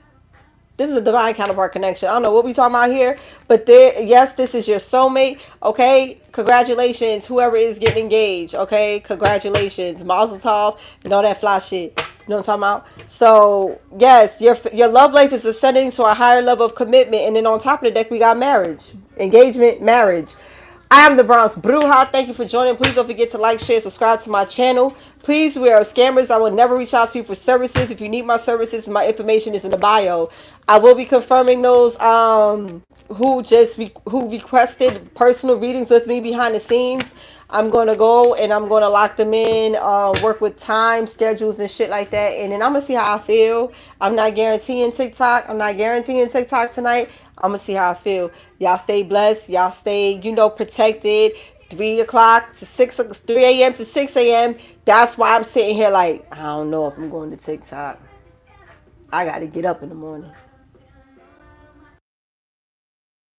A: This is a divine counterpart connection. I don't know what we talking about here, but there, yes, this is your soulmate. Okay, congratulations, whoever is getting engaged. Okay, congratulations, Mazel Tov, and all that fly shit. You know what I'm talking about? So yes, your love life is ascending to a higher level of commitment, and then on top of the deck we got marriage, engagement, marriage. I am the Bronx Bruja. Thank you for joining. Please don't forget to like, share, subscribe to my channel. Please, we are scammers. I will never reach out to you for services. If you need my services, my information is in the bio. I will be confirming those who requested personal readings with me behind the scenes. I'm going to go and I'm going to lock them in, work with time schedules and shit like that. And then I'm going to see how I feel. I'm not guaranteeing TikTok. I'm not guaranteeing TikTok tonight. I'm going to see how I feel. Y'all stay blessed. Y'all stay, protected. 3 o'clock to 3 a.m. to 6 a.m. That's why I'm sitting here like, I don't know if I'm going to TikTok. I got to get up in the morning.